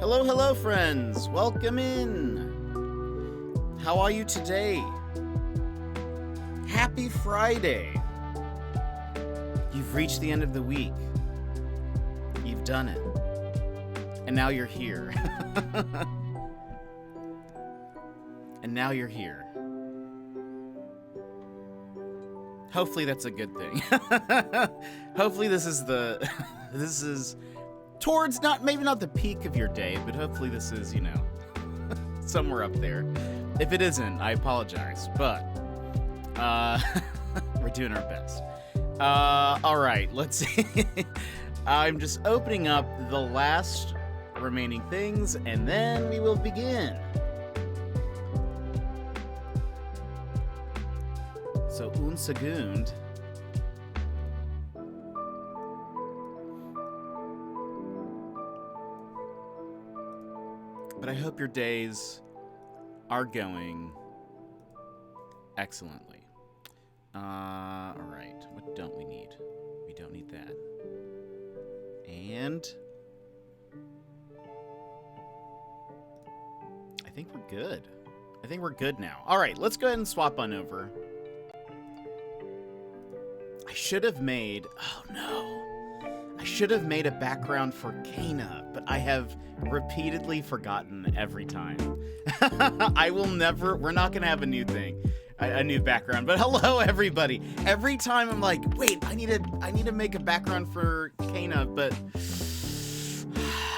Hello, hello, friends. Welcome in. How are you today? Happy Friday. You've reached the end of the week. You've done it. And now you're here. And now you're here. Hopefully that's a good thing. Hopefully this is towards maybe not the peak of your day, but hopefully this is, somewhere up there. If it isn't, I apologize, but we're doing our best. All right, let's see. I'm just opening up the last remaining things, and then we will begin. So, un segund. But I hope your days are going excellently. All right. What don't we need? We don't need that. And I think we're good. I think we're good now. All right, let's go ahead and swap on over. I should have made a background for Kana, but I have repeatedly forgotten every time. We're not going to have a new thing, a new background, but hello everybody. Every time I'm like, wait, I need to make a background for Kana, but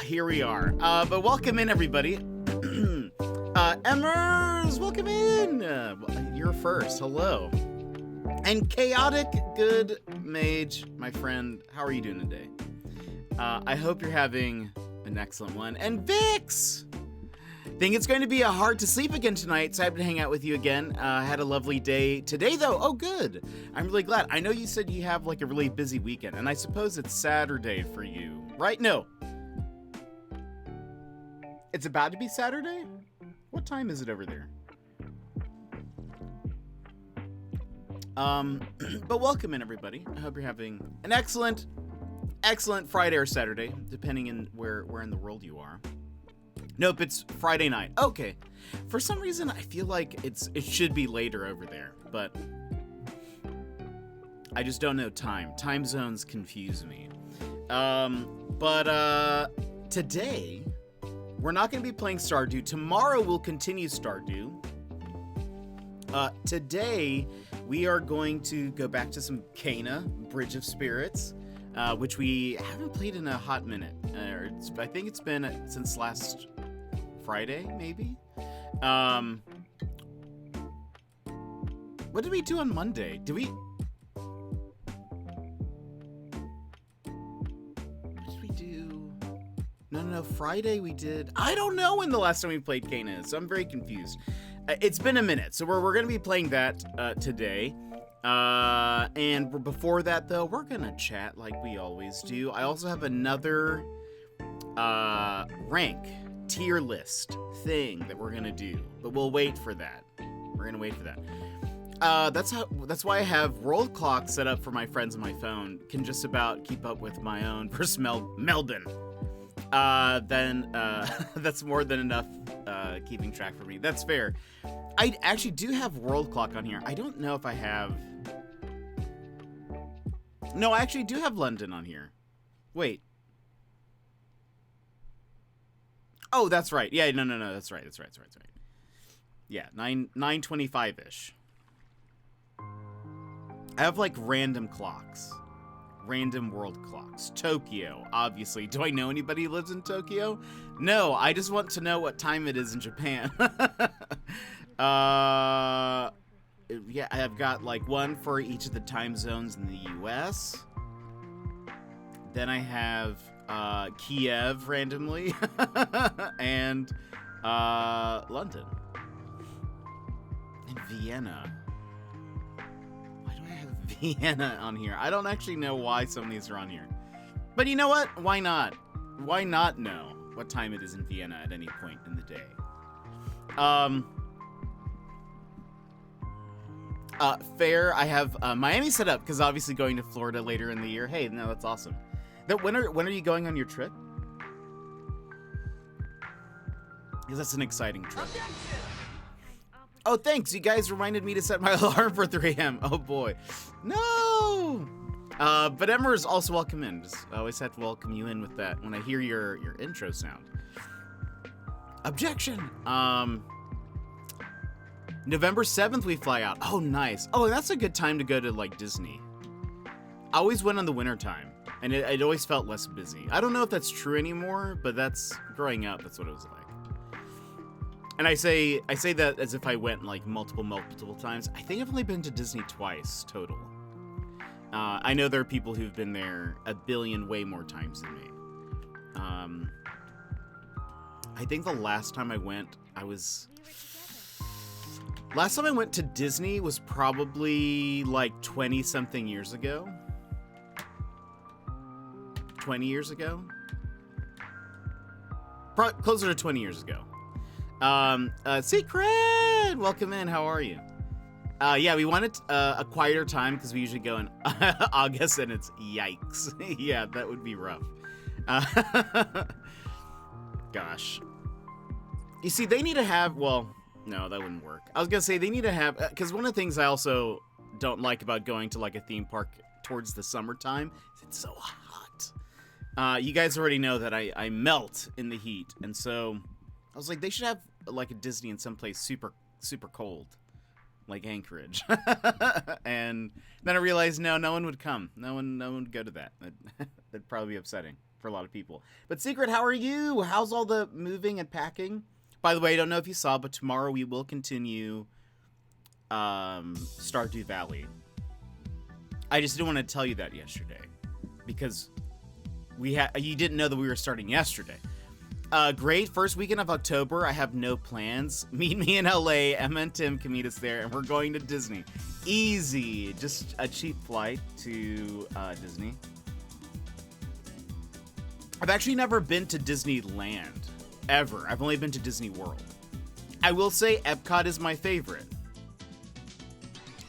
here we are. But welcome in everybody. Emmers, welcome in. You're first, hello. And Chaotic Good Mage, my friend, how are you doing today? I hope you're having an excellent one. And Vix! Think it's going to be hard to sleep again tonight, so I have to hang out with you again. Had a lovely day today, though. Oh, good. I'm really glad. I know you said you have, a really busy weekend, and I suppose it's Saturday for you, right? No. It's about to be Saturday? What time is it over there? But welcome in everybody. I hope you're having an excellent Friday or Saturday, depending on where in the world you are. Nope, it's Friday night. Okay. For some reason, I feel like it should be later over there, but I just don't know time. Time zones confuse me. But today, we're not going to be playing Stardew. Tomorrow, we'll continue Stardew. Today, we are going to go back to some Kana, Bridge of Spirits, which we haven't played in a hot minute. I think it's been since last Friday, maybe? What did we do on Monday? What did we do? No, Friday we did... I don't know when the last time we played Kana is, so I'm very confused. It's been a minute, so we're going to be playing that today. And before that, though, we're going to chat like we always do. I also have another rank tier list thing that we're going to do, but we'll wait for that. We're going to wait for that. That's why I have world clock set up for my friends on my phone. Can just about keep up with my own versus Melbourne. Then that's more than enough keeping track for me. That's fair. I actually do have world clock on here. I don't know if I have... No, I actually do have London on here. Wait. Oh, that's right. Yeah, no. That's right. Yeah, 9:25-ish. I have, random clocks. Random world clocks. Tokyo, obviously. Do I know anybody who lives in Tokyo? No, I just want to know what time it is in Japan. Yeah, I've got one for each of the time zones in the US. Then I have Kiev randomly and London and Vienna. Why do I have Vienna on here? I don't actually know why some of these are on here. But you know what? Why not? Why not know what time it is in Vienna at any point in the day? Fair. I have Miami set up because obviously going to Florida later in the year. Hey, no, that's awesome. When are you going on your trip? because that's an exciting trip. Oh, thanks. You guys reminded me to set my alarm for 3 a.m. Oh, boy. No! But Emmer is also welcome in. I always have to welcome you in with that when I hear your intro sound. Objection! November 7th we fly out. Oh, nice. Oh, that's a good time to go to, like, Disney. I always went on the winter time, and it always felt less busy. I don't know if that's true anymore, but that's, growing up, that's what it was like. And I say that as if I went, like, multiple times. I think I've only been to Disney twice, total. I know there are people who've been there a billion way more times than me. I think the last time I went, last time I went to Disney was probably like 20-something years ago. 20 years ago? Closer to 20 years ago. Secret! Welcome in, how are you? Yeah, we wanted a quieter time because we usually go in August and it's yikes. Yeah, that would be rough. Gosh. You see, they need to have, well, no, that wouldn't work. I was going to say they need to have, because one of the things I also don't like about going to like a theme park towards the summertime is it's so hot. You guys already know that I melt in the heat. And so I was like, they should have like a Disney in someplace super, super cold. Like Anchorage. And then I realized, no one would come. No one would go to that. That'd probably be upsetting for a lot of people. But Secret, how are you? How's all the moving and packing? By the way, I don't know if you saw, but tomorrow we will continue Stardew Valley. I just didn't want to tell you that yesterday because you didn't know that we were starting yesterday. Great. First weekend of October. I have no plans. Meet me in LA. Emma and Tim can meet us there, and we're going to Disney. Easy. Just a cheap flight to Disney. I've actually never been to Disneyland, ever. I've only been to Disney World. I will say Epcot is my favorite.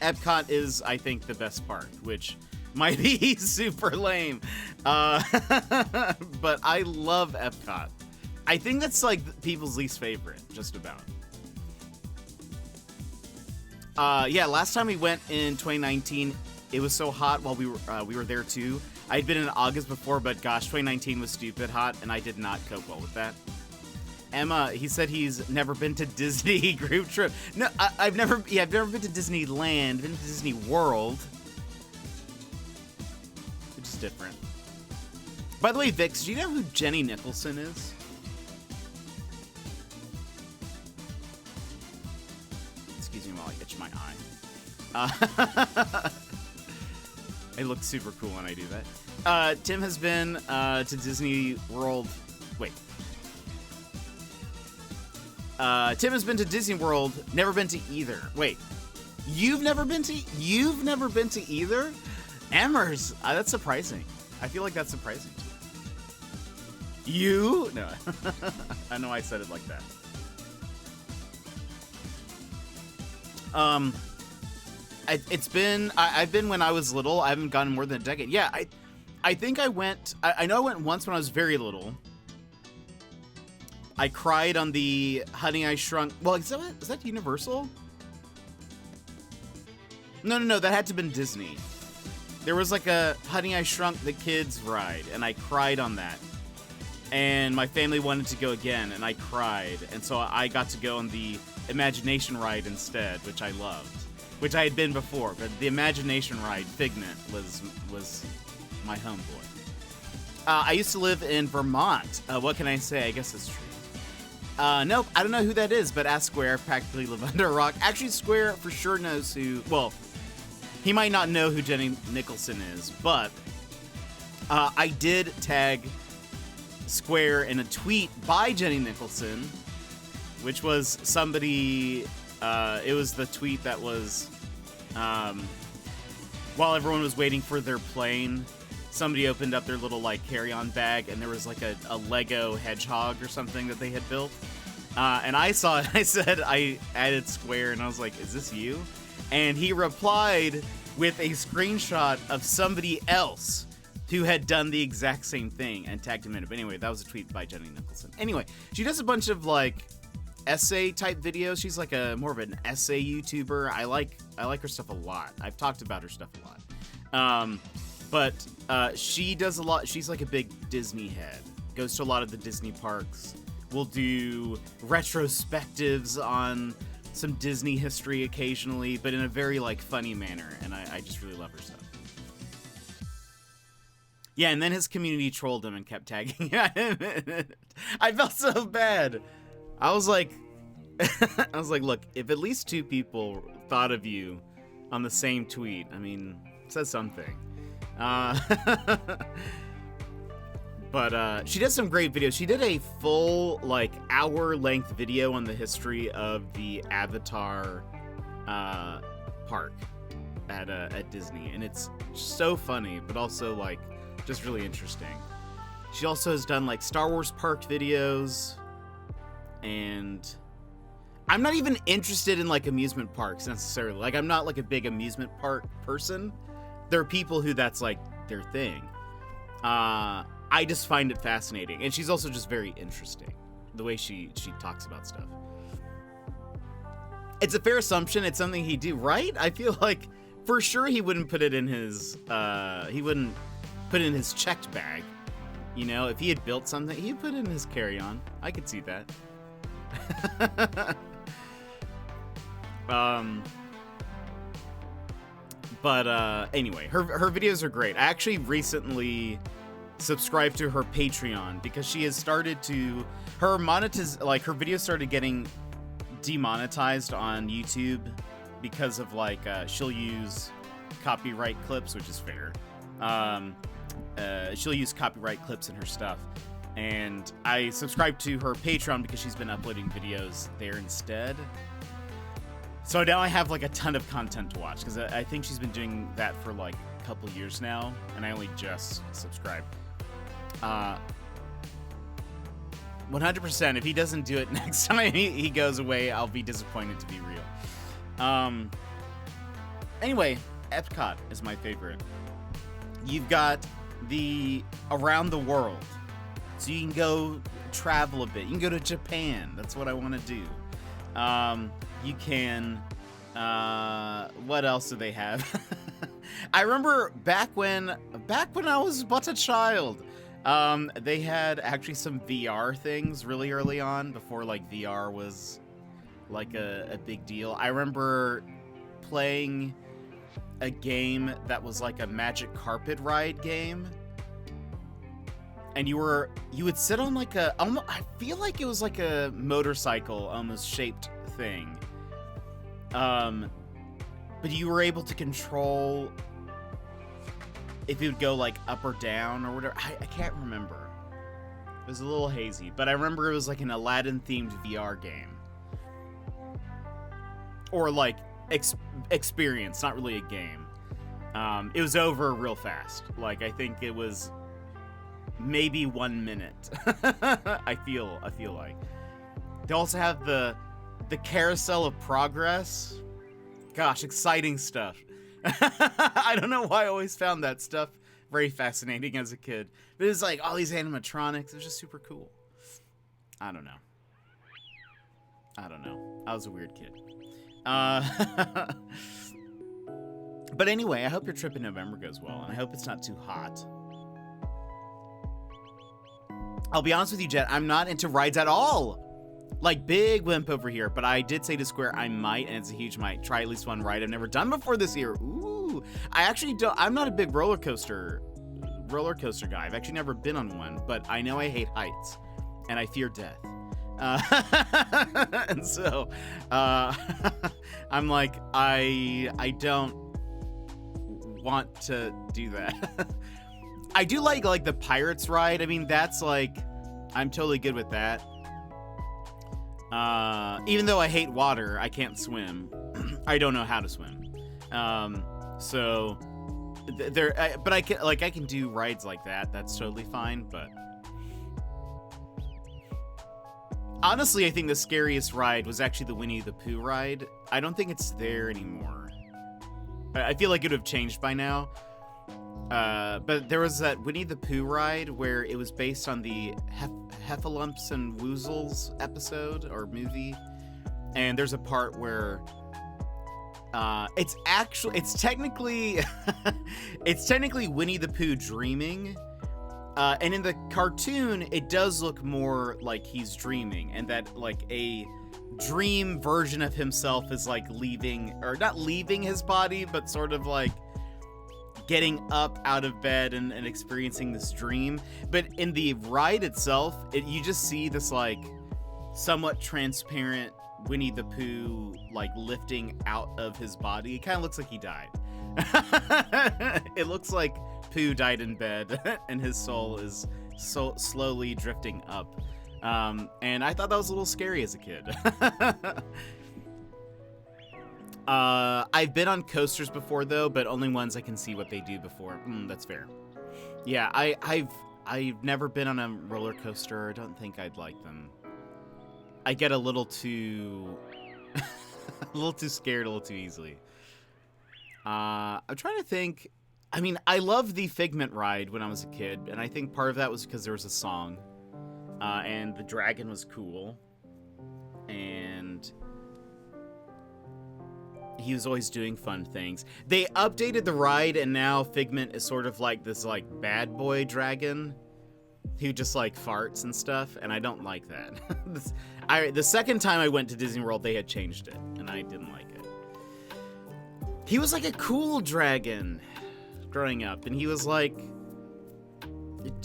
Epcot is, I think, the best part, which might be super lame. But I love Epcot. I think that's like people's least favorite, just about. Yeah, last time we went in 2019, it was so hot while we were there too. I'd been in August before, but gosh, 2019 was stupid hot, and I did not cope well with that. Emma, he said he's never been to Disney group trip. No, I've never been to Disneyland, been to Disney World. Which is different. By the way, Vix, do you know who Jenny Nicholson is? Excuse me while I itch my eye. I look super cool when I do that. Tim has been to Disney World. Wait. Tim has been to Disney World, never been to either. Wait. You've never been to either? Emmers. That's surprising. I feel like that's surprising to you. No. I know I said it like that. I've been when I was little. I haven't gone more than a decade. Yeah, I think I went. I know I went once when I was very little. I cried on the Honey I Shrunk. Well, is that Universal? No. That had to have been Disney. There was like a Honey I Shrunk the Kids ride, and I cried on that. And my family wanted to go again, and I cried. And so I got to go on the Imagination ride instead, which I loved. Which I had been before, but the Imagination ride, Figment, was my homeboy. I used to live in Vermont. What can I say? I guess it's true. Nope, I don't know who that is, but ask Square, practically live under a rock. Actually, Square for sure knows who, well, he might not know who Jenny Nicholson is, but I did tag Square in a tweet by Jenny Nicholson, which was somebody, it was the tweet that was, while everyone was waiting for their plane, somebody opened up their little, like, carry-on bag, and there was, like, a Lego hedgehog or something that they had built. And I saw it, and I said, I added Square, and I was like, is this you? And he replied with a screenshot of somebody else who had done the exact same thing and tagged him in it. But anyway, that was a tweet by Jenny Nicholson. Anyway, she does a bunch of, like, essay type videos. She's like a more of an essay YouTuber. I like her stuff a lot. I've talked about her stuff a lot. But she does a lot. She's like a big Disney head. Goes to a lot of the Disney parks. We'll do retrospectives on some Disney history occasionally, but in a very like funny manner. And I just really love her stuff. Yeah, and then his community trolled him and kept tagging him. I felt so bad. I was like, look, if at least 2 people thought of you on the same tweet, I mean, it says something. But she does some great videos. She did a full, like, hour-length video on the history of the Avatar park at Disney, and it's so funny, but also, like, just really interesting. She also has done, like, Star Wars park videos, and I'm not even interested in, like, amusement parks necessarily. Like, I'm not, like, a big amusement park person. There are people who that's, like, their thing. I just find it fascinating. And she's also just very interesting, the way she talks about stuff. It's a fair assumption it's something he'd do, right? I feel like, for sure, he wouldn't put it in his, checked bag. You know, if he had built something, he'd put it in his carry-on. I could see that. Anyway, her videos are great. I actually recently subscribed to her Patreon because she has started to, her videos started getting demonetized on YouTube because of like, she'll use copyright clips, which is fair. She'll use copyright clips in her stuff. And I subscribed to her Patreon because she's been uploading videos there instead. So now I have like a ton of content to watch because I think she's been doing that for like a couple years now, and I only just subscribed. 100%. If he doesn't do it next time he goes away, I'll be disappointed, to be real. Anyway, Epcot is my favorite. You've got the around the world. So you can go travel a bit. You can go to Japan. That's what I want to do. You can, what else do they have? I remember back when I was but a child, they had actually some VR things really early on, before like VR was like a big deal. I remember playing a game that was like a magic carpet ride game. And you would sit on like I feel like it was like a motorcycle almost shaped thing. But you were able to control if it would go like up or down or whatever. I can't remember. It was a little hazy, but I remember it was like an Aladdin themed VR game. Or like experience, not really a game. It was over real fast. Like I think it was maybe 1 minute. I feel like. They also have the carousel of progress. Gosh, exciting stuff. I don't know why I always found that stuff very fascinating as a kid. But it's like all these animatronics. It was just super cool. I don't know. I was a weird kid. But anyway, I hope your trip in November goes well, and I hope it's not too hot. I'll be honest with you, Jet, I'm not into rides at all. Like, big wimp over here, but I did say to Square I might, and it's a huge might, try at least one ride I've never done before this year. Ooh. I'm not a big roller coaster guy. I've actually never been on one, but I know I hate heights, and I fear death. And so, I'm like, I don't want to do that. I do like the Pirates ride. I mean, that's like, I'm totally good with that. Even though I hate water, I can't swim. I don't know how to swim. So but I can do rides like that. That's totally fine. But honestly, I think the scariest ride was actually the Winnie the Pooh ride. I don't think it's there anymore. I feel like it would have changed by now. But there was that Winnie the Pooh ride where it was based on the Heffalumps and Woozles episode or movie, and there's a part where it's technically it's technically Winnie the Pooh dreaming, and in the cartoon it does look more like he's dreaming, and that like a dream version of himself is like leaving, or not leaving his body, but sort of like getting up out of bed and experiencing this dream. But in the ride itself, you just see this like somewhat transparent Winnie the Pooh like lifting out of his body. It kind of looks like he died. It looks like Pooh died in bed and his soul is so slowly drifting up. And I thought that was a little scary as a kid. I've been on coasters before though, but only ones I can see what they do before. That's fair. Yeah, I've never been on a roller coaster. I don't think I'd like them. I get a little too scared a little too easily. I'm trying to think. I mean, I loved the Figment ride when I was a kid, and I think part of that was because there was a song, and the dragon was cool, and he was always doing fun things. They updated the ride, and now Figment is sort of like this like bad boy dragon who just like farts and stuff, and I don't like that. The second time I went to Disney World, they had changed it, and I didn't like it. He was like a cool dragon growing up, and he was like,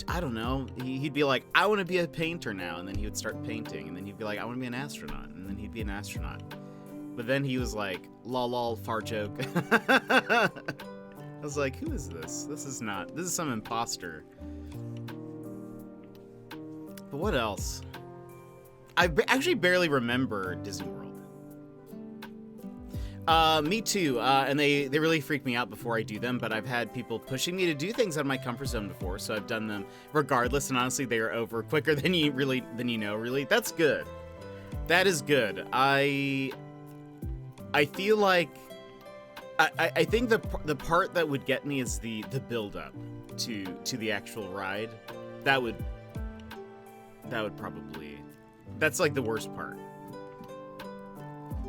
I don't know, he'd be like, I want to be a painter now, and then he would start painting, and then he'd be like, I want to be an astronaut, and then he'd be an astronaut. But then he was like, lol lol, fart joke. I was like, who is this? This is some imposter. But what else? I actually barely remember Disney World. Me too, and they really freak me out before I do them, but I've had people pushing me to do things out of my comfort zone before, so I've done them regardless, and honestly, they are over quicker than you know, really. That's good. That is good. I feel like, I think the part that would get me is the build-up to the actual ride. That would probably, that's like the worst part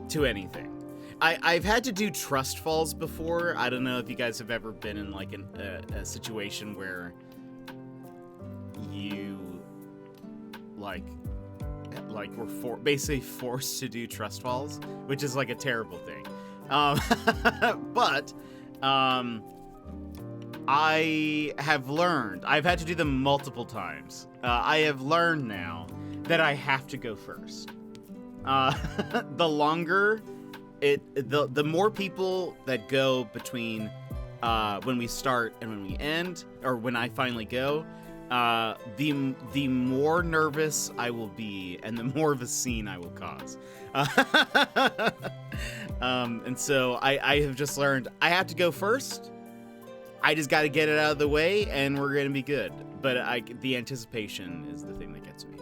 to anything. I've had to do trust falls before. I don't know if you guys have ever been in like a situation where you were basically forced to do trust falls, which is like a terrible thing. But I have learned. I've had to do them multiple times. I have learned now that I have to go first. The longer the more people that go between when we start and when we end, or when I finally go, the more nervous I will be, and the more of a scene I will cause. And so I have just learned I have to go first. I just got to get it out of the way, and we're gonna be good. But the anticipation is the thing that gets me.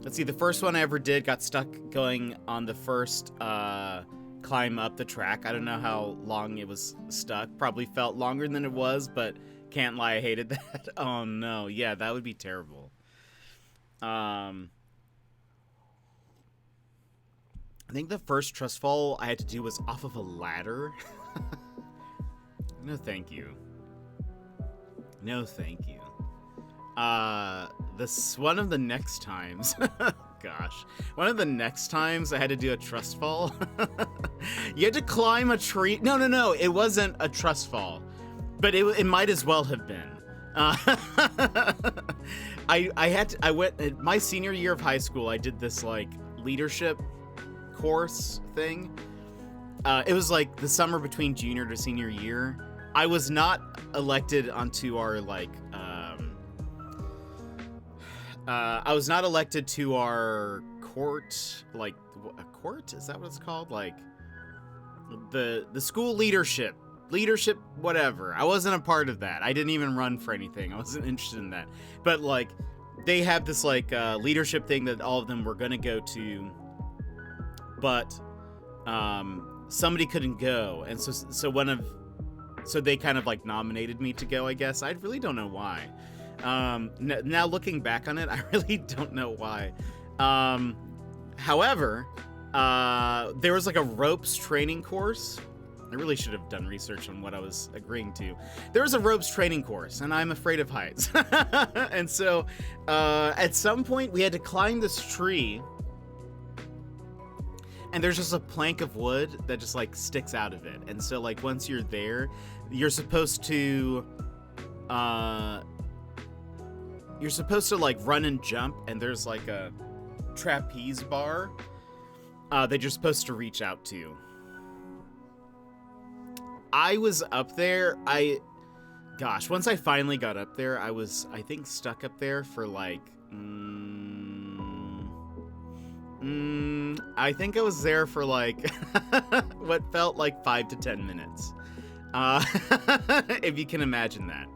Let's see, the first one I ever did got stuck going on the first climb up the track. I don't know how long it was stuck. Probably felt longer than it was, but can't lie, I hated that. Oh no, yeah, that would be terrible. I think the first trust fall I had to do was off of a ladder. No thank you. No thank you. One of the next times, gosh, one of the next times I had to do a trust fall. You had to climb a tree. No, it wasn't a trust fall, but it might as well have been. I went my senior year of high school. I did this like leadership course thing. It was like the summer between junior to senior year. I was not elected onto our I was not elected to our court, like a court? Is that what it's called? Like the school leadership, whatever. I wasn't a part of that. I didn't even run for anything. I wasn't interested in that. But like they have this like leadership thing that all of them were gonna go to, but somebody couldn't go, and so one of So they kind of like nominated me to go, I guess. I really don't know why. Now looking back on it, I really don't know why. However, there was like a ropes training course. I really should have done research on what I was agreeing to. There was a ropes training course, and I'm afraid of heights. And so at some point, we had to climb this tree, and there's just a plank of wood that just like sticks out of it. And so like once you're there, you're supposed to like run and jump, and there's like a trapeze bar that you're supposed to reach out to. I was up there. Once I finally got up there, I was, I think, stuck up there for like, I think I was there for like what felt like 5 to 10 minutes. If you can imagine that.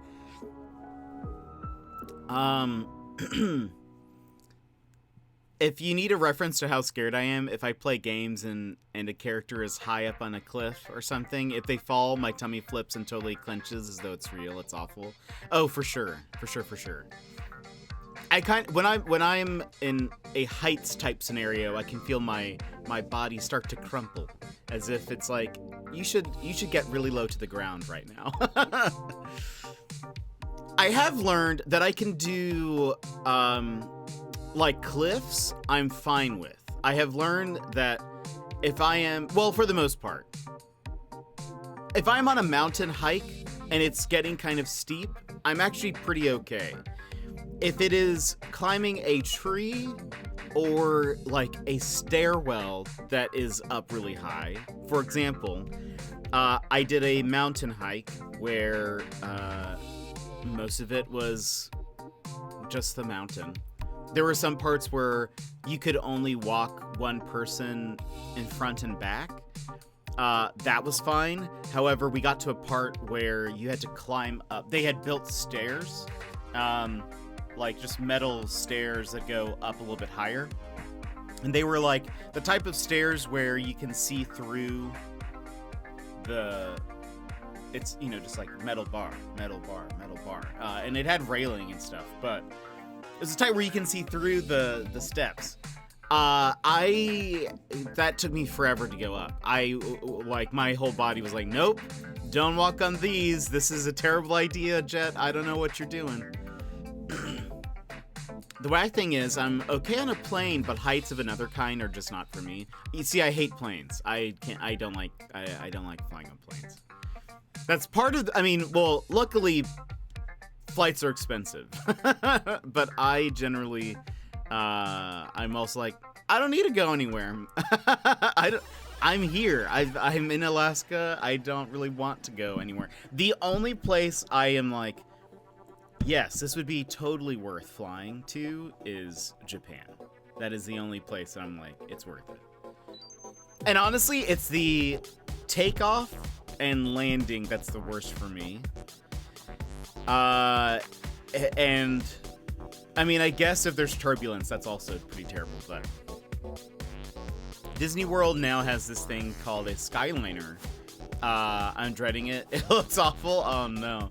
If you need a reference to how scared I am, if I play games and a character is high up on a cliff or something, if they fall, my tummy flips and totally clenches as though it's real. It's awful. Oh, for sure. When I'm in a heights type scenario, I can feel my body start to crumple, as if it's like you should get really low to the ground right now. I have learned that I can do like cliffs, I'm fine with. I have learned that if I am, well, for the most part, if I'm on a mountain hike and it's getting kind of steep, I'm actually pretty okay. If it is climbing a tree or like a stairwell that is up really high, for example, I did a mountain hike where most of it was just the mountain. There were some parts where you could only walk one person in front and back. That was fine. However, we got to a part where you had to climb up. They had built stairs, like just metal stairs that go up a little bit higher. And they were like the type of stairs where you can see through it's, you know, just like metal bar. And it had railing and stuff, but it's a type where you can see through the steps. That took me forever to go up. Like, my whole body was like, nope, don't walk on these. This is a terrible idea, Jet. I don't know what you're doing. The whack thing is, I'm okay on a plane, but heights of another kind are just not for me. You see, I hate planes. I don't like flying on planes. That's part of, luckily, flights are expensive. But I generally, I'm also like, I don't need to go anywhere. I'm here. I'm in Alaska. I don't really want to go anywhere. The only place I am like, yes, this would be totally worth flying to is Japan. That is the only place that I'm like, it's worth it. And honestly, it's the takeoff and landing that's the worst for me. And I mean, I guess if there's turbulence, that's also pretty terrible, but Disney World now has this thing called a Skyliner. I'm dreading it. It looks awful. Oh no.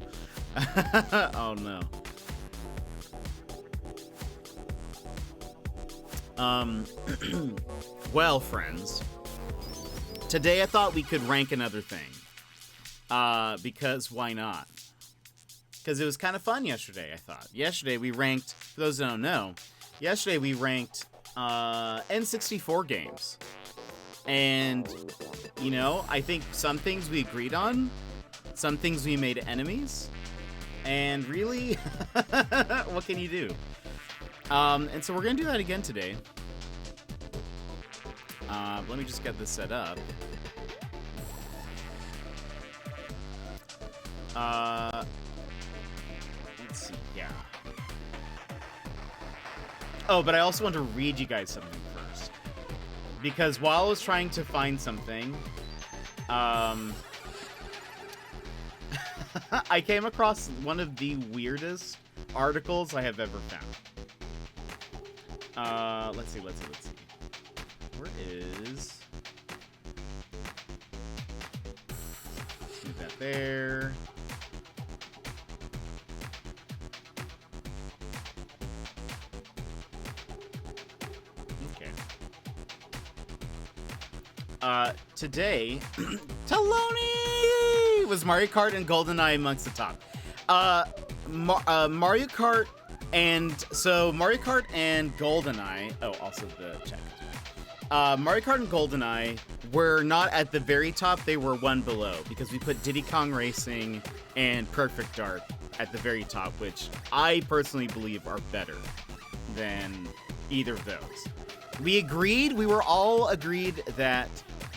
Oh no. Well, friends, today I thought we could rank another thing. Because why not? Because it was kind of fun yesterday, I thought. Yesterday we ranked, for those who don't know, yesterday we ranked N64 games. And, you know, I think some things we agreed on, some things we made enemies, and really, what can you do? And so we're going to do that again today. Let me just get this set up. Let's see, yeah. Oh, but I also want to read you guys something first. Because while I was trying to find something, I came across one of the weirdest articles I have ever found. Let's see. Where is... Let's move that there. Okay. Today, Taloni was Mario Kart and GoldenEye amongst the top. Mario Kart and GoldenEye. Oh, also the check. Mario Kart and GoldenEye were not at the very top, they were one below, because we put Diddy Kong Racing and Perfect Dark at the very top, which I personally believe are better than either of those. We were all agreed that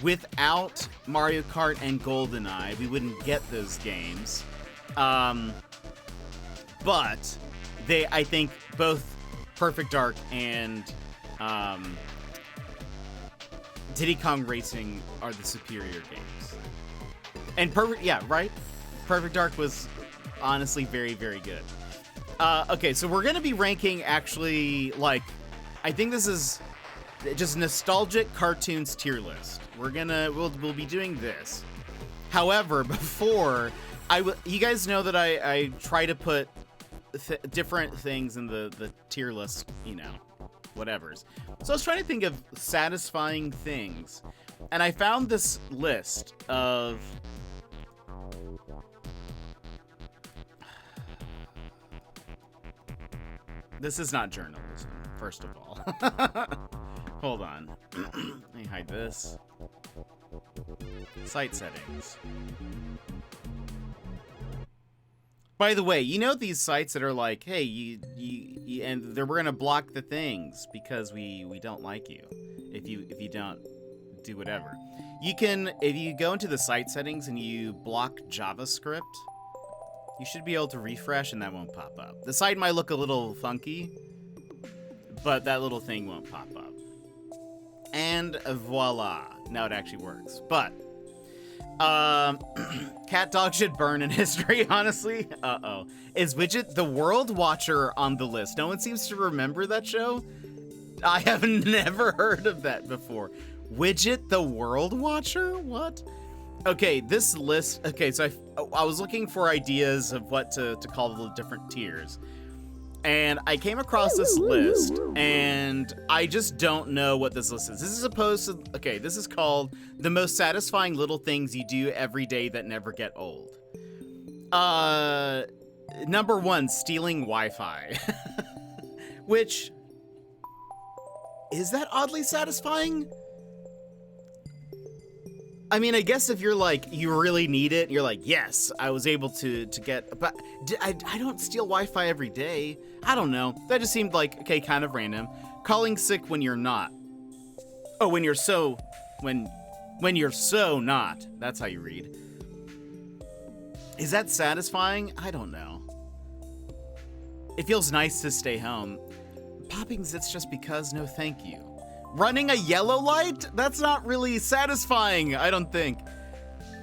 without Mario Kart and GoldenEye, we wouldn't get those games. But I think both Perfect Dark and Diddy Kong Racing are the superior games. And Perfect Dark was honestly very, very good. Okay, so we're gonna be ranking actually, like, I think this is just nostalgic cartoons tier list. We'll be doing this. However, before you guys know that I try to put different things in the tier list, whatevers. So I was trying to think of satisfying things, and I found this list of this is not journalism, first of all. Hold on. Let me hide this. Site settings. By the way, these sites that are like, hey, we're gonna block the things because we don't like you if you don't do whatever. If you go into the site settings and you block JavaScript, you should be able to refresh and that won't pop up. The site might look a little funky, but that little thing won't pop up. And voila, now it actually works. But cat dog should burn in history, honestly. Is Widget the World Watcher on the list? No one seems to remember that show. I have never heard of that before. Widget the World Watcher? What? Okay, this list. Okay, so I was looking for ideas of what to call the different tiers. And I came across this list, and I just don't know what this list is. This is called the most satisfying little things you do every day that never get old. Number 1, stealing Wi-Fi. Which, is that oddly satisfying? I mean, I guess if you're like, you really need it, you're like, yes, I was able to get, but I don't steal Wi-Fi every day. I don't know. That just seemed like, okay, kind of random. Calling sick when you're not. Oh, when you're so not. That's how you read. Is that satisfying? I don't know. It feels nice to stay home. Popping zits just because, no thank you. Running a yellow light? That's not really satisfying, I don't think.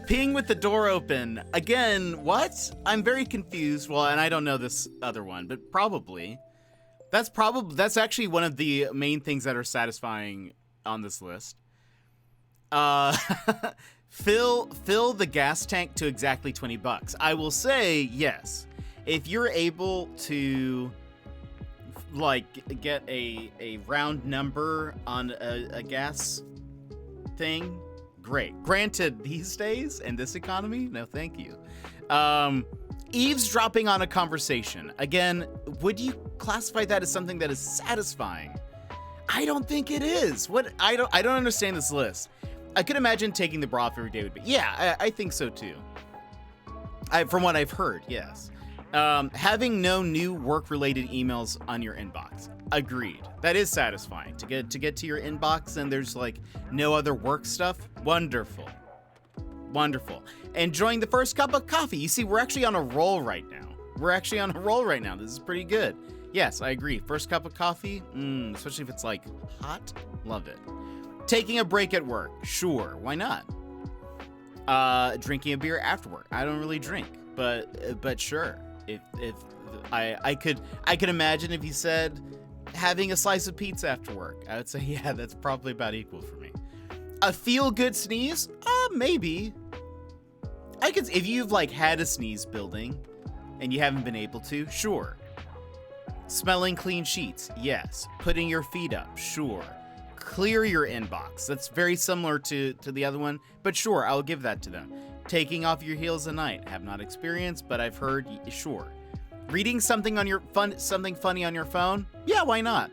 Peeing with the door open. Again, what? I'm very confused. Well, and I don't know this other one, but probably. That's actually one of the main things that are satisfying on this list. Fill the gas tank to exactly $20. I will say, yes. If you're able to get a round number on a gas thing, great. Granted, these days in this economy, no thank you. Eavesdropping on a conversation. Again, would you classify that as something that is satisfying? I don't think it is. I don't understand this list. I could imagine taking the bra off every day would be. Yeah, I think so too. From what I've heard, yes. Having no new work-related emails on your inbox. Agreed. That is satisfying. To get to your inbox and there's like no other work stuff. Wonderful. Wonderful. Enjoying the first cup of coffee. You see, we're actually on a roll right now. This is pretty good. Yes, I agree. First cup of coffee, especially if it's like hot. Love it. Taking a break at work. Sure, why not? Drinking a beer after work. I don't really drink, but sure. If I could imagine if you said having a slice of pizza after work, I would say, yeah, that's probably about equal for me. A feel-good sneeze? Maybe. I could, if you've like had a sneeze building and you haven't been able to, sure. Smelling clean sheets, yes. Putting your feet up, sure. Clear your inbox. That's very similar to the other one, but sure, I'll give that to them. Taking off your heels at night, have not experienced, but I've heard, sure. Reading something on your something funny on your phone, yeah, why not?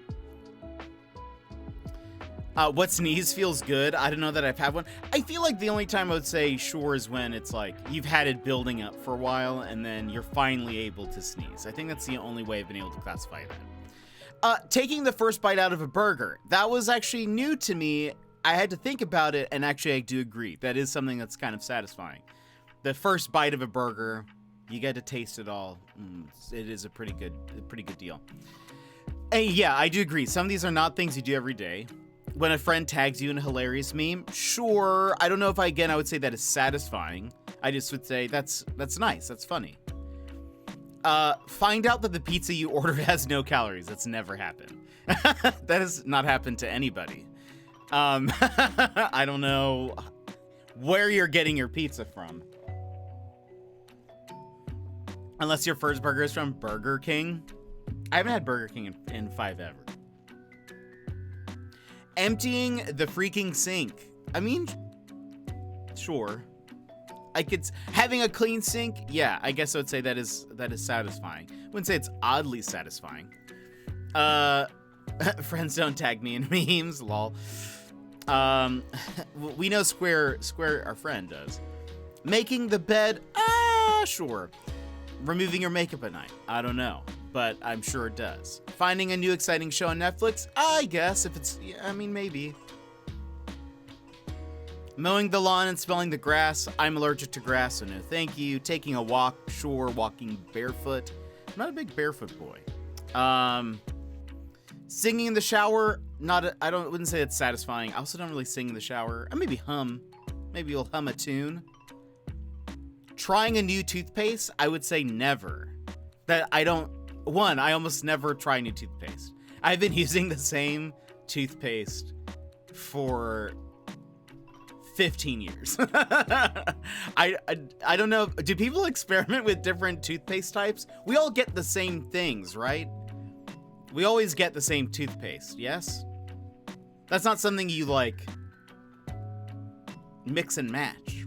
What sneeze feels good? I don't know that I've had one. I feel like the only time I would say sure is when it's like you've had it building up for a while and then you're finally able to sneeze. I think that's the only way I've been able to classify that. Taking the first bite out of a burger. That was actually new to me. I had to think about it, and actually I do agree. That is something that's kind of satisfying. The first bite of a burger, you get to taste it all. It is a pretty good deal. And yeah, I do agree. Some of these are not things you do every day. When a friend tags you in a hilarious meme, sure. I don't know if I would say that is satisfying. I just would say that's nice. That's funny. Find out that the pizza you ordered has no calories. That's never happened. That has not happened to anybody. I don't know where you're getting your pizza from. Unless your first burger is from Burger King. I haven't had Burger King in 5 ever. Emptying the freaking sink. I mean, sure. Having a clean sink, yeah, I guess I would say that is satisfying. I wouldn't say it's oddly satisfying. Friends don't tag me in memes, lol. We know Square, our friend does. Making the bed, sure. Removing your makeup at night, I don't know, but I'm sure it does. Finding a new exciting show on Netflix, I guess, if it's, maybe. Mowing the lawn and smelling the grass, I'm allergic to grass, so no thank you. Taking a walk, sure. Walking barefoot, I'm not a big barefoot boy. Singing in the shower, wouldn't say it's satisfying. I also don't really sing in the shower. Maybe hum. Maybe you'll hum a tune. Trying a new toothpaste, I would say never. I almost never try new toothpaste. I've been using the same toothpaste for 15 years. I don't know. Do people experiment with different toothpaste types? We all get the same things, right? We always get the same toothpaste, yes? That's not something you, like, mix and match.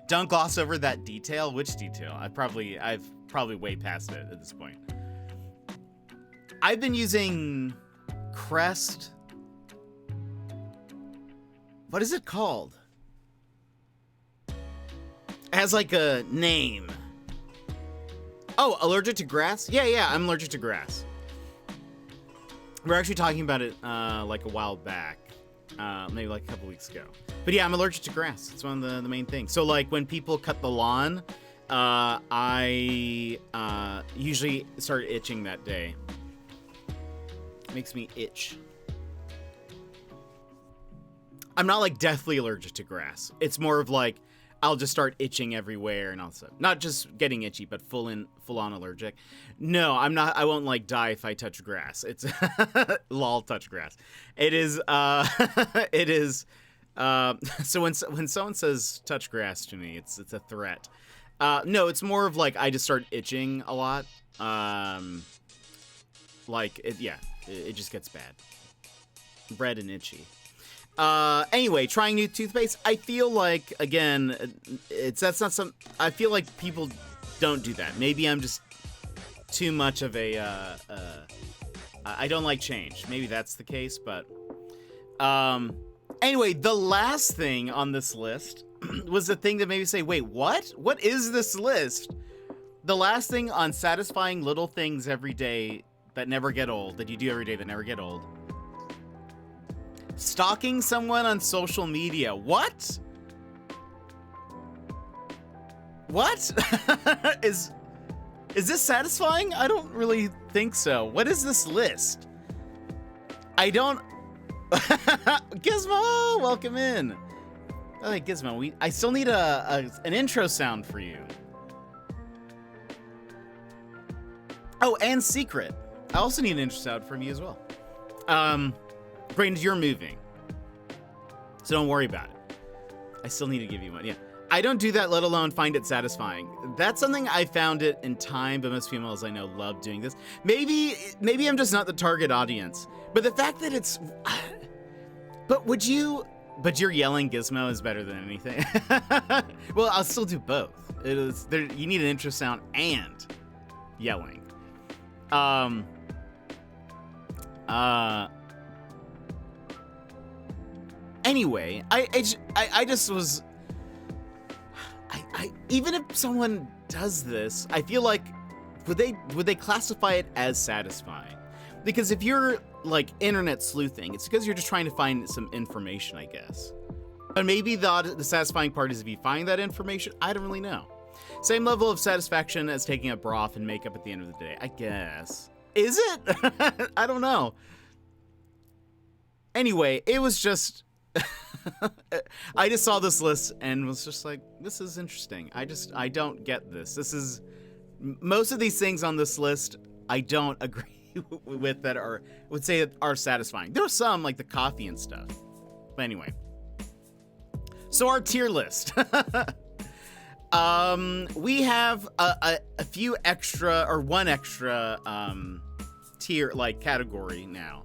Don't gloss over that detail. Which detail? I've probably way past it at this point. I've been using Crest. What is it called? It has like a name. Oh, allergic to grass? Yeah, I'm allergic to grass. We're actually talking about it like a while back. Maybe like a couple weeks ago. But yeah, I'm allergic to grass. It's one of the main things. So like when people cut the lawn, I usually start itching that day. It makes me itch. I'm not like deathly allergic to grass. It's more of like I'll just start itching everywhere and also not just getting itchy, but full on allergic. No, I'm not. I won't like die if I touch grass. It's lol touch grass. It is. It is. So when someone says touch grass to me, it's a threat. No, it's more of like I just start itching a lot. Like it just gets bad. Red and itchy. Anyway, trying new toothpaste. I feel like, again, I feel like people don't do that. Maybe I'm just too much of a, I don't like change. Maybe that's the case, but, anyway, the last thing on this list was the thing that made me say, wait, what? What is this list? The last thing on satisfying little things every day that never get old, that you do every day that never get old. Stalking someone on social media. What? What? Is this satisfying? I don't really think so. What is this list? I don't... Gizmo, welcome in. Oh, hey, Gizmo, I still need an intro sound for you. Oh, and Secret. I also need an intro sound from you as well. Brains, you're moving, so don't worry about it. I still need to give you one. Yeah. I don't do that, let alone find it satisfying. That's something I found it in time, but most females I know love doing this. Maybe I'm just not the target audience. But the fact that it's... But your yelling gizmo is better than anything. Well, I'll still do both. You need an intro sound and yelling. Anyway, I just was... even if someone does this, I feel like would they classify it as satisfying? Because if you're like internet sleuthing, it's because you're just trying to find some information, I guess. But maybe the satisfying part is if you find that information. I don't really know. Same level of satisfaction as taking a bra off and makeup at the end of the day, I guess. Is it? I don't know. Anyway, it was just... I just saw this list and was just like, this is interesting. I don't get this. This is... Most of these things on this list, I don't agree with that would say are satisfying. There are some, like the coffee and stuff. But anyway. So our tier list. We have a few extra, or one extra tier, like category now.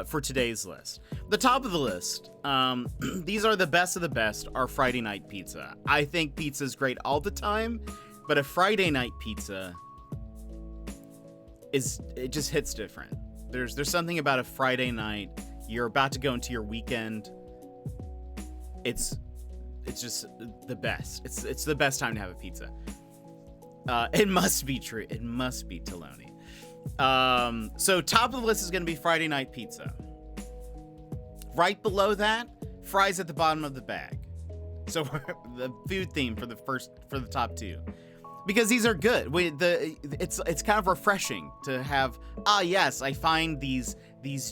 For today's list. The top of the list, these are the best of the best, are Friday night pizza. I think pizza is great all the time, but a Friday night pizza it just hits different. There's something about a Friday night, you're about to go into your weekend. It's just the best. It's the best time to have a pizza. It must be true. It must be Taloni. So top of the list is going to be Friday night pizza. Right below that, fries at the bottom of the bag. So the food theme for the top two, because these are good. It's kind of refreshing to have. Yes, I find these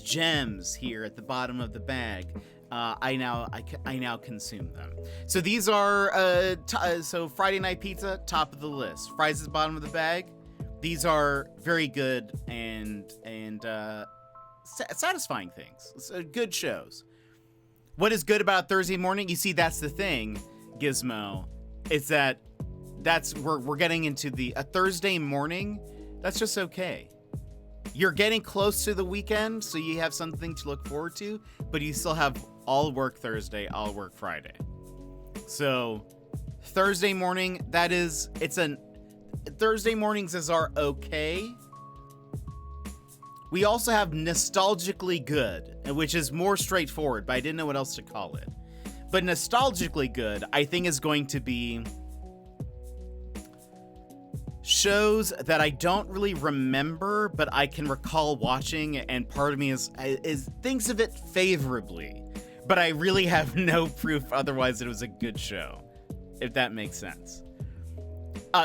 gems here at the bottom of the bag. I now consume them. So these are so Friday night pizza, top of the list. Fries at the bottom of the bag. These are very good and satisfying things. So good shows. What is good about Thursday morning? You see, that's the thing, Gizmo, is that's we're getting into a Thursday morning. That's just okay. You're getting close to the weekend, so you have something to look forward to, but you still have all work Thursday, all work Friday. So Thursday morning, Thursday mornings is our okay. We also have nostalgically good, which is more straightforward, but I didn't know what else to call it. But nostalgically good, I think, is going to be shows that I don't really remember, but I can recall watching, and part of me is thinks of it favorably, but I really have no proof otherwise that it was a good show, if that makes sense.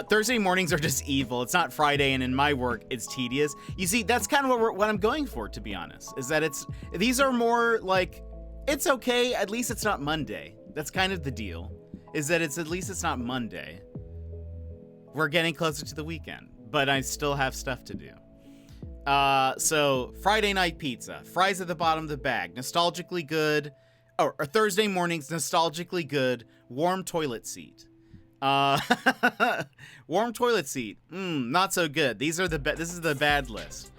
Thursday mornings are just evil. It's not Friday, and in my work, it's tedious. You see, that's kind of what I'm going for, to be honest, is that these are more like, it's okay, at least it's not Monday. That's kind of the deal, is that at least it's not Monday. We're getting closer to the weekend, but I still have stuff to do. So Friday night pizza, fries at the bottom of the bag, nostalgically good, or Thursday mornings, nostalgically good, warm toilet seat. Warm toilet seat, not so good. This is the bad list.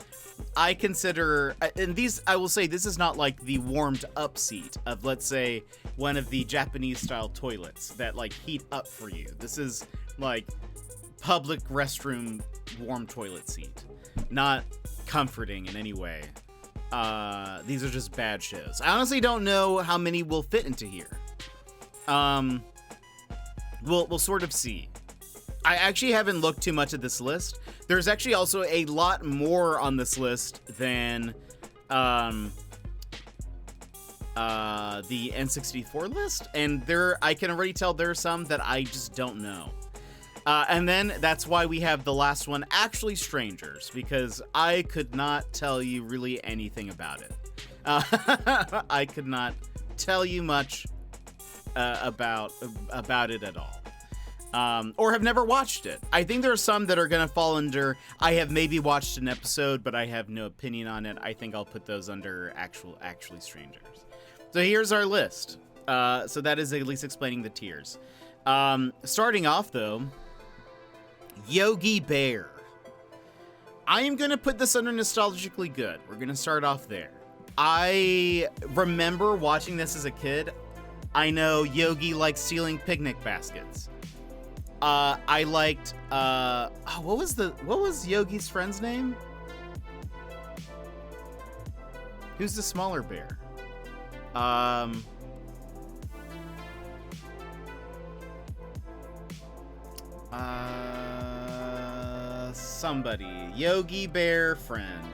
I consider, and these, I will say, this is not like the warmed up seat of, let's say, one of the Japanese style toilets that like heat up for you. This is like public restroom warm toilet seat, not comforting in any way. These are just bad shows. I honestly don't know how many will fit into here. We'll sort of see. I actually haven't looked too much at this list. There's actually also a lot more on this list than the N64 list, and I can already tell there are some that I just don't know. And then that's why we have the last one, actually Strangers, because I could not tell you really anything about it. I could not tell you much about it at all. Or have never watched it. I think there are some that are going to fall under, I have maybe watched an episode, but I have no opinion on it. I think I'll put those under actually Strangers. So here's our list. So that is at least explaining the tiers. Starting off, though, Yogi Bear. I am going to put this under nostalgically good. We're going to start off there. I remember watching this as a kid. I know Yogi liked stealing picnic baskets. I liked, what was Yogi's friend's name? Who's the smaller bear? Somebody. Yogi Bear friend.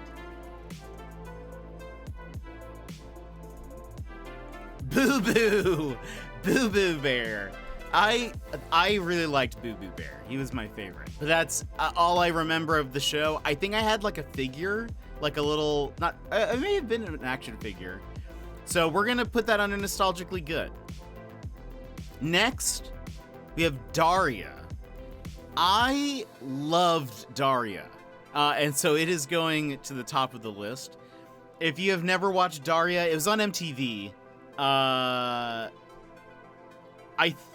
Boo Boo! Boo Boo Bear. I really liked Boo Boo Bear. He was my favorite. But that's all I remember of the show. I think I had like a figure, like a little, it may have been an action figure. So we're gonna put that under nostalgically good. Next, we have Daria. I loved Daria. And so it is going to the top of the list. If you have never watched Daria, it was on MTV. I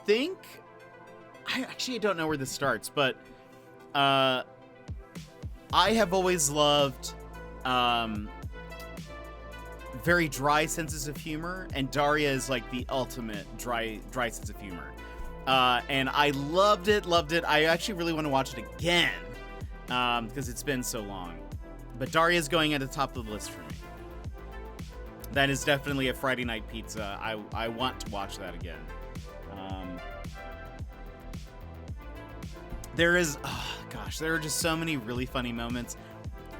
think, I actually don't know where this starts, but I have always loved very dry senses of humor, and Daria is like the ultimate dry sense of humor. And I loved it. I actually really want to watch it again because it's been so long. But Daria is going at the top of the list for me. That is definitely a Friday night pizza. I want to watch that again. There are just so many really funny moments.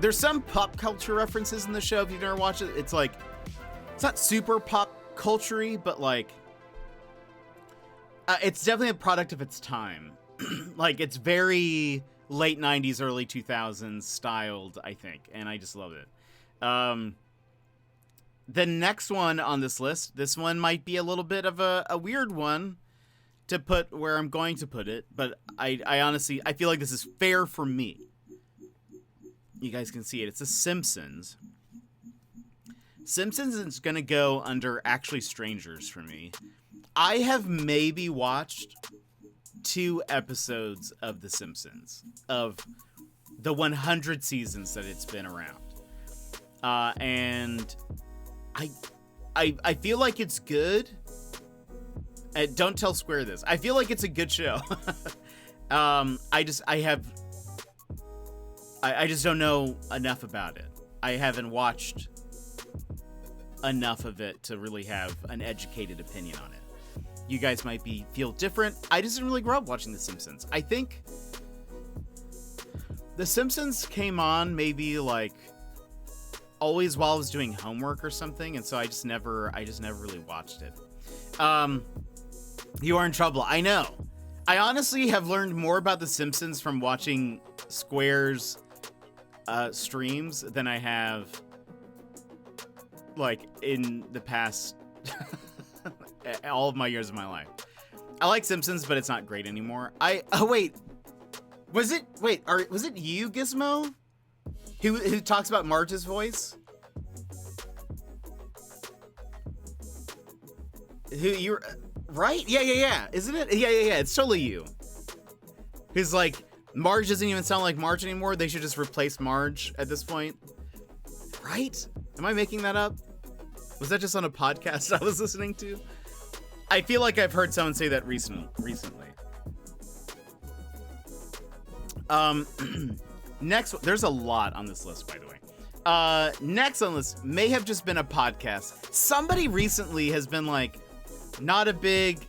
There's some pop culture references in the show. If you've never watched it, it's like, it's not super pop culture-y, but like, it's definitely a product of its time. Like, it's very late 90s, early 2000s styled, I think, and I just love it. The next one on this list, this one might be a little bit of a weird one to put where I'm going to put it, but I honestly, I feel like this is fair for me. You guys can see it. It's The Simpsons. Simpsons is going to go under Actually Strangers for me. I have maybe watched 2 episodes of The Simpsons, of the 100 seasons that it's been around. And I feel like it's good. Don't tell Square this. I feel like it's a good show. I just don't know enough about it. I haven't watched enough of it to really have an educated opinion on it. You guys might feel different. I just didn't really grow up watching The Simpsons. I think The Simpsons came on maybe like always while I was doing homework or something, and so I just never really watched it. You are in trouble. I know. I honestly have learned more about The Simpsons from watching Square's streams than I have like in the past all of my years of my life. I like Simpsons, but it's not great anymore. Was it you, Gizmo, who talks about Marge's voice? Who you're right? Yeah. Isn't it? Yeah. It's totally you. Who's like, Marge doesn't even sound like Marge anymore. They should just replace Marge at this point. Right? Am I making that up? Was that just on a podcast I was listening to? I feel like I've heard someone say that recently. Next, there's a lot on this list, by the way. Next on this may have just been a podcast. Somebody recently has been like, not a big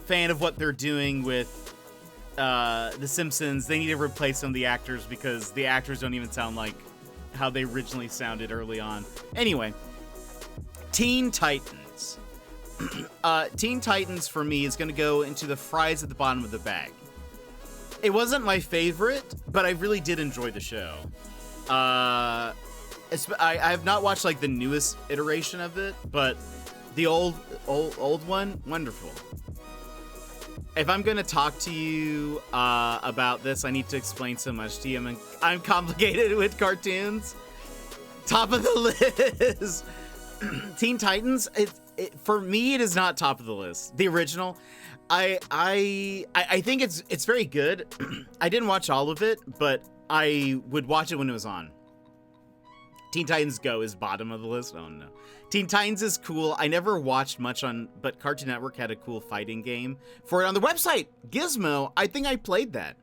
fan of what they're doing with The Simpsons. They need to replace some of the actors because the actors don't even sound like how they originally sounded early on. Anyway, Teen Titans. Teen Titans for me is going to go into the fries at the bottom of the bag. It wasn't my favorite, but I really did enjoy the show. I have not watched like the newest iteration of it, but the old one, wonderful. If I'm going to talk to you about this, I need to explain so much to you. I'm complicated with cartoons. Top of the list. Teen Titans, for me, it is not top of the list. The original, I think it's very good. I didn't watch all of it, but I would watch it when it was on. Teen Titans Go is bottom of the list. Oh no. Teen Titans is cool. I never watched much on, but Cartoon Network had a cool fighting game for it on the website. Gizmo, I think I played that.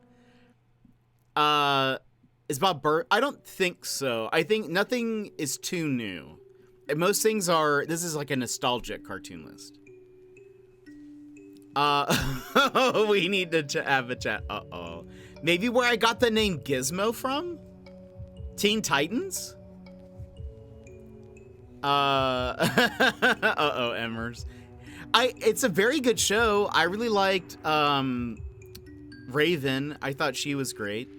Is Bob Burr? I don't think so. I think nothing is too new. Most things are, this is like a nostalgic cartoon list. We need to have a chat. Uh-oh. Maybe where I got the name Gizmo from? Teen Titans? Uh-oh, Emmers. It's a very good show. I really liked Raven. I thought she was great.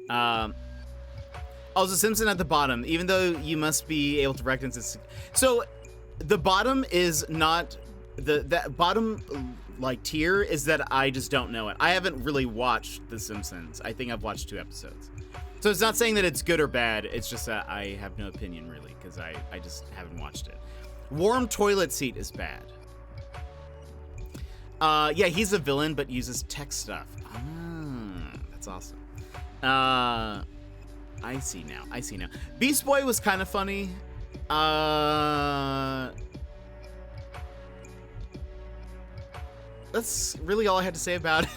Also, Simpson at the bottom, even though you must be able to recognize this. So the bottom is not that bottom like tier is that I just don't know it. I haven't really watched The Simpsons. I think I've watched 2 episodes. So it's not saying that it's good or bad. It's just that I have no opinion really because I just haven't watched it. Warm Toilet Seat is bad. Yeah, he's a villain but uses tech stuff. That's awesome. I see now. Beast Boy was kind of funny. That's really all I had to say about it.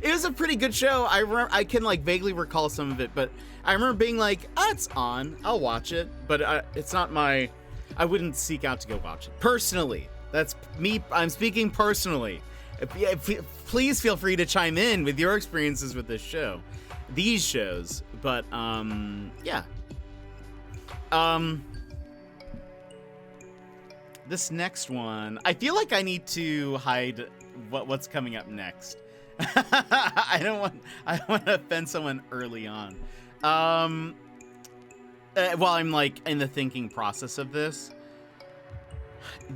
It was a pretty good show. I can like vaguely recall some of it, but I remember being like, it's on. I'll watch it. But it's not my... I wouldn't seek out to go watch it. Personally. That's me. I'm speaking personally. Please feel free to chime in with your experiences with this show. These shows. But, yeah. This next one, I feel like I need to hide what's coming up next. I don't want to offend someone early on. While I'm like in the thinking process of this.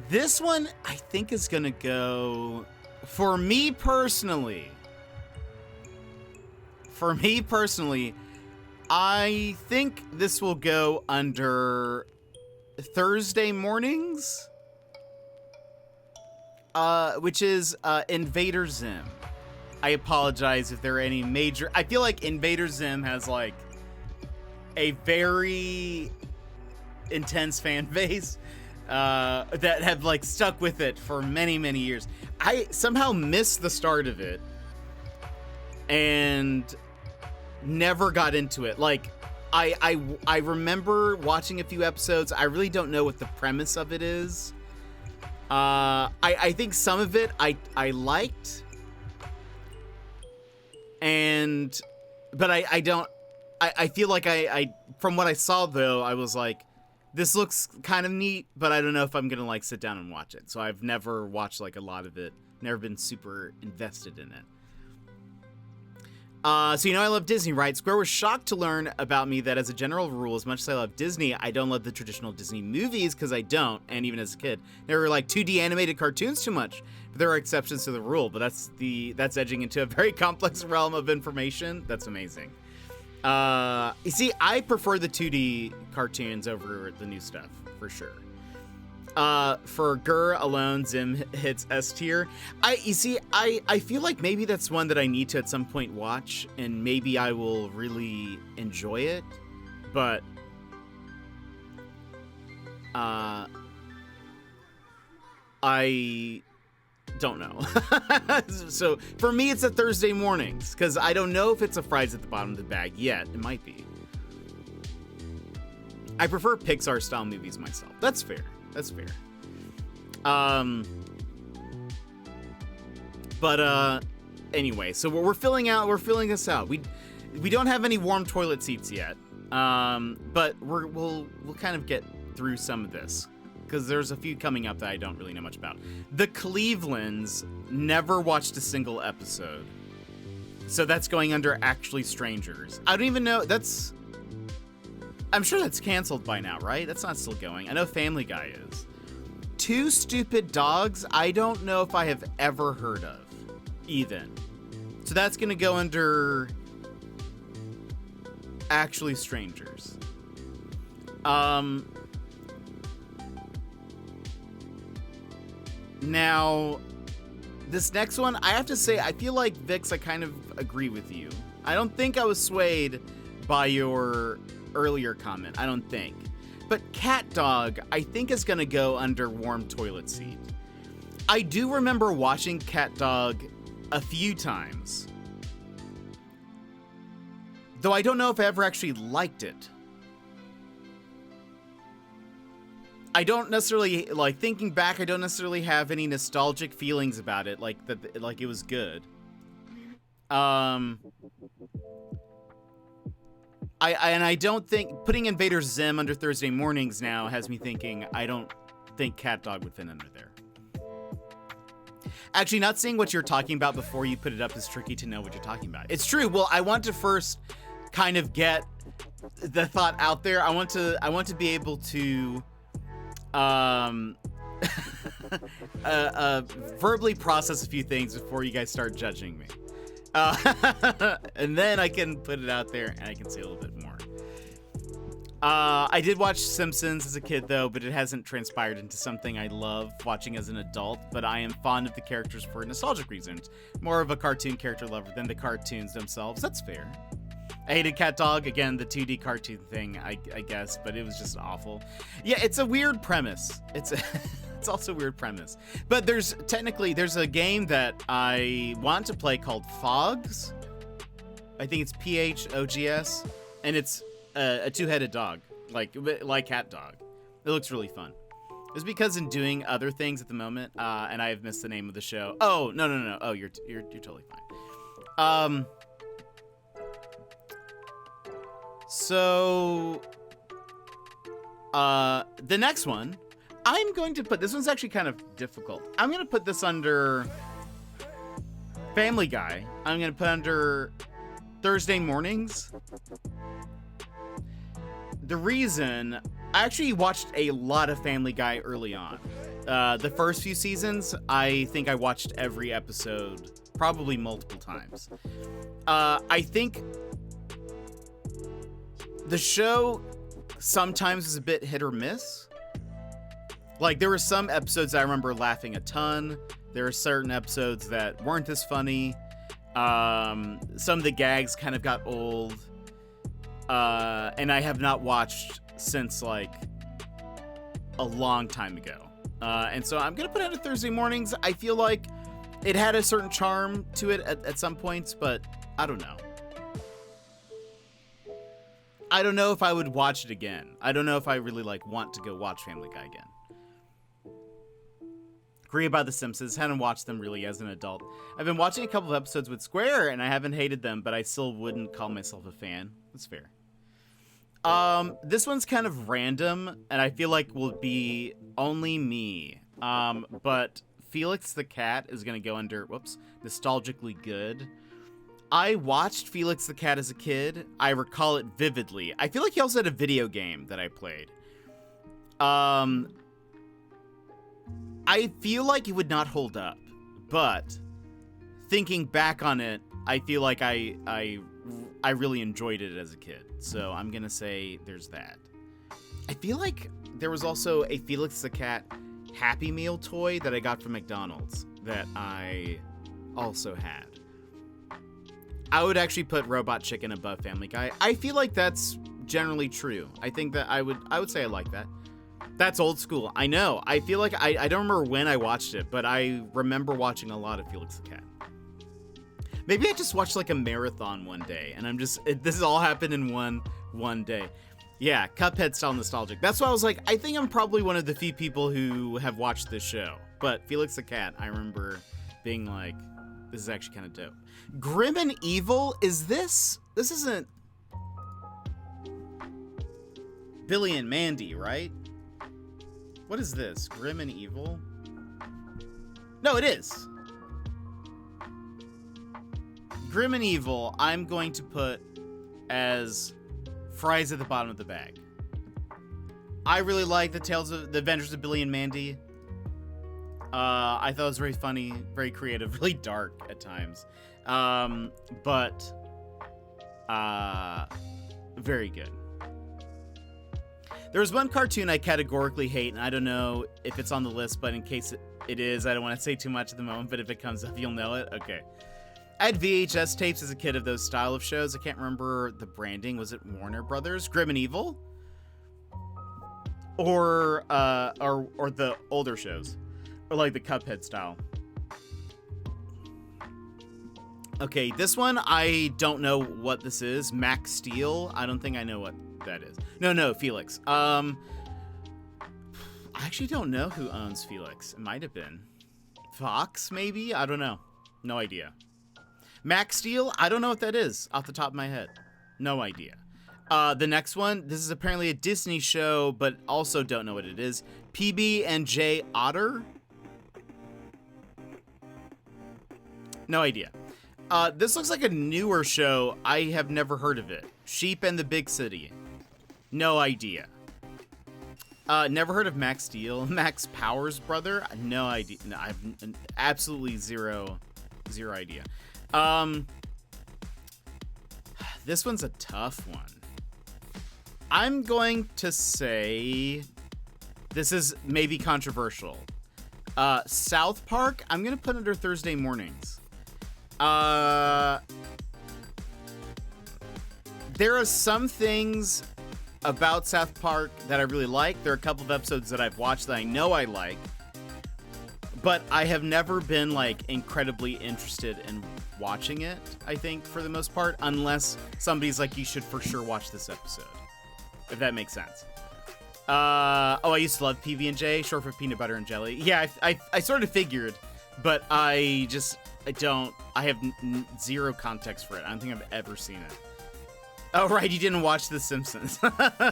This one I think is gonna go for me personally. I think this will go under Thursday mornings, which is Invader Zim. I apologize if there are any major... I feel like Invader Zim has like a very intense fan base that have like stuck with it for many, many years. I somehow missed the start of it and never got into it. Like I remember watching a few episodes. I really don't know what the premise of it is. I think some of it I liked. But I feel like I from what I saw though, I was like, this looks kind of neat, but I don't know if I'm gonna like sit down and watch it. So I've never watched like a lot of it, never been super invested in it. So you know I love Disney, right? Square was shocked to learn about me that as a general rule, as much as I love Disney, I don't love the traditional Disney movies because I don't, and even as a kid. They were like 2D animated cartoons too much. But there are exceptions to the rule, but that's edging into a very complex realm of information. That's amazing. You see, I prefer the 2D cartoons over the new stuff, for sure. For Gur alone, Zim hits S tier. I feel like maybe that's one that I need to at some point watch, and maybe I will really enjoy it, but I don't know. So for me, it's a Thursday mornings, because I don't know if it's a fries at the bottom of the bag yet. It might be. I prefer Pixar style movies myself. That's fair. Anyway, so we're filling this out. We don't have any warm toilet seats yet. But we'll kind of get through some of this because there's a few coming up that I don't really know much about. The Clevelands never watched a single episode. So that's going under Actually Strangers. I don't even know. I'm sure that's canceled by now, right? That's not still going. I know Family Guy is. Two Stupid Dogs, I don't know if I have ever heard of, even. So that's going to go under Actually Strangers. Now, this next one, I have to say, I feel like, Vix, I kind of agree with you. I don't think I was swayed by your earlier comment. I don't think. But Cat Dog, I think, is going to go under Warm Toilet Seat. I do remember watching Cat Dog a few times. Though I don't know if I ever actually liked it. I don't necessarily, like, thinking back, I don't necessarily have any nostalgic feelings about it, like it was good. I don't think putting Invader Zim under Thursday mornings now has me thinking I don't think Cat Dog would fit under there. Actually, not seeing what you're talking about before you put it up is tricky to know what you're talking about. It's true. Well, I want to first kind of get the thought out there. I want to be able to verbally process a few things before you guys start judging me. And then I can put it out there and I can say a little bit more. I did watch Simpsons as a kid, though, but it hasn't transpired into something I love watching as an adult, but I am fond of the characters for nostalgic reasons. More of a cartoon character lover than the cartoons themselves. That's fair. I hated Cat Dog, again, the 2D cartoon thing, I guess, but it was just awful. Yeah, it's a weird premise. It's also a weird premise. But there's a game that I want to play called Fogs. I think it's PHOGS, and it's a two-headed dog, like Cat Dog. It looks really fun. It's because in doing other things at the moment, and I have missed the name of the show. Oh, no. Oh, you're totally fine. So, the next one, I'm going to put, this one's actually kind of difficult. I'm going to put this under Family Guy. I'm going to put under Thursday mornings. The reason, I actually watched a lot of Family Guy early on. The first few seasons, I think I watched every episode, probably multiple times. I think the show sometimes is a bit hit or miss. Like, there were some episodes I remember laughing a ton. There are certain episodes that weren't as funny. Some of the gags kind of got old. And I have not watched since, like, a long time ago. And so I'm going to put it on Thursday mornings. I feel like it had a certain charm to it at some points, but I don't know. I don't know if I would watch it again. I don't know if I really, like, want to go watch Family Guy again. Agree about The Simpsons. Haven't watched them really as an adult. I've been watching a couple of episodes with Square, and I haven't hated them, but I still wouldn't call myself a fan. That's fair. This one's kind of random, and I feel like will be only me. But Felix the Cat is going to go under, nostalgically good. I watched Felix the Cat as a kid. I recall it vividly. I feel like he also had a video game that I played. I feel like it would not hold up, but thinking back on it, I feel like I really enjoyed it as a kid. So I'm going to say there's that. I feel like there was also a Felix the Cat Happy Meal toy that I got from McDonald's that I also had. I would actually put Robot Chicken above Family Guy. I feel like that's generally true. I think that I would say I like that. That's old school. I know. I feel like I don't remember when I watched it, but I remember watching a lot of Felix the Cat. Maybe I just watched like a marathon one day, and this has all happened in one day. Yeah, Cuphead style nostalgic. That's why I was like, I think I'm probably one of the few people who have watched this show. But Felix the Cat, I remember being like, this is actually kind of dope. Grim and Evil, this isn't Billy and Mandy, right? What is this? Grim and Evil? No, it is. Grim and Evil, I'm going to put as fries at the bottom of the bag. I really like the Adventures of Billy and Mandy. I thought it was very funny, very creative, really dark at times. But very good. There was one cartoon I categorically hate, and I don't know if it's on the list, but in case It is. I don't want to say too much at the moment, but if it comes up, you'll know it. Okay. I had VHS tapes as a kid of those style of shows. I can't remember the branding. Was it Warner Brothers? Grim and Evil? Or the older shows? Or like the Cuphead style? Okay, this one, I don't know what this is. Max Steel? I don't think I know what that is. No, Felix. I actually don't know who owns Felix. It might have been Fox, maybe? I don't know. No idea. Max Steel? I don't know what that is off the top of my head. No idea. The next one, this is apparently a Disney show, but also don't know what it is. PB&J Otter? No idea. This looks like a newer show. I have never heard of it. Sheep and the Big City. No idea. Never heard of Max Steel. Max Power's brother? No idea. No, I have absolutely zero idea. This one's a tough one. I'm going to say this is maybe controversial. South Park, I'm going to put under Thursday mornings. There are some things about South Park that I really like. There are a couple of episodes that I've watched that I know I like, but I have never been like incredibly interested in watching it, I think, for the most part, unless somebody's like, you should for sure watch this episode, if that makes sense. I used to love PB&J, short for peanut butter and jelly. Yeah, I sort of figured, but I have zero context for it. I don't think I've ever seen it. Oh, right, you didn't watch The Simpsons.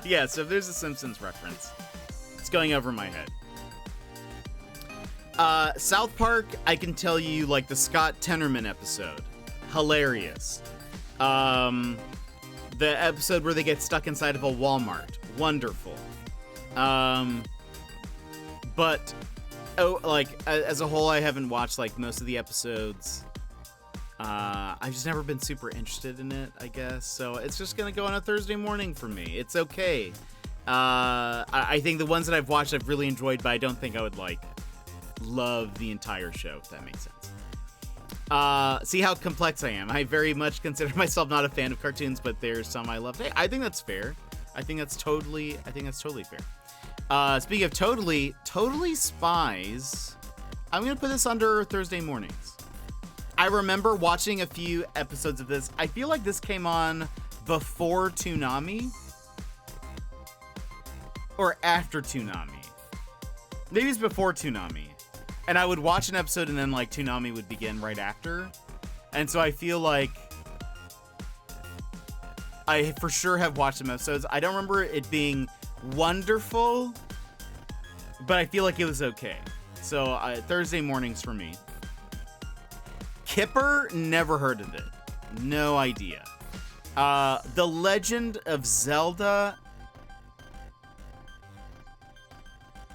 Yeah, so if there's a Simpsons reference, it's going over my head. South Park, I can tell you, like, the Scott Tenorman episode. Hilarious. The episode where they get stuck inside of a Walmart. Wonderful. But, as a whole, I haven't watched, like, most of the episodes. I've just never been super interested in it, I guess. So it's just gonna go on a Thursday morning for me. It's okay. I think the ones that I've watched I've really enjoyed, but I don't think I would, like, love the entire show, if that makes sense. See how complex I am. I very much consider myself not a fan of cartoons, but there's some I love. Hey, I think that's fair. I think that's totally fair. Speaking of totally Spies, I'm gonna put this under Thursday mornings. I remember watching a few episodes of this. I feel like this came on before Toonami or after Toonami. Maybe it's before Toonami. And I would watch an episode and then, like, Toonami would begin right after. And so I feel like I for sure have watched some episodes. I don't remember it being wonderful, but I feel like it was okay. So Thursday mornings for me. Kipper, never heard of it. No idea. The Legend of Zelda,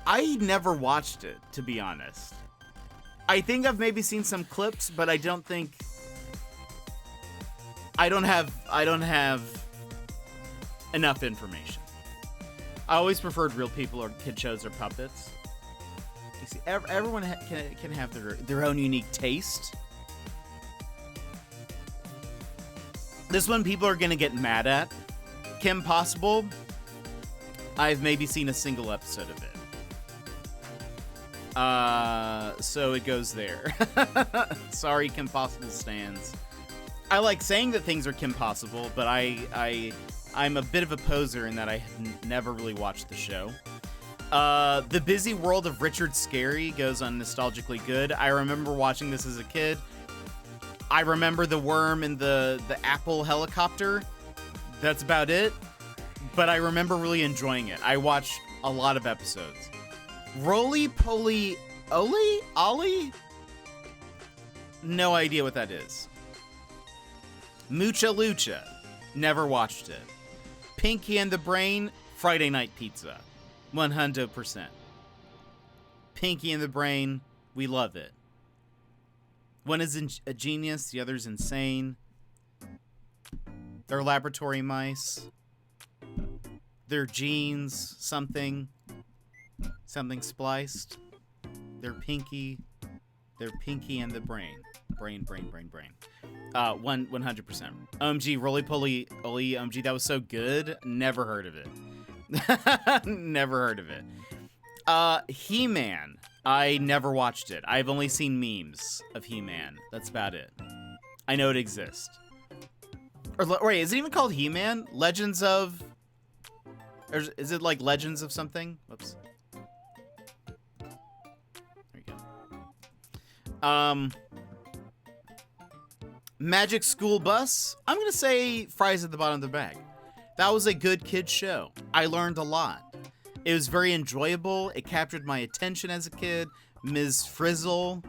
I never watched it, to be honest. I think I've maybe seen some clips, but I don't have enough information. I always preferred real people or kid shows or puppets. You see, everyone can have their own unique taste. This one people are gonna get mad at. Kim Possible, I've maybe seen a single episode of it. So it goes there. Sorry, Kim Possible stans. I like saying that things are Kim Possible, but I'm a bit of a poser in that I have never really watched the show. The Busy World of Richard Scarry goes on Nostalgically Good. I remember watching this as a kid. I remember the worm in the Apple helicopter. That's about it. But I remember really enjoying it. I watched a lot of episodes. Roly Poly Ollie? No idea what that is. Mucha Lucha. Never watched it. Pinky and the Brain, Friday Night Pizza. 100%. Pinky and the Brain, we love it. One is a genius, the other's insane. They're laboratory mice. They're genes, something spliced. They're Pinky. They're Pinky and the Brain. Brain. 100%. OMG, Roly Poly Oli, OMG, that was so good. Never heard of it. Never heard of it. He-Man. I never watched it. I've only seen memes of He-Man. That's about it. I know it exists. Or wait, is it even called He-Man? Legends of... Or is it like Legends of something? Whoops. There you go. Magic School Bus. I'm going to say Fries at the Bottom of the Bag. That was a good kid's show. I learned a lot. It was very enjoyable. It captured my attention as a kid. Ms. Frizzle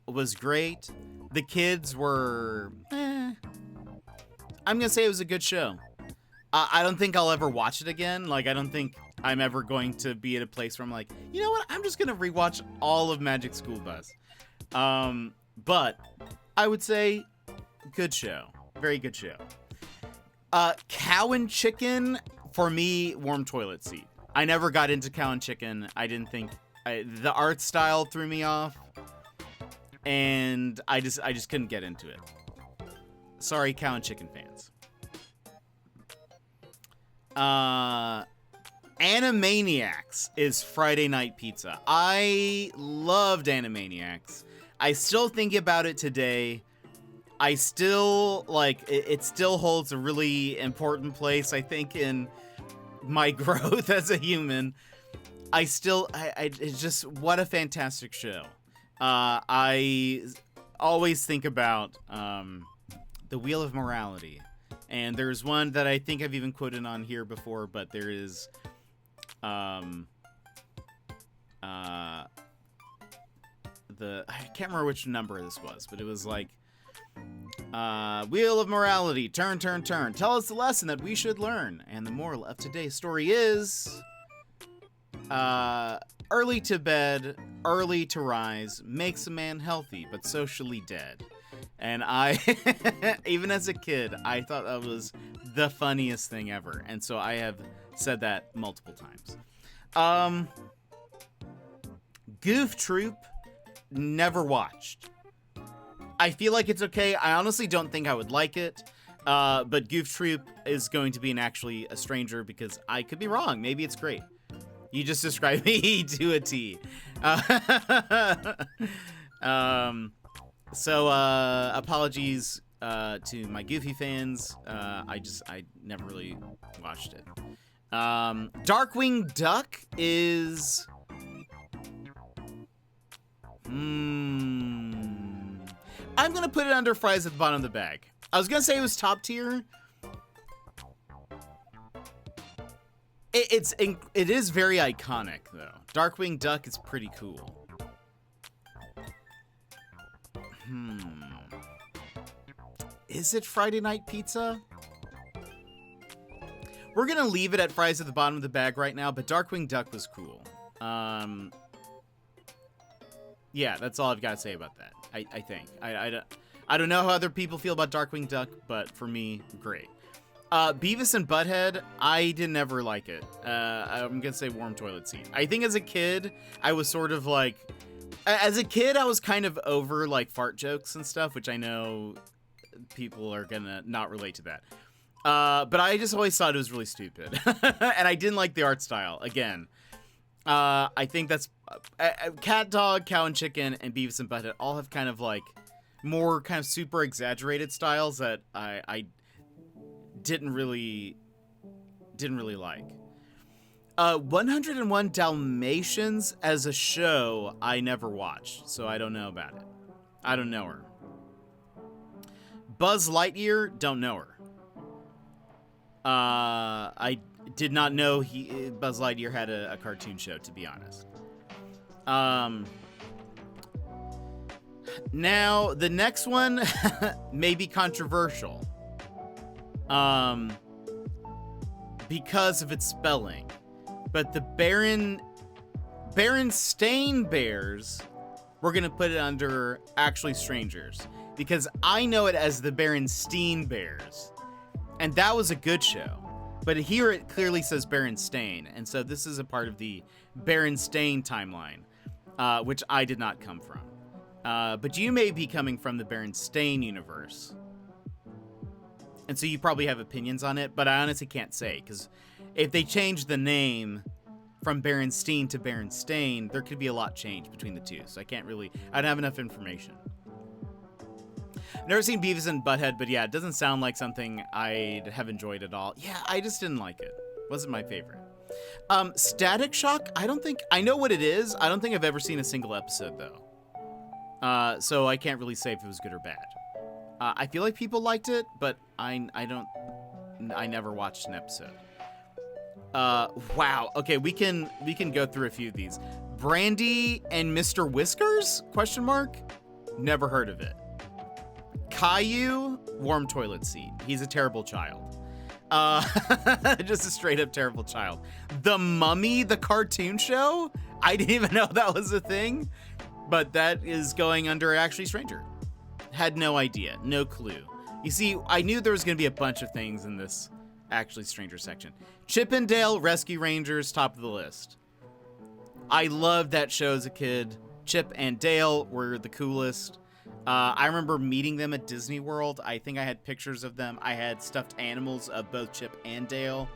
was great. The kids were... I'm going to say it was a good show. I don't think I'll ever watch it again. Like, I don't think I'm ever going to be at a place where I'm like, you know what? I'm just going to rewatch all of Magic School Bus. But I would say good show. Very good show. Cow and Chicken, for me, warm toilet seat. I never got into Cow and Chicken. I didn't think... the art style threw me off. And I just couldn't get into it. Sorry, Cow and Chicken fans. Animaniacs is Friday Night Pizza. I loved Animaniacs. I still think about it today. I still, like, it still holds a really important place, I think, in my growth as a human. It's just, what a fantastic show. I always think about, the Wheel of Morality. And there's one that I think I've even quoted on here before, but there is, I can't remember which number this was, but it was like, Wheel of Morality, turn. Tell us the lesson that we should learn. And the moral of today's story is, early to bed, early to rise, makes a man healthy, but socially dead. And I, even as a kid, I thought that was the funniest thing ever. And so I have said that multiple times. Goof Troop, never watched. I feel like it's okay. I honestly don't think I would like it. But Goof Troop is going to be actually a stranger because I could be wrong. Maybe it's great. You just described me to a T. So, apologies to my Goofy fans. I never really watched it. Darkwing Duck is... I'm going to put it under Fries at the Bottom of the Bag. I was going to say it was top tier. It is very iconic, though. Darkwing Duck is pretty cool. Is it Friday Night Pizza? We're going to leave it at Fries at the Bottom of the Bag right now, but Darkwing Duck was cool. Yeah, that's all I've got to say about that, I think. I don't know how other people feel about Darkwing Duck, but for me, great. Beavis and Butthead, I didn't ever like it. I'm going to say warm toilet seat. I think as a kid, I was sort of like... As a kid, I was kind of over, like, fart jokes and stuff, which I know people are going to not relate to that. But I just always thought it was really stupid. And I didn't like the art style, again. I think that's... Cat Dog, Cow and Chicken, and Beavis and Butthead all have kind of, like, more kind of super exaggerated styles that I didn't really like. 101 Dalmatians as a show, I never watched, so I don't know about it. I don't know her. Buzz Lightyear, don't know her. I did not know Buzz Lightyear had a cartoon show, to be honest. Now, the next one may be controversial. Because of its spelling. But the Berenstain Bears, we're going to put it under Actually Strangers. Because I know it as the Berenstein Bears. And that was a good show. But here it clearly says Berenstain. And so this is a part of the Berenstain timeline. which I did not come from. But you may be coming from the Berenstain universe. And so you probably have opinions on it, but I honestly can't say, because if they change the name from Berenstein to Berenstain, there could be a lot change between the two. So I don't have enough information. Never seen Beavis and Butthead, but yeah, it doesn't sound like something I'd have enjoyed at all. Yeah, I just didn't like it. Wasn't my favorite. Static Shock, I know what it is. I don't think I've ever seen a single episode, though. So I can't really say if it was good or bad. I feel like people liked it, but I never watched an episode. Wow. Okay, we can go through a few of these. Brandy and Mr. Whiskers? ? Never heard of it. Caillou, warm toilet seat. He's a terrible child. Just a straight up terrible child. The Mummy, the cartoon show? I didn't even know that was a thing, but that is going under Actually Stranger. Had no idea, no clue. You see, I knew there was going to be a bunch of things in this Actually Stranger section. Chip and Dale Rescue Rangers, top of the list. I loved that show as a kid. Chip and Dale were the coolest. I remember meeting them at Disney World. I think I had pictures of them. I had stuffed animals of both Chip and Dale.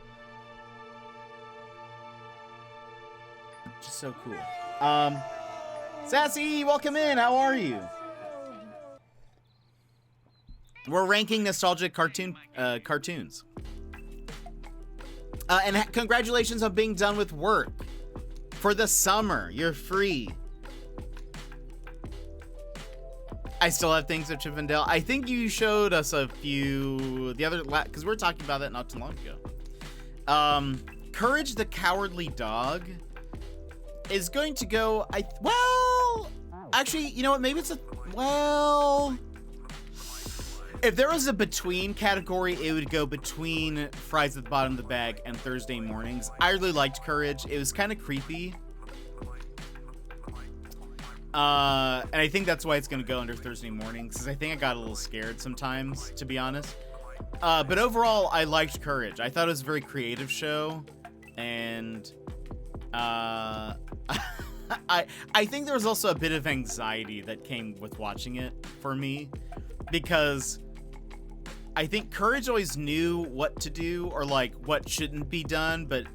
Just so cool. Sassy, welcome in. How are you? We're ranking nostalgic cartoons. And congratulations on being done with work. For the summer, you're free. I still have things of Chip and Dale. I think you showed us a few, because we were talking about that not too long ago. Courage the Cowardly Dog is going to go, actually, you know what, maybe it's if there was a between category, it would go between Fries at the Bottom of the Bag and Thursday Mornings. I really liked Courage. It was kind of creepy. And I think that's why it's going to go under Thursday Mornings, because I think I got a little scared sometimes, to be honest. But overall, I liked Courage. I thought it was a very creative show, and I think there was also a bit of anxiety that came with watching it for me, because I think Courage always knew what to do, or like what shouldn't be done, but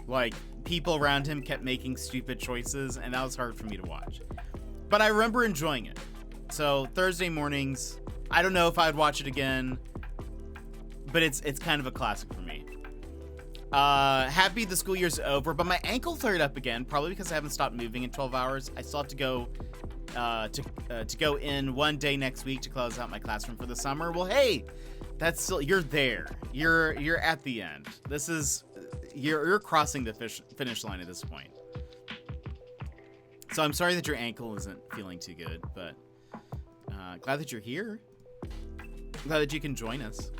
like people around him kept making stupid choices, and that was hard for me to watch. But I remember enjoying it. So Thursday Mornings, I don't know if I'd watch it again, but it's kind of a classic for me. Happy the school year's over, but my ankle flared up again, probably because I haven't stopped moving in 12 hours. I still have to go to go in one day next week to close out my classroom for the summer. Well, hey, that's still, you're there. You're at the end. This is, you're crossing the finish line at this point. So I'm sorry that your ankle isn't feeling too good, but glad that you're here. Glad that you can join us.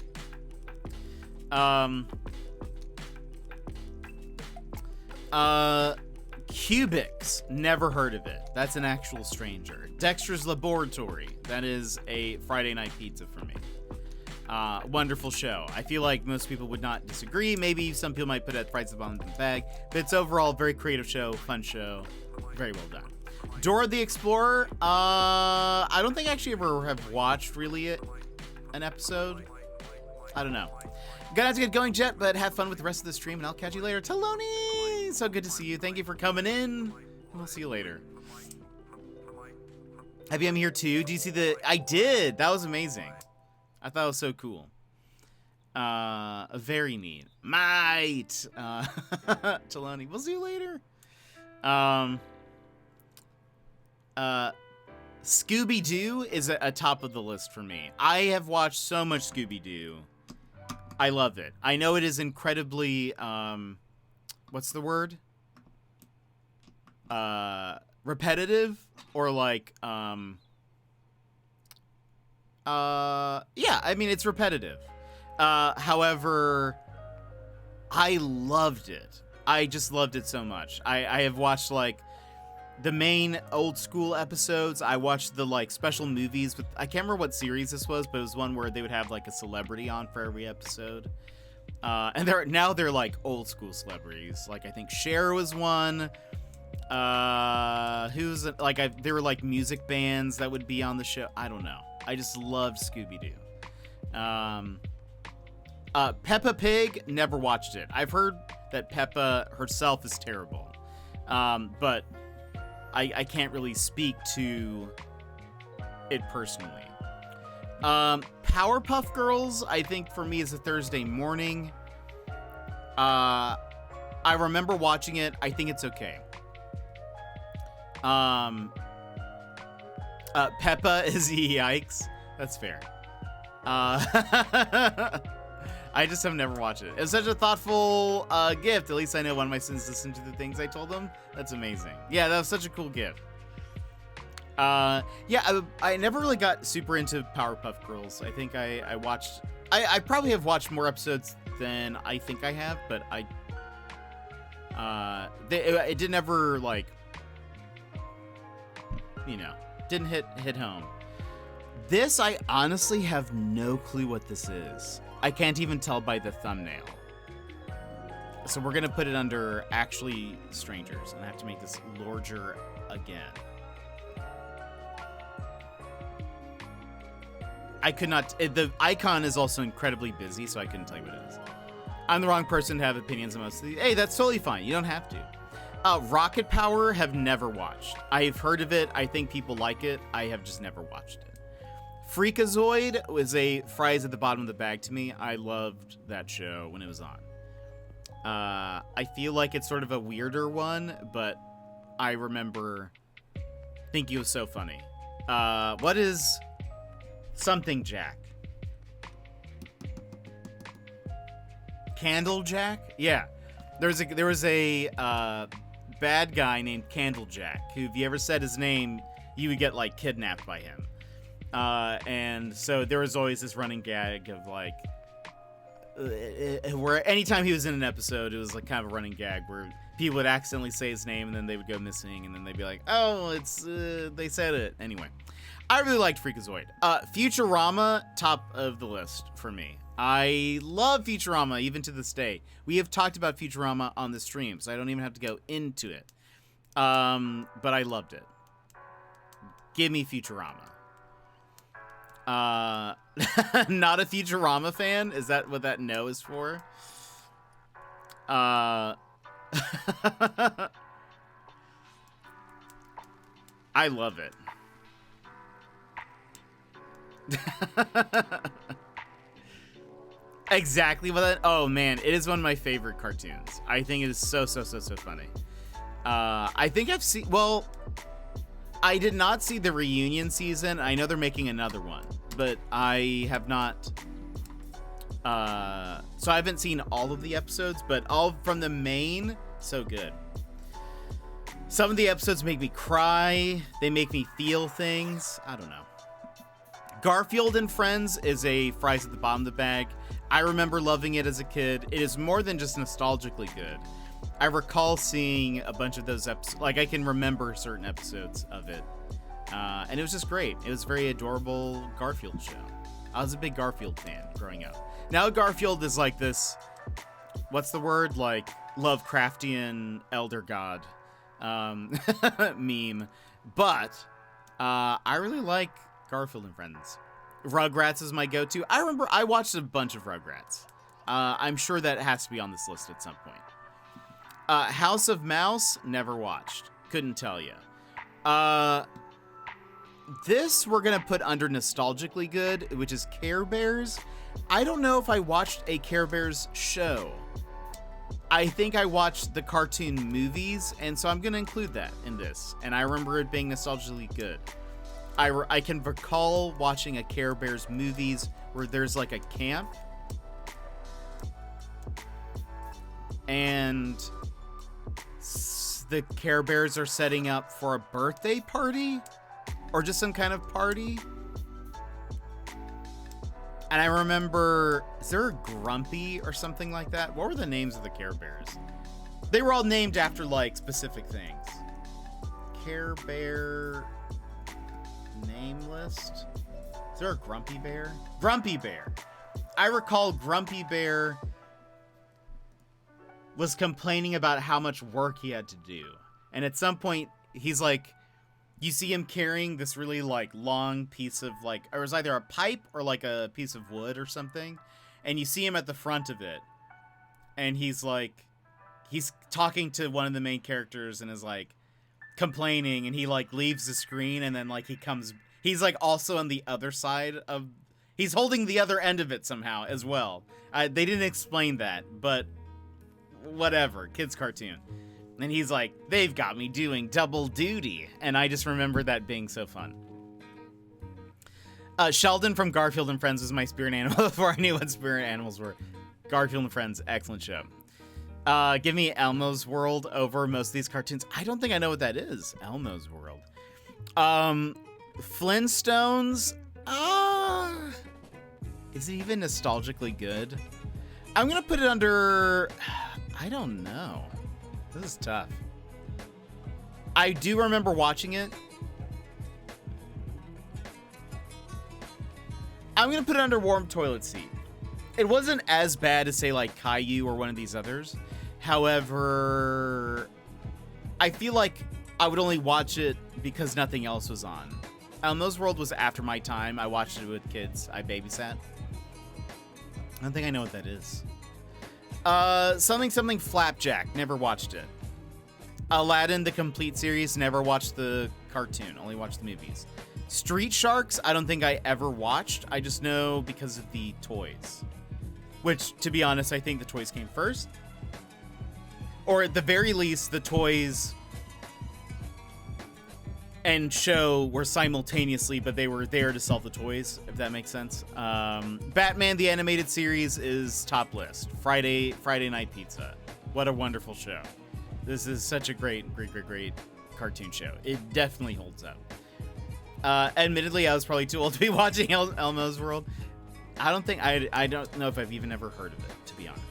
Cubics, never heard of it. That's an actual stranger. Dexter's Laboratory, that is a Friday night pizza for me. Wonderful show. I feel like most people would not disagree. Maybe some people might put it at Fries at the Bottom of the Bag, but it's overall a very creative show, fun show, very well done. Dora the Explorer, I don't think I actually ever have watched really an episode. I don't know. Gonna have to get going, Jet, but have fun with the rest of the stream, and I'll catch you later. Taloni! So good to see you. Thank you for coming in. We'll see you later. Have you been here too? Do you see the... I did! That was amazing. I thought it was so cool. Very neat. Mate! Taloni, we'll see you later. Scooby-Doo is a top of the list for me. I have watched so much Scooby-Doo. I love it. I know it is incredibly, what's the word? Repetitive, or like, yeah, I mean, it's repetitive. However, I loved it. I just loved it so much. I have watched, like, the main old school episodes. I watched the like special movies with, I can't remember what series this was, but it was one where they would have like a celebrity on for every episode. And they're like old school celebrities. Like I think Cher was one. Who's like there were like music bands that would be on the show. I don't know. I just loved Scooby-Doo. Peppa Pig, never watched it. I've heard that Peppa herself is terrible. But I can't really speak to it personally. Powerpuff Girls, I think for me is a Thursday morning. I remember watching it. I think it's okay. Peppa is yikes. That's fair. I just have never watched it. It's such a thoughtful gift. At least I know one of my sons listened to the things I told them. That's amazing. Yeah, that was such a cool gift. Yeah, I never really got super into Powerpuff Girls. I think I watched... I probably have watched more episodes than I think I have, but it didn't ever, like... You know, didn't hit home. This, I honestly have no clue what this is. I can't even tell by the thumbnail. So we're gonna put it under Actually Strangers, and I have to make this larger again. I could not, the icon is also incredibly busy, so I couldn't tell you what it is. I'm the wrong person to have opinions on most of these. Hey, that's totally fine. You don't have to. Rocket Power, have never watched. I've heard of it. I think people like it. I have just never watched it. Freakazoid was a fries at the bottom of the bag to me. I loved that show when it was on. I feel like it's sort of a weirder one, but I remember thinking it was so funny. What is Something Jack? Candle Jack? Yeah. There was a bad guy named Candle Jack who, if you ever said his name, you would get like kidnapped by him. And so there was always this running gag of like, where anytime he was in an episode, it was like kind of a running gag where people would accidentally say his name and then they would go missing and then they'd be like, oh, it's, they said it. Anyway, I really liked Freakazoid. Futurama, top of the list for me. I love Futurama even to this day. We have talked about Futurama on the stream, so I don't even have to go into it. But I loved it. Give me Futurama. Not a Futurama fan? Is that what that no is for? I love it. Exactly what that... Oh, man. It is one of my favorite cartoons. I think it is so funny. I think I've seen... Well, I did not see the reunion season. I know they're making another one, but I have not... So I haven't seen all of the episodes, but all from the main, so good. Some of the episodes make me cry. They make me feel things. I don't know. Garfield and Friends is a fries at the bottom of the bag. I remember loving it as a kid. It is more than just nostalgically good. I recall seeing a bunch of those episodes. Like, I can remember certain episodes of it. And it was just great. It was a very adorable Garfield show. I was a big Garfield fan growing up. Now Garfield is like this, what's the word? Like, Lovecraftian elder god meme. But I really like Garfield and Friends. Rugrats is my go-to. I remember I watched a bunch of Rugrats. I'm sure that has to be on this list at some point. House of Mouse, never watched. Couldn't tell you. This we're going to put under nostalgically good, which is Care Bears. I don't know if I watched a Care Bears show. I think I watched the cartoon movies, and so I'm going to include that in this. And I remember it being nostalgically good. I can recall watching a Care Bears movies where there's like a camp. And the Care Bears are setting up for a birthday party or just some kind of party. And I remember, is there a Grumpy or something like that? What were the names of the Care Bears? They were all named after like specific things. Care Bear name list. Is there a Grumpy Bear? Grumpy Bear. I recall Grumpy Bear was complaining about how much work he had to do. And at some point, he's like, you see him carrying this really like long piece of like, or it was either a pipe or like a piece of wood or something. And you see him at the front of it. And he's like, he's talking to one of the main characters and is like complaining, and he like leaves the screen, and then like he's like also on the other side of, he's holding the other end of it somehow as well. They didn't explain that, but whatever, kids cartoon. And he's like, they've got me doing double duty. And I just remember that being so fun. Sheldon from Garfield and Friends was my spirit animal before I knew what spirit animals were. Garfield and Friends, excellent show. Give me Elmo's World over most of these cartoons. I don't think I know what that is. Elmo's World. Flintstones. Is it even nostalgically good? I'm gonna put it under, I don't know. This is tough. I do remember watching it. I'm gonna put it under warm toilet seat. It wasn't as bad as, say, like Caillou or one of these others. However, I feel like I would only watch it because nothing else was on. Elmo's World was after my time. I watched it with kids. I babysat. I don't think I know what that is. Something Flapjack. Never watched it. Aladdin, the complete series. Never watched the cartoon. Only watched the movies. Street Sharks. I don't think I ever watched. I just know because of the toys. Which, to be honest, I think the toys came first. Or at the very least, the toys and show were simultaneously, but they were there to sell the toys, if that makes sense. Batman the Animated Series is top list. Friday Night Pizza. What a wonderful show. This is such a great cartoon show. It definitely holds up. Admittedly, I was probably too old to be watching Elmo's World. I don't know if I've even ever heard of it, to be honest.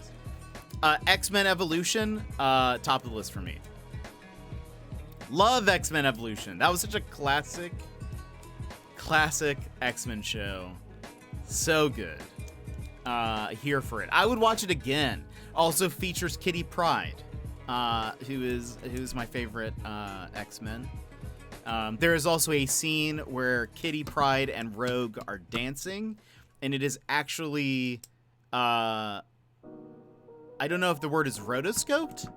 X-Men Evolution, top of the list for me. Love X-Men Evolution. That was such a classic X-Men show. So good. Here for it. I would watch it again. Also features Kitty Pryde, who is my favorite X-Men. There is also a scene where Kitty Pryde and Rogue are dancing, and it is actually, I don't know if the word is rotoscoped,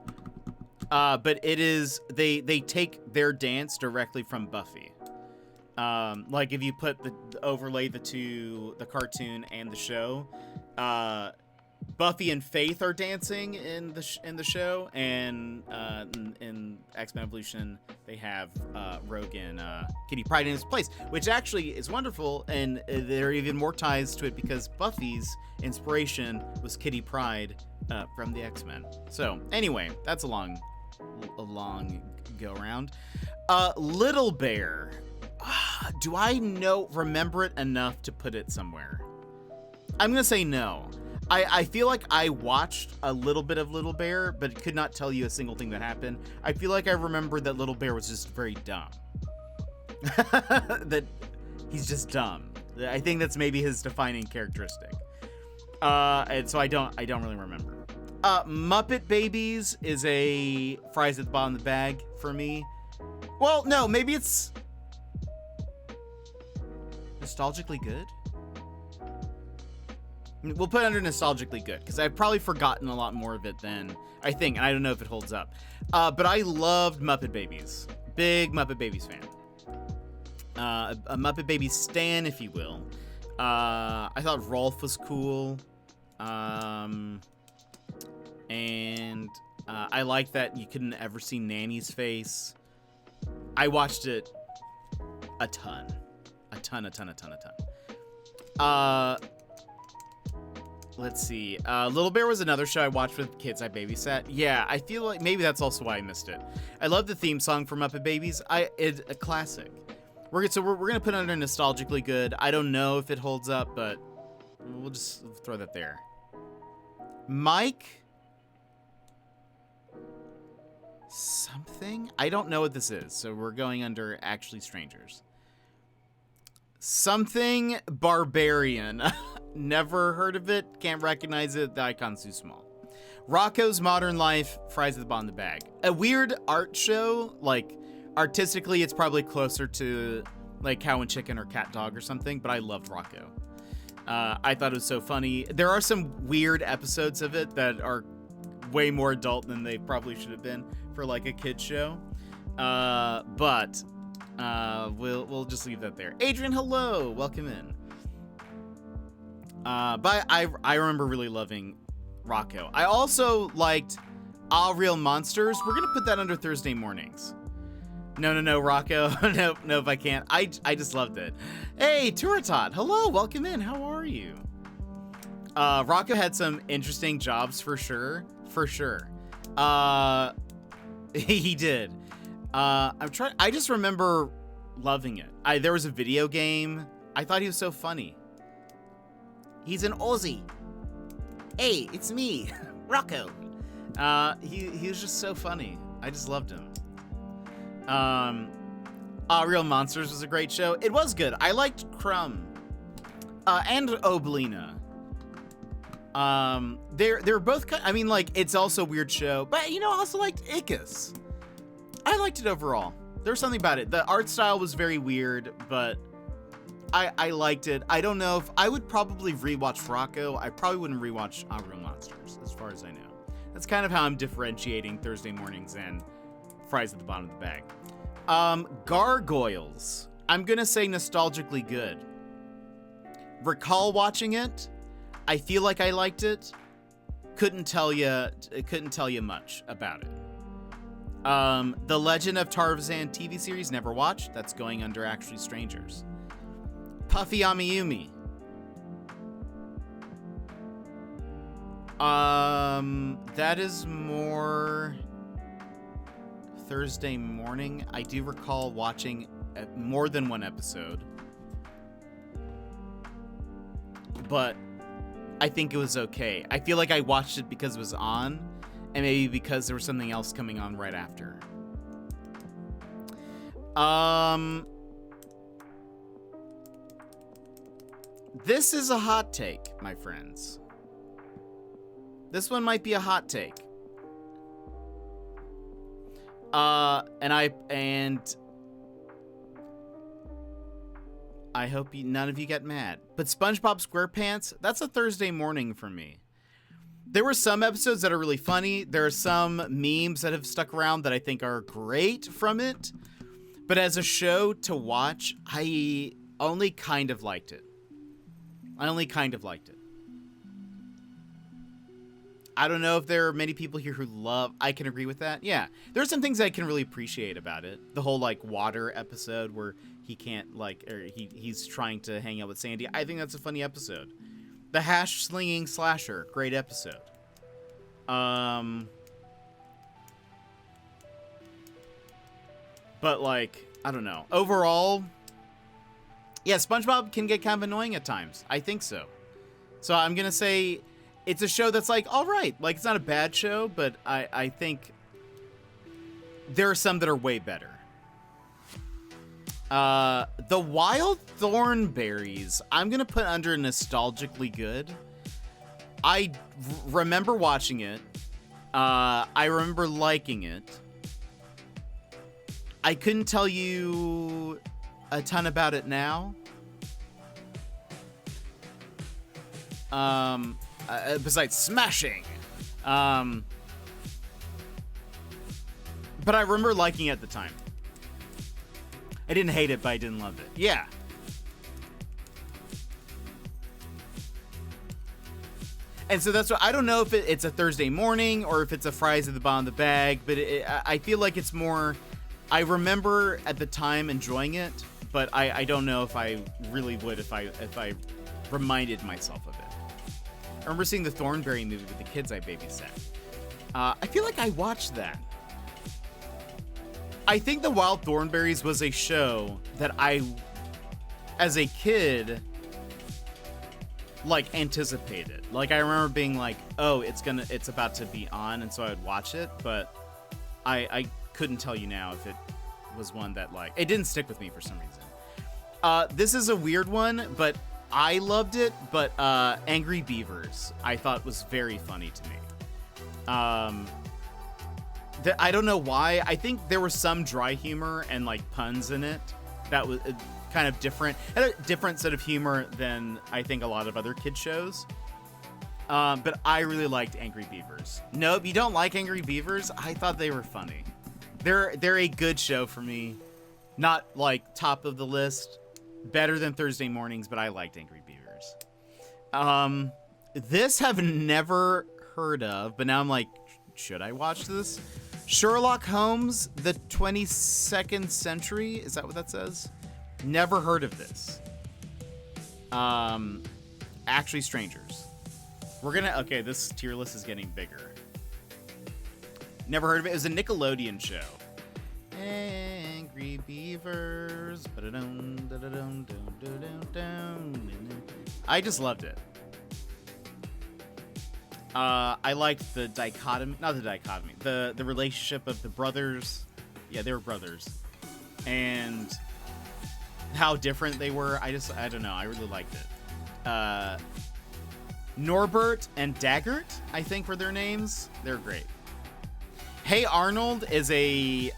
but it is, they take their dance directly from Buffy. Like if you put the overlay the cartoon and the show, Buffy and Faith are dancing in the show, and in X-Men Evolution they have Rogue and Kitty Pryde in its place, which actually is wonderful, and there are even more ties to it because Buffy's inspiration was Kitty Pryde from the X-Men. So anyway, that's a long go around. Little Bear. Do I remember it enough to put it somewhere? I'm gonna say no. I feel like I watched a little bit of Little Bear, but could not tell you a single thing that happened. I feel like I remember that Little Bear was just very dumb. That he's just dumb. I think that's maybe his defining characteristic. And so I don't really remember. Muppet Babies is a fries at the bottom of the bag for me. Well, no, maybe it's nostalgically good. We'll put it under nostalgically good, because I've probably forgotten a lot more of it than I think, and I don't know if it holds up. But I loved Muppet Babies. Big Muppet Babies fan. A Muppet Babies stan, if you will. I thought Rolf was cool. And I like that you couldn't ever see Nanny's face. I watched it a ton. Let's see. Little Bear was another show I watched with kids I babysat. Yeah, I feel like maybe that's also why I missed it. I love the theme song for Muppet Babies. It's a classic. We're gonna put it under nostalgically good. I don't know if it holds up, but we'll just throw that there. Mike something? I don't know what this is, so we're going under Actually Strangers. Something Barbarian. Never heard of it. Can't recognize it. The icon's too small. Rocco's Modern Life, Fries at the Bottom of the Bag. A weird art show, like artistically, it's probably closer to like Cow and Chicken or Cat Dog or something, but I loved Rocco. I thought it was so funny. There are some weird episodes of it that are way more adult than they probably should have been for like a kid's show. But we'll just leave that there. Adrian, hello, welcome in. But I remember really loving Rocco. I also liked All Real Monsters. We're gonna put that under Thursday mornings. No, Rocco. no, if I can't. I just loved it. Hey, Turatot, hello, welcome in. How are you? Rocco had some interesting jobs for sure. He did. I just remember loving it. There was a video game. I thought he was so funny. He's an Aussie. Hey, it's me, Rocco. He was just so funny. I just loved him. Real Monsters was a great show. It was good. I liked Crumb. And Oblina. They're both I mean, like, it's also a weird show, but I also liked Ickis. I liked it overall. There was something about it. The art style was very weird, but I liked it. I don't know if I would probably rewatch Rocco. I probably wouldn't rewatch Real Monsters, as far as I know. That's kind of how I'm differentiating Thursday mornings and Fries at the Bottom of the Bag. Gargoyles. I'm gonna say nostalgically good. Recall watching it. I feel like I liked it. Couldn't tell you much about it. The Legend of Tarzan TV series, never watched. That's going under Actually Strangers. Puffy Amiyumi. That is more Thursday morning. I do recall watching more than one episode, but I think it was okay. I feel like I watched it because it was on, and maybe because there was something else coming on right after. This is a hot take, my friends. This one might be a hot take. And I hope none of you get mad. But SpongeBob SquarePants, that's a Thursday morning for me. There were some episodes that are really funny. There are some memes that have stuck around that I think are great from it. But as a show to watch, I only kind of liked it. I don't know if there are many people here who I can agree with that. Yeah, there's some things I can really appreciate about it. The whole, like, water episode where he can't, like, or he's trying to hang out with Sandy. I think that's a funny episode. The hash slinging slasher, great episode. But, like, I don't know. Overall, yeah, SpongeBob can get kind of annoying at times. I think so. So I'm going to say it's a show that's like, all right. Like, it's not a bad show, but I think there are some that are way better. The Wild Thornberries, I'm going to put under nostalgically good. I remember watching it. I remember liking it. I couldn't tell you a ton about it now. Besides smashing. But I remember liking it at the time. I didn't hate it, but I didn't love it. Yeah. And so that's what, I don't know if it's a Thursday morning or if it's a Fries at the Bottom of the Bag, but I feel like it's more, I remember at the time enjoying it, but I don't know if I really would if I reminded myself of it. I remember seeing the Thornberry movie with the kids I babysat. I feel like I watched that. I think The Wild Thornberries was a show that I, as a kid, like, anticipated. Like, I remember being like, oh, it's about to be on, and so I would watch it, but I couldn't tell you now if it was one that, like, it didn't stick with me for some reason. This is a weird one, but I loved it, but Angry Beavers I thought was very funny to me. Um, I don't know why. I think there was some dry humor and like puns in it that was kind of different. Had a different set of humor than I think a lot of other kid shows. But I really liked Angry Beavers. Nope, you don't like Angry Beavers? I thought they were funny. They're a good show for me. Not like top of the list. Better than Thursday Mornings, but I liked Angry Beavers. This have never heard of, but now I'm like, should I watch this? Sherlock Holmes, the 22nd century. Is that what that says? Never heard of this. Actually Strangers. Okay, this tier list is getting bigger. Never heard of it. It was a Nickelodeon show. Angry Beavers. I just loved it. I liked the the relationship of the brothers. Yeah, they were brothers. And how different they were. I don't know. I really liked it. Norbert and Daggert, I think were their names. They're great. Hey Arnold is a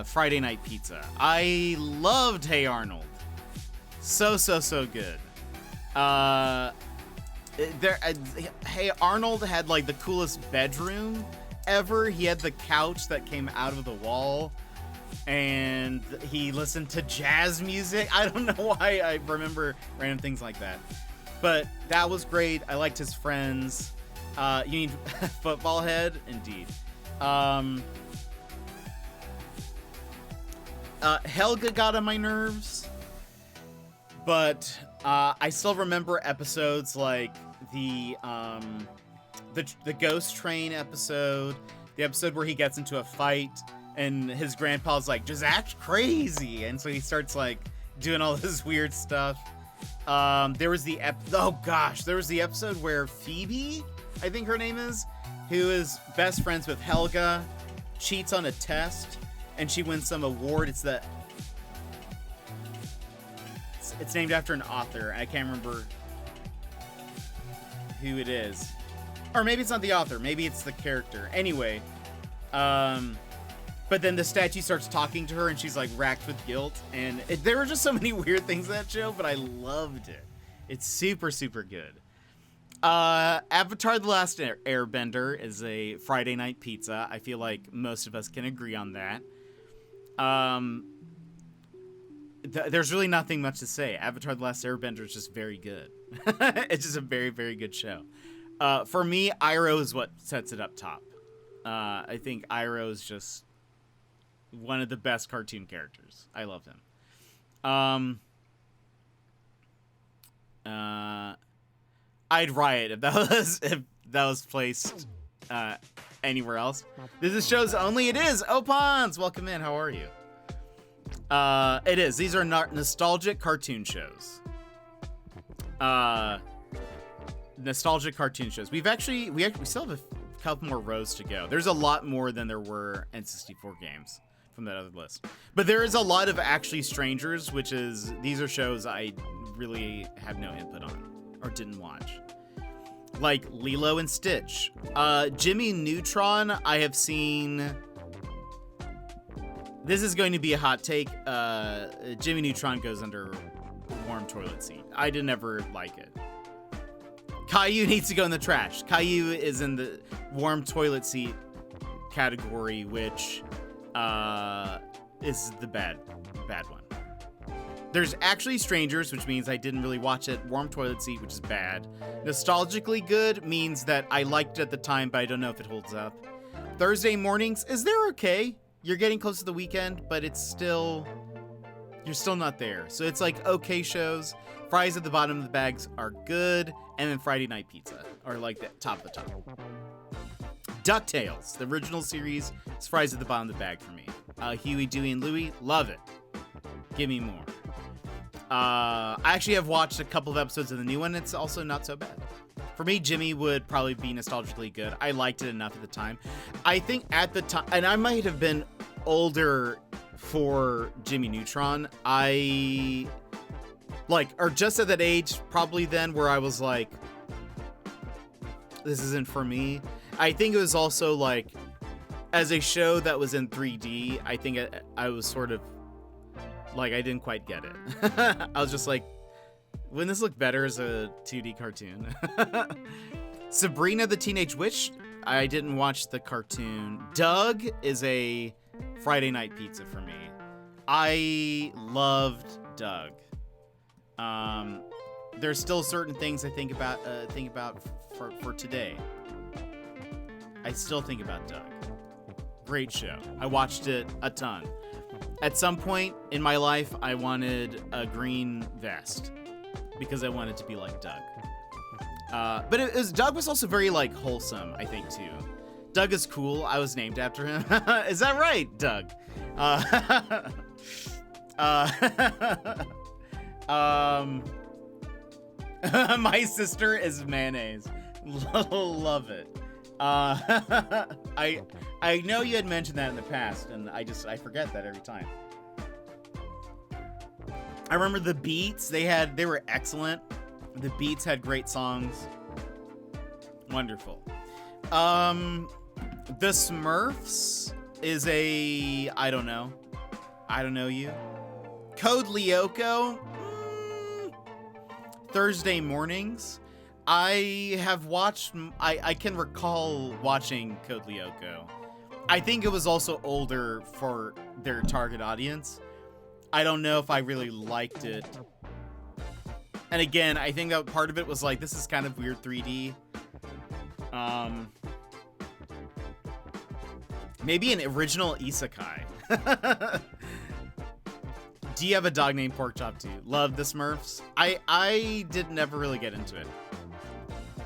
Friday night pizza. I loved Hey Arnold. So good. Hey Arnold had like the coolest bedroom ever. He had the couch that came out of the wall, and he listened to jazz music. I don't know why I remember random things like that, but that was great. I liked his friends. You need football head, indeed. Helga got on my nerves, but I still remember episodes like the Ghost Train episode, the episode where he gets into a fight and his grandpa's like, just act crazy, and so he starts like doing all this weird stuff. There was the episode where Phoebe, I think her name is, who is best friends with Helga, cheats on a test, and she wins some award. It's named after an author. I can't remember who it is. Or maybe it's not the author. Maybe it's the character. Anyway, but then the statue starts talking to her, and she's like racked with guilt. And there were just so many weird things in that show, but I loved it. It's super good. Avatar: The Last Airbender is a Friday night pizza. I feel like most of us can agree on that. There's really nothing much to say. Avatar: The Last Airbender is just very good. It's just a very good show. For me, Iroh is what sets it up top. I think Iroh is just one of the best cartoon characters. I love him. I'd riot if that was placed anywhere else. This is shows only. It is Opons. Welcome in. How are you? It is. These are nostalgic cartoon shows. Nostalgic cartoon shows. We still have a couple more rows to go. There's a lot more than there were N64 games from that other list. But there is a lot of Actually Strangers, these are shows I really have no input on or didn't watch. Like Lilo and Stitch. Jimmy Neutron, I have seen. This is going to be a hot take. Jimmy Neutron goes under warm toilet seat. I didn't ever like it. Caillou needs to go in the trash. Caillou is in the warm toilet seat category, which is the bad one. There's Actually Strangers, which means I didn't really watch it. Warm toilet seat, which is bad. Nostalgically good means that I liked it at the time, but I don't know if it holds up. Thursday Mornings, they're okay. You're getting close to the weekend, but you're still not there. So it's like okay shows. Fries at the bottom of the bags are good, and then Friday Night Pizza are like the top of the top. DuckTales, the original series, is fries at the bottom of the bag for me. Huey, Dewey, and Louie, love it. Give me more. I actually have watched a couple of episodes of the new one. It's also not so bad. For me, Jimmy would probably be nostalgically good. I liked it enough at the time. I think at the time, and I might have been older for Jimmy Neutron. Or just at that age, probably then, where I was like, this isn't for me. I think it was also like, as a show that was in 3D, I think I was sort of like, I didn't quite get it. I was just like, wouldn't this look better as a 2D cartoon? Sabrina the Teenage Witch, I didn't watch the cartoon. Doug is a Friday night pizza for me. I loved Doug. There's still certain things I think about for today. I still think about Doug. Great show. I watched it a ton. At some point in my life, I wanted a green vest because I wanted to be like Doug. But Doug was also very like wholesome, I think, too. Doug is cool. I was named after him. Is that right, Doug? My sister is mayonnaise. Love it. I know you had mentioned that in the past, and I forget that every time. I remember the Beats. They were excellent. The Beats had great songs. Wonderful. The Smurfs is a I don't know you. Code Lyoko. Thursday mornings. I can recall watching Code Lyoko. I think it was also older for their target audience. I don't know if I really liked it. And again, I think that part of it was like, this is kind of weird 3D. Maybe an original isekai. Do you have a dog named Pork Chop too? Love the Smurfs. I did never really get into it.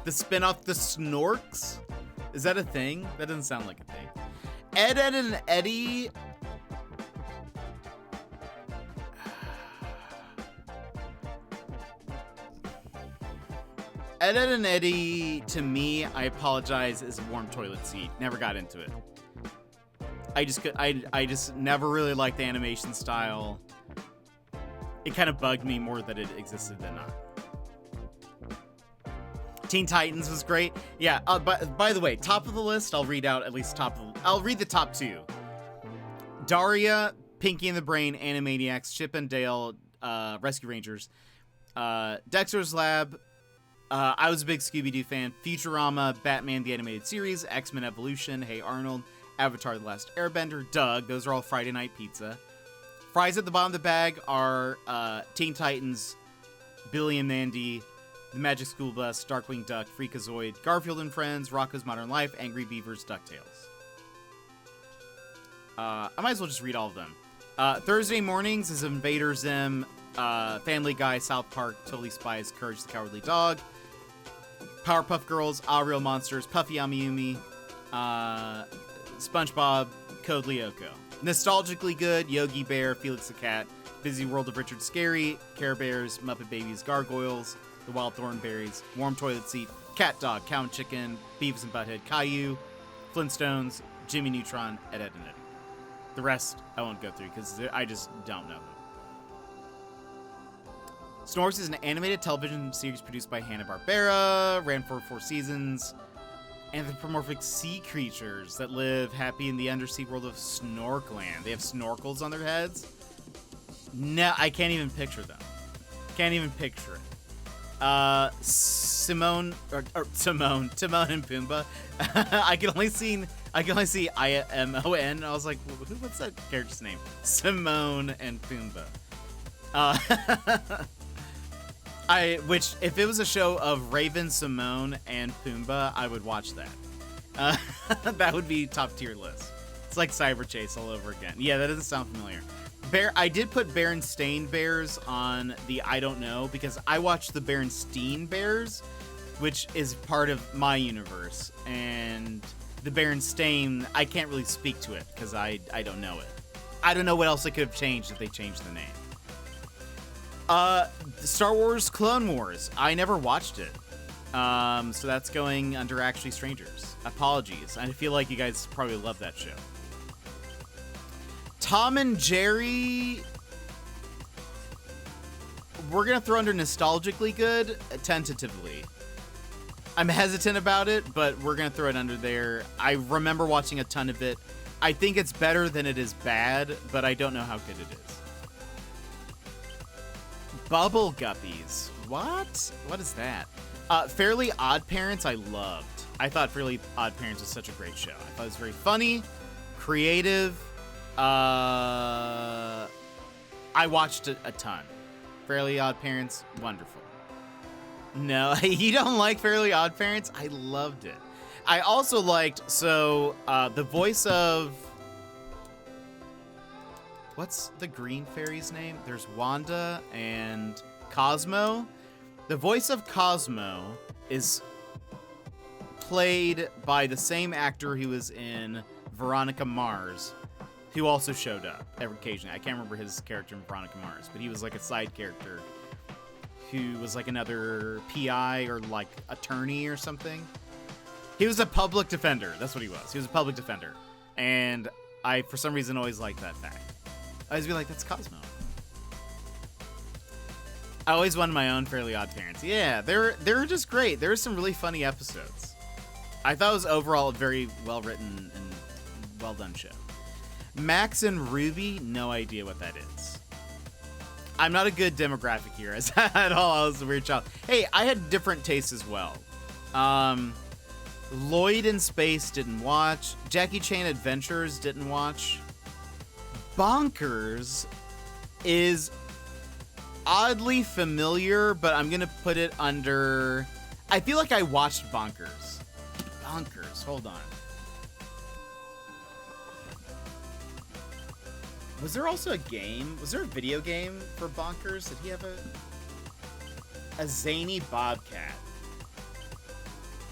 The spin-off, the Snorks? Is that a thing? That doesn't sound like a thing. Ed, Edd and Eddy. Ed, Edd and Eddy, to me, I apologize, is a warm toilet seat. Never got into it. I just never really liked the animation style. It kind of bugged me more that it existed than not. Teen Titans was great. Yeah, by the way, top of the list, I'll read out at least I'll read the top two. Daria, Pinky and the Brain, Animaniacs, Chip and Dale, Rescue Rangers, Dexter's Lab. I was a big Scooby-Doo fan. Futurama, Batman the Animated Series, X-Men Evolution, Hey Arnold, Avatar The Last Airbender, Doug. Those are all Friday night pizza. Fries at the bottom of the bag are Teen Titans, Billy and Mandy, The Magic School Bus, Darkwing Duck, Freakazoid, Garfield and Friends, Rocko's Modern Life, Angry Beavers, DuckTales. I might as well just read all of them. Thursday mornings is Invader Zim, Family Guy, South Park, Totally Spies, Courage the Cowardly Dog, Powerpuff Girls, All Real Monsters, Puffy Amiyumi, SpongeBob, Code Lyoko. Nostalgically good, Yogi Bear, Felix the Cat, Busy World of Richard Scarry, Care Bears, Muppet Babies, Gargoyles, The Wild Thornberries, Warm Toilet Seat, Cat Dog, Cow and Chicken, Beavis and Butthead, Caillou, Flintstones, Jimmy Neutron, Ed, Edd and Eddy. The rest I won't go through because I just don't know them. Snorks is an animated television series produced by Hanna-Barbera, ran for 4 seasons. Anthropomorphic sea creatures that live happy in the undersea world of Snorkland. They have snorkels on their heads. No, I can't even picture them. Can't even picture it. Timon and Pumbaa. I can only see IMON. I was like, what's that character's name? Simone and Pumbaa. Which, if it was a show of Raven, Simone, and Pumbaa, I would watch that. That would be top tier list. It's like Cyber Chase all over again. Yeah, that doesn't sound familiar. I did put Berenstain Bears on the I don't know because I watched the Berenstain Bears, which is part of my universe, and the Berenstain, I can't really speak to it because I don't know it. I don't know what else it could have changed if they changed the name. Star Wars Clone Wars. I never watched it. So that's going under Actually Strangers. Apologies. I feel like you guys probably love that show. Tom and Jerry. We're going to throw under nostalgically good, tentatively. I'm hesitant about it, but we're going to throw it under there. I remember watching a ton of it. I think it's better than it is bad, but I don't know how good it is. Bubble Guppies. What? What is that? Fairly Odd Parents I loved. I thought Fairly Odd Parents was such a great show. I thought it was very funny, creative. I watched a ton. Fairly Odd Parents, wonderful. No, you don't like Fairly Odd Parents? I loved it. I also liked, the voice of... What's the green fairy's name? There's Wanda and Cosmo. The voice of Cosmo is played by the same actor who was in Veronica Mars, who also showed up occasionally. I can't remember his character in Veronica Mars, but he was like a side character who was like another PI or like attorney or something. He was a public defender. That's what he was. He was a public defender. And I, for some reason, always liked that fact. I always be like, that's Cosmo. I always wanted my own Fairly Odd Parents. Yeah, they're just great. There were some really funny episodes. I thought it was overall a very well-written and well-done show. Max and Ruby, no idea what that is. I'm not a good demographic here at all. I was a weird child. Hey, I had different tastes as well. Lloyd in Space didn't watch. Jackie Chan Adventures didn't watch. Bonkers is oddly familiar, but I'm gonna put it under... I feel like I watched Bonkers. Bonkers, hold on. Was there also a game? Was there a video game for Bonkers? Did he have a zany bobcat?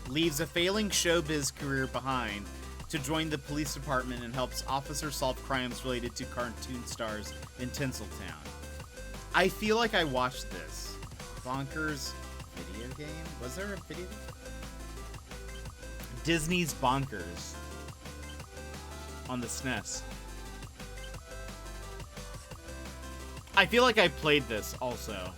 Leaves a failing showbiz career behind to join the police department and helps officers solve crimes related to cartoon stars in Tinseltown. I feel like I watched this. Bonkers video game? Was there a video game? Disney's Bonkers on the SNES. I feel like I played this also.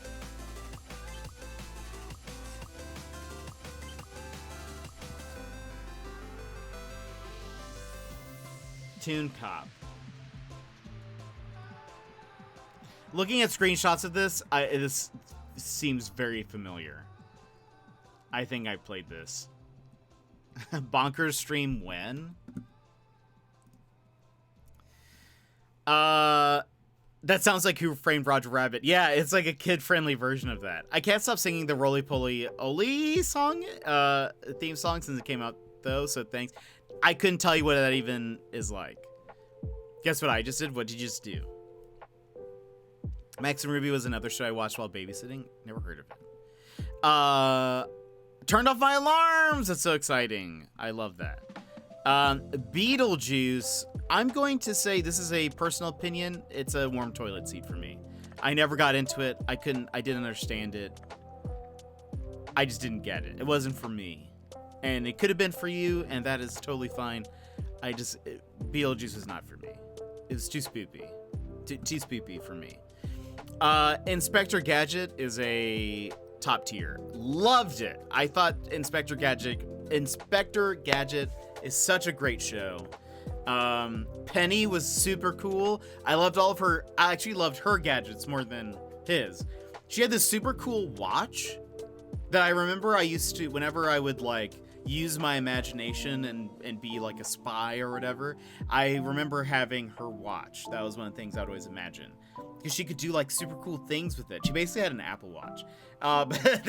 Toon Cop. Looking at screenshots of this, this seems very familiar. I think I played this. Bonkers stream when? That sounds like Who Framed Roger Rabbit. Yeah, it's like a kid-friendly version of that. I can't stop singing the Roly Poly Oly song, theme song since it came out, though, so thanks. I couldn't tell you what that even is like. Guess what I just did? What did you just do? Max and Ruby was another show I watched while babysitting. Never heard of it. Turned off my alarms! That's so exciting. I love that. Beetlejuice, I'm going to say this is a personal opinion. It's a warm toilet seat for me. I never got into it. I didn't understand it. I just didn't get it. It wasn't for me. And it could have been for you, and that is totally fine. Beetlejuice was not for me. It was too spoopy. Too spoopy for me. Inspector Gadget is a top tier. Loved it. I thought Inspector Gadget is such a great show. Penny was super cool. I actually loved her gadgets more than his. She had this super cool watch that I remember I used to, whenever I would like use my imagination and be like a spy or whatever, I remember having her watch. That was one of the things I would always imagine. Because she could do like super cool things with it. She basically had an Apple Watch. But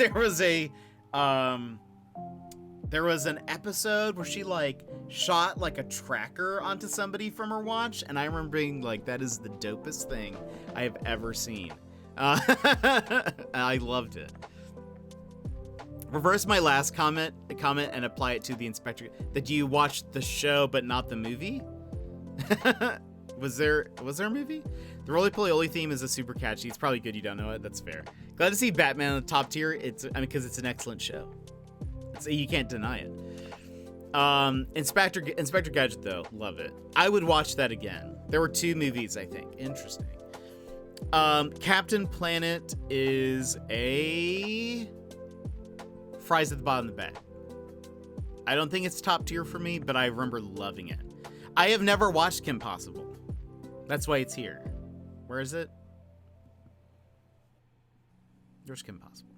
there was an episode where she like shot like a tracker onto somebody from her watch, and I remember being like, that is the dopest thing I have ever seen. I loved it. Reverse my last comment and apply it to the Inspector. That you watched the show but not the movie? Was there a movie? The Roly Poly Oly theme is a super catchy. It's probably good you don't know it. That's fair. Glad to see Batman on the top tier. Because it's an excellent show. You can't deny it. Inspector Gadget though, love it. I would watch that again. There were 2 movies, I think. Interesting. Captain Planet is a fries at the bottom of the bag. I don't think it's top tier for me, but I remember loving it. I have never watched Kim Possible. That's why it's here. Where is it? There's Kim Possible.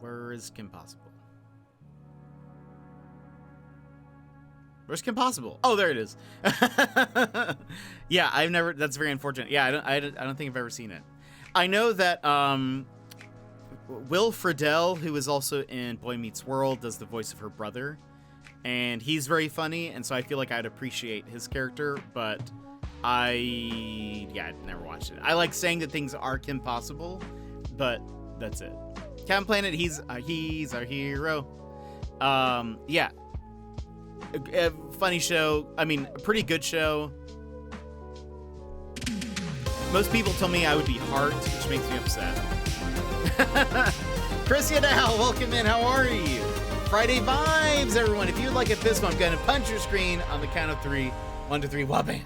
Where is Kim Possible? Where's Kim Possible? Oh, there it is. Yeah, I've never. That's very unfortunate. Yeah, I don't think I've ever seen it. I know that Will Friedle, who is also in Boy Meets World, does the voice of her brother, and he's very funny, and so I feel like I'd appreciate his character, but I'd never watched it. I like saying that things are Kim Possible, but that's it. Captain Planet, he's our hero. Yeah. A funny show. I mean, a pretty good show. Most people tell me I would be Heart, which makes me upset. Chris Yadal, welcome in. How are you? Friday vibes, everyone. If you'd like it this one, I'm going to punch your screen on the count of 3. 1, 2, 3, wabam.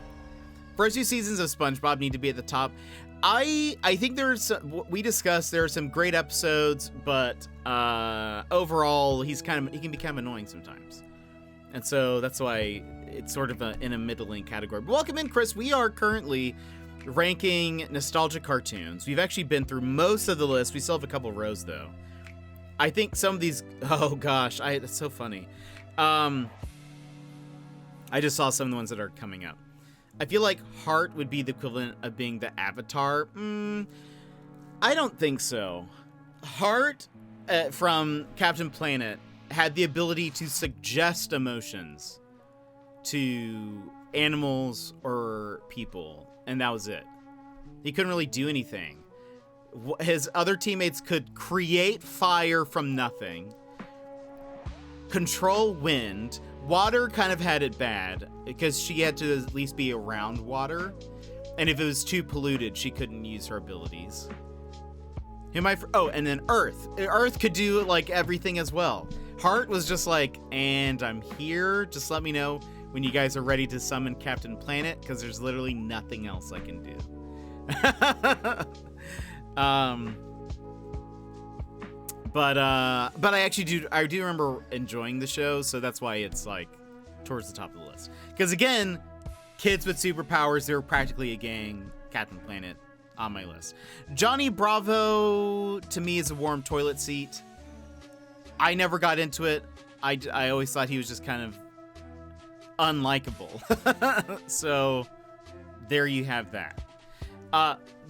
First 2 seasons of SpongeBob need to be at the top. I think we discussed there are some great episodes, but overall he can be kind of annoying sometimes. And so that's why it's sort of in a middling category. But welcome in, Chris. We are currently ranking nostalgic cartoons. We've actually been through most of the list. We still have a couple rows, though. I think some of these... Oh, gosh. That's so funny. I just saw some of the ones that are coming up. I feel like Heart would be the equivalent of being the Avatar. I don't think so. Heart from Captain Planet had the ability to suggest emotions to animals or people, and that was it. He couldn't really do anything. His other teammates could create fire from nothing, control wind. Water kind of had it bad because she had to at least be around water, and if it was too polluted, she couldn't use her abilities. And then Earth. Earth could do like everything as well. Heart was just like, and I'm here. Just let me know when you guys are ready to summon Captain Planet, because there's literally nothing else I can do. But I actually do remember enjoying the show, so that's why it's like towards the top of the list. Because again, kids with superpowers, they're practically a gang. Captain Planet on my list. Johnny Bravo to me is a warm toilet seat. I never got into it. I always thought he was just kind of unlikable. So there you have that.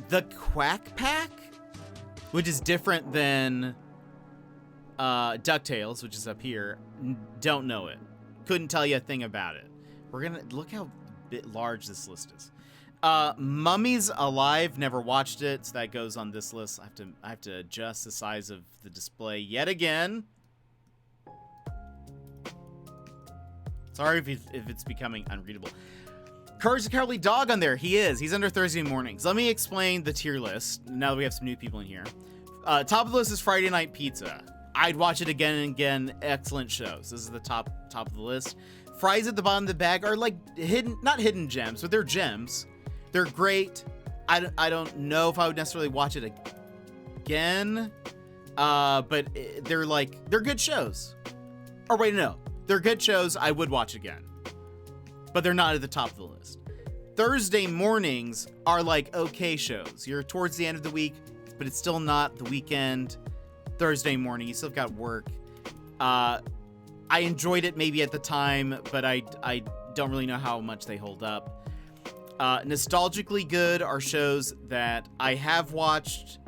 The Quack Pack, which is different than DuckTales, which is up here. Don't know it. Couldn't tell you a thing about it. We're gonna look how large this list is. Mummies Alive, never watched it, so that goes on this list. I have to adjust the size of the display yet again. Sorry if it's becoming unreadable. Courage the Cowardly Dog on there. He's under Thursday mornings. Let me explain the tier list now that we have some new people in here. Top of the list is Friday Night Pizza. I'd watch it again and again. Excellent shows. This is the top of the list. Fries at the bottom of the bag are like not hidden gems, but they're gems. They're great. I don't know if I would necessarily watch it again, but they're good shows. Or wait, no, they're good shows. I would watch again, but they're not at the top of the list. Thursday mornings are like okay shows. You're towards the end of the week, but it's still not the weekend. Thursday morning, you still got work. I enjoyed it maybe at the time, but I don't really know how much they hold up. Nostalgically good are shows that I have watched,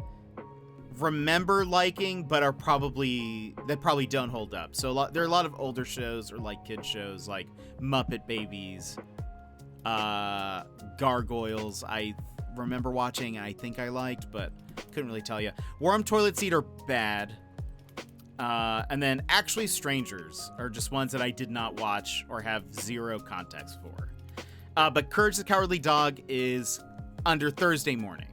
remember liking, but probably don't hold up. So there are a lot of older shows or like kid shows like Muppet Babies, Gargoyles. I remember watching and I think I liked, but couldn't really tell you. Warm Toilet Seat are bad. And then Actually Strangers are just ones that I did not watch or have zero context for. But Courage the Cowardly Dog is under Thursday mornings.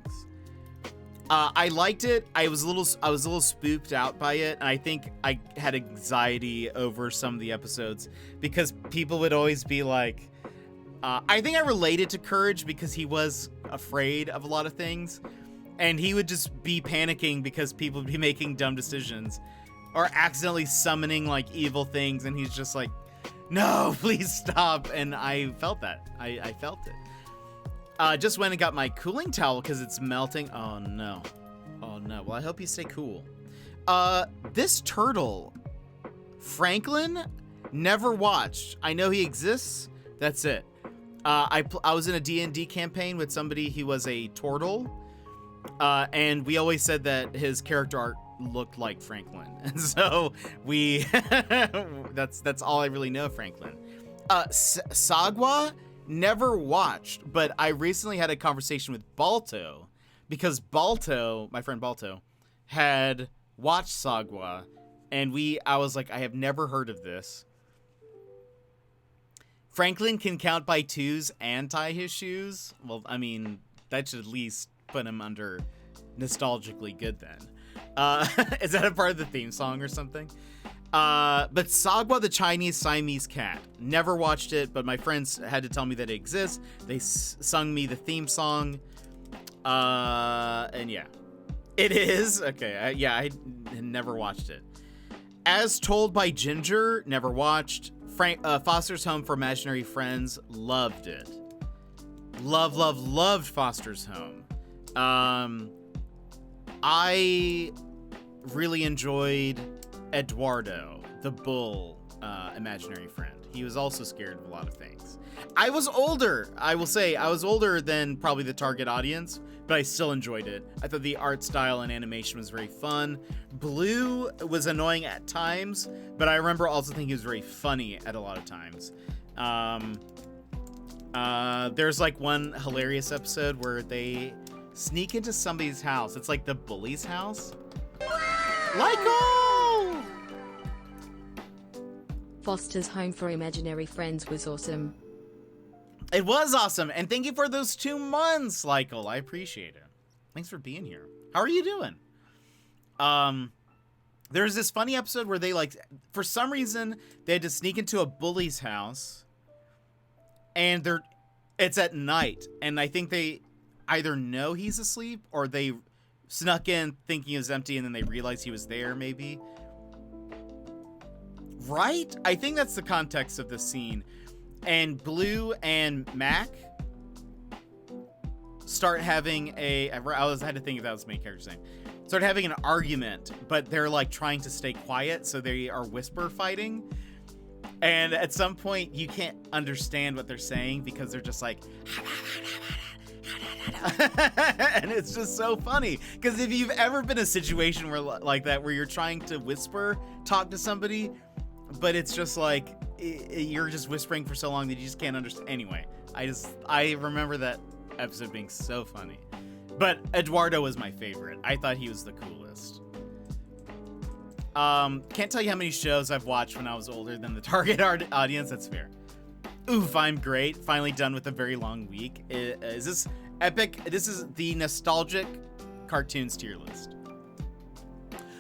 I liked it. I was a little spooked out by it, and I think I had anxiety over some of the episodes because people would always be like, I think I related to Courage because he was afraid of a lot of things, and he would just be panicking because people would be making dumb decisions. or accidentally summoning like evil things, and he's just like, no, please stop. And I felt that. I felt it. Just went and got my cooling towel because it's melting. Oh no. Oh no. Well, I hope you stay cool. This turtle, Franklin, never watched. I know he exists. That's it. I was in a D&D campaign with somebody who was a turtle, and we always said that his character art looked like Franklin, and so we that's all I really know of Franklin. Sagwa, never watched, but I recently had a conversation with Balto because Balto, my friend Balto, had watched Sagwa, and I was like, I have never heard of this. Franklin can count by twos and tie his shoes. Well, I mean, that should at least put him under nostalgically good then. Is that a part of the theme song or something? But Sagwa the Chinese Siamese Cat. Never watched it, but my friends had to tell me that it exists. They sung me the theme song. And yeah. It is? Okay, I never watched it. As Told by Ginger, never watched. Foster's Home for Imaginary Friends, loved it. Loved Foster's Home. I really enjoyed Eduardo, the bull imaginary friend. He was also scared of a lot of things. I was older. I will say I was older than probably the target audience, but I still enjoyed it. I thought the art style and animation was very fun. Blue was annoying at times, but I remember also thinking he was very funny at a lot of times. There's like one hilarious episode where they sneak into somebody's house. It's like the bully's house. Lyko! Foster's Home for Imaginary Friends was awesome. It was awesome, and thank you for those 2 months, Lyko. I appreciate it. Thanks for being here. How are you doing? There's this funny episode where they, like, for some reason, they had to sneak into a bully's house, and it's at night, and I think they either know he's asleep, or they snuck in thinking it was empty, and then they realized he was there, maybe. Right? I think that's the context of the scene. And Blue and Mac start having I had to think if that was the main character's name. Start having an argument, but they're like trying to stay quiet, so they are whisper fighting. And at some point, you can't understand what they're saying because they're just like, and it's just so funny. Because if you've ever been in a situation where like that, where you're trying to whisper talk to somebody, but it's just like you're just whispering for so long that you just can't understand. Anyway, I remember that episode being so funny. But Eduardo was my favorite. I thought he was the coolest. Can't tell you how many shows I've watched when I was older than the target audience. That's fair. Oof, I'm great. Finally done with a very long week. Is this epic? This is the nostalgic cartoons tier list.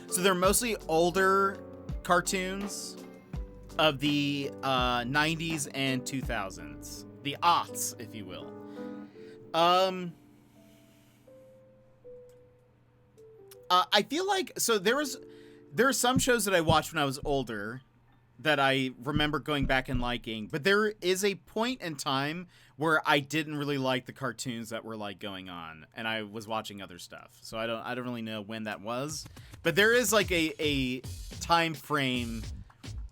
So they're mostly older cartoons of the 90s and 2000s. The aughts, if you will. I feel like, so there are some shows that I watched when I was older that I remember going back and liking, but there is a point in time where I didn't really like the cartoons that were like going on, and I was watching other stuff. So I don't really know when that was, but there is like a time frame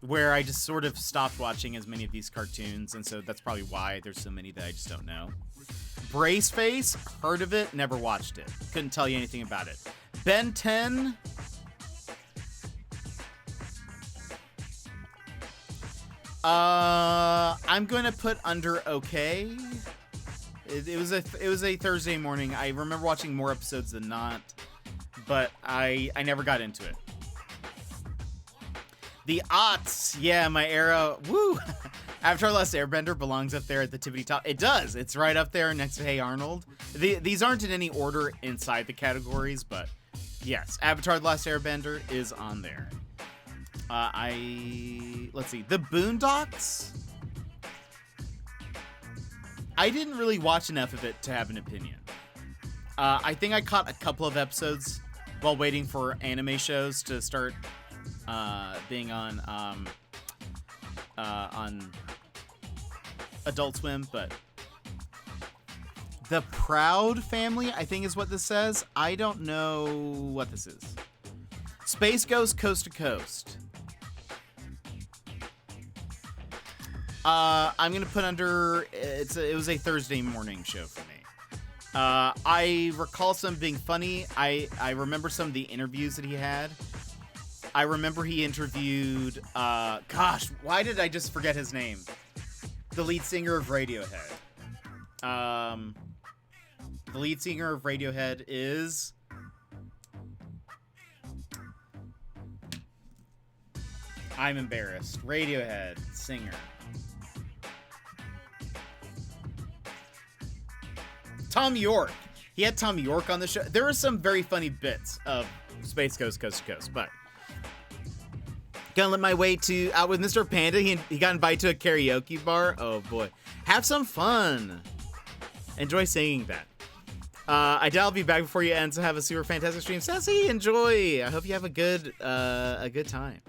where I just sort of stopped watching as many of these cartoons, and so that's probably why there's so many that I just don't know. Braceface, heard of it, never watched it. Couldn't tell you anything about it. Ben 10. I'm going to put under okay. It was a Thursday morning. I remember watching more episodes than not, but I never got into it. The aughts, yeah, my era, woo! Avatar: The Last Airbender belongs up there at the tippity top. It does. It's right up there next to Hey Arnold. These aren't in any order inside the categories, but yes, Avatar: The Last Airbender is on there. Let's see, The Boondocks. I didn't really watch enough of it to have an opinion. I think I caught a couple of episodes while waiting for anime shows to start being on Adult Swim, but The Proud Family, I think is what this says. I don't know what this is. Space Ghost Coast to Coast. I'm gonna put under it was a Thursday morning show for me. I recall some being funny. I remember some of the interviews that he had. I remember he interviewed gosh, why did I just forget his name? The lead singer of Radiohead. The lead singer of Radiohead is I'm embarrassed. Radiohead singer. Tom York. He had Tom York on the show. There were some very funny bits of Space Ghost Coast to Coast, but gonna let my way to out with Mr. Panda. He got invited to a karaoke bar. Oh boy, have some fun. Enjoy singing that. I doubt I'll be back before you end, so have a super fantastic stream. Sassy, enjoy. I hope you have a good time.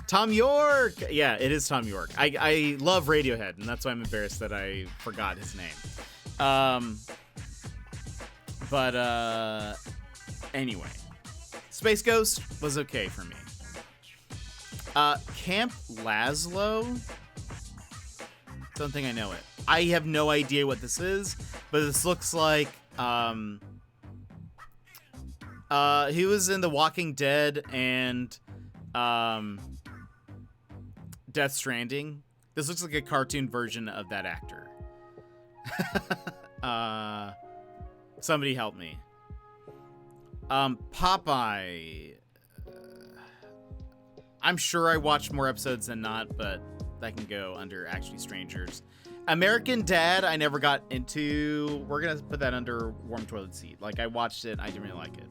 Tom York. Yeah, it is Tom York. I love Radiohead, and that's why I'm embarrassed that I forgot his name. But anyway, Space Ghost was okay for me. Camp Laszlo. Don't think I know it. I have no idea what this is, but this looks like he was in The Walking Dead and Death Stranding. This looks like a cartoon version of that actor. Somebody help me. Popeye. I'm sure I watched more episodes than not, but that can go under Actually Strangers. American Dad, I never got into. We're gonna put that under Warm Toilet Seat. Like, I watched it, I didn't really like it.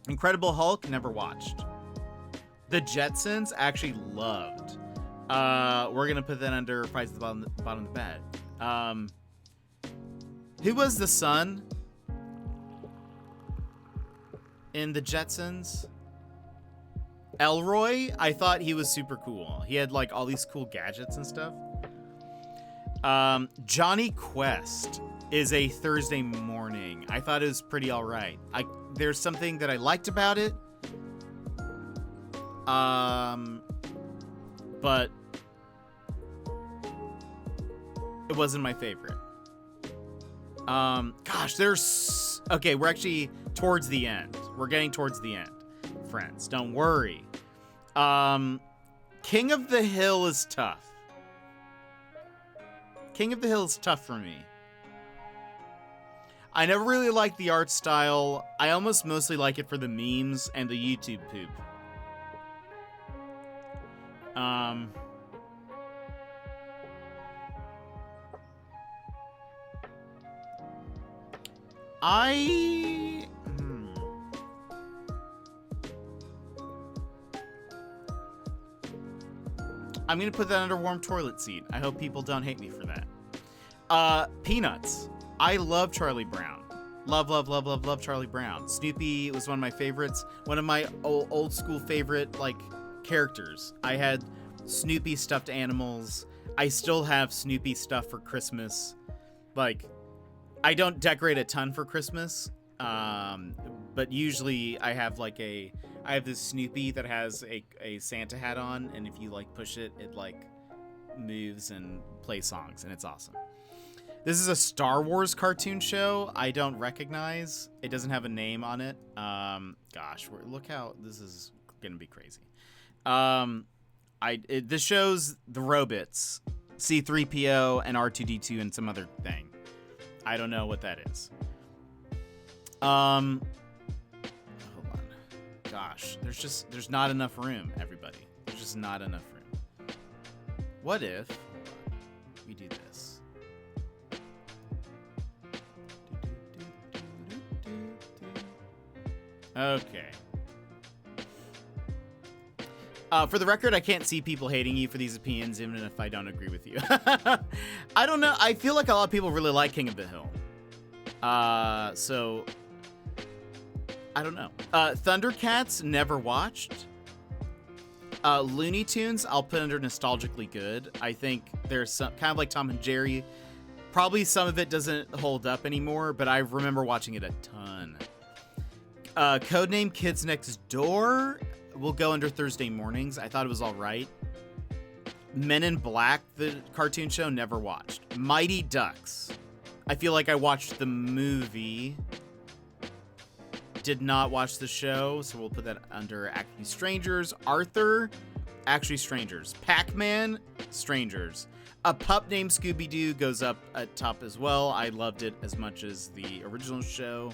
Incredible Hulk, never watched. The Jetsons, actually loved. We're gonna put that under Price at the bottom of the bed. Who was the son in the Jetsons? Elroy, I thought he was super cool. He had like all these cool gadgets and stuff. Johnny Quest is a Thursday morning. I thought it was pretty all right. There's something that I liked about it. But it wasn't my favorite. Gosh, okay, we're actually towards the end. We're getting towards the end, friends. Don't worry. King of the Hill is tough. King of the Hill is tough for me. I never really liked the art style. I almost mostly like it for the memes and the YouTube poop. I'm gonna put that under Warm Toilet Seat. I hope people don't hate me for that. Peanuts. I love Charlie Brown. Love Charlie Brown. Snoopy was one of my favorites. One of my old school favorite, like, characters. I had Snoopy stuffed animals. I still have Snoopy stuff for Christmas. Like, I don't decorate a ton for Christmas. But usually I have I have this Snoopy that has a Santa hat on, and if you like push it, it like moves and plays songs, and it's awesome. This is a Star Wars cartoon show I don't recognize. It doesn't have a name on it. Gosh, look how this is gonna be crazy. This shows the Robits, C-3PO and R2-D2 and some other thing. I don't know what that is. Hold on. Gosh, there's not enough room, everybody. There's just not enough room. What if we do this? Okay. For the record, I can't see people hating you for these opinions, even if I don't agree with you. I don't know. I feel like a lot of people really like King of the Hill. So I don't know. Thundercats, never watched. Looney Tunes, I'll put under nostalgically good. I think there's some kind of like Tom and Jerry. Probably some of it doesn't hold up anymore, but I remember watching it a ton. Codename Kids Next Door will go under Thursday mornings. I thought it was all right. Men in Black, the cartoon show, never watched. Mighty Ducks. I feel like I watched the movie. Did not watch the show, so we'll put that under Actually Strangers. Arthur, Actually Strangers. Pac-Man, Strangers. A Pup Named Scooby-Doo goes up at top as well. I loved it as much as the original show.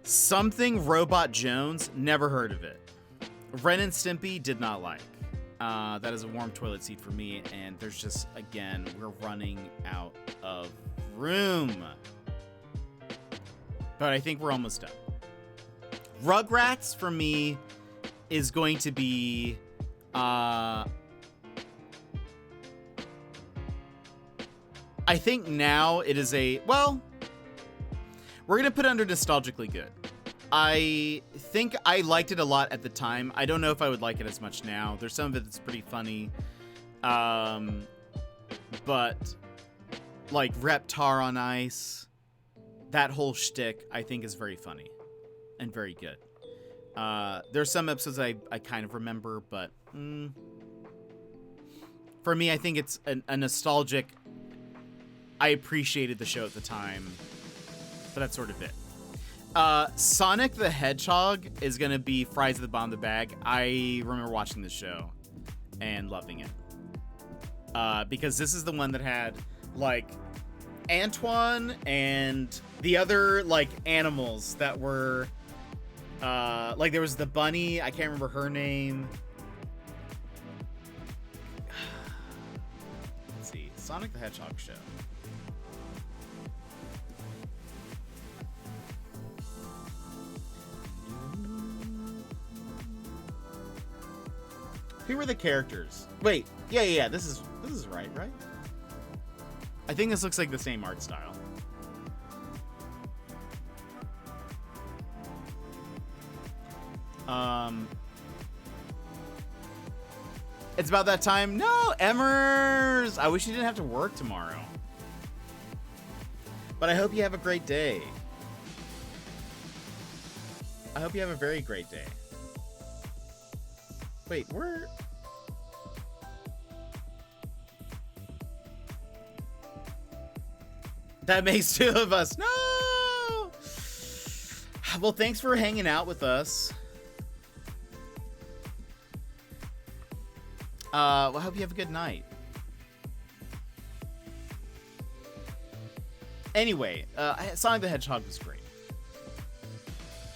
Something Robot Jones, never heard of it. Ren and Stimpy, did not like. That is a warm toilet seat for me, and there's just, again, we're running out of room. But I think we're almost done. Rugrats, for me, is going to be... I think now it is a... Well, we're going to put it under nostalgically good. I think I liked it a lot at the time. I don't know if I would like it as much now. There's some of it that's pretty funny. But like Reptar on Ice, that whole shtick I think is very funny and very good. There's some episodes I kind of remember, but for me, I think it's a nostalgic... I appreciated the show at the time, but that's sort of it. Sonic the Hedgehog is going to be fries at the bottom of the bag. I remember watching the show and loving it. Because this is the one that had, like, Antoine and the other, like, animals that were, like, there was the bunny. I can't remember her name. Let's see. Sonic the Hedgehog show. Who were the characters? Wait, yeah. This is right? I think this looks like the same art style. It's about that time. No, Emmers! I wish you didn't have to work tomorrow. But I hope you have a great day. I hope you have a very great day. Wait, we're... That makes two of us. No! Well, thanks for hanging out with us. Well, I hope you have a good night. Anyway, Sonic the Hedgehog was great.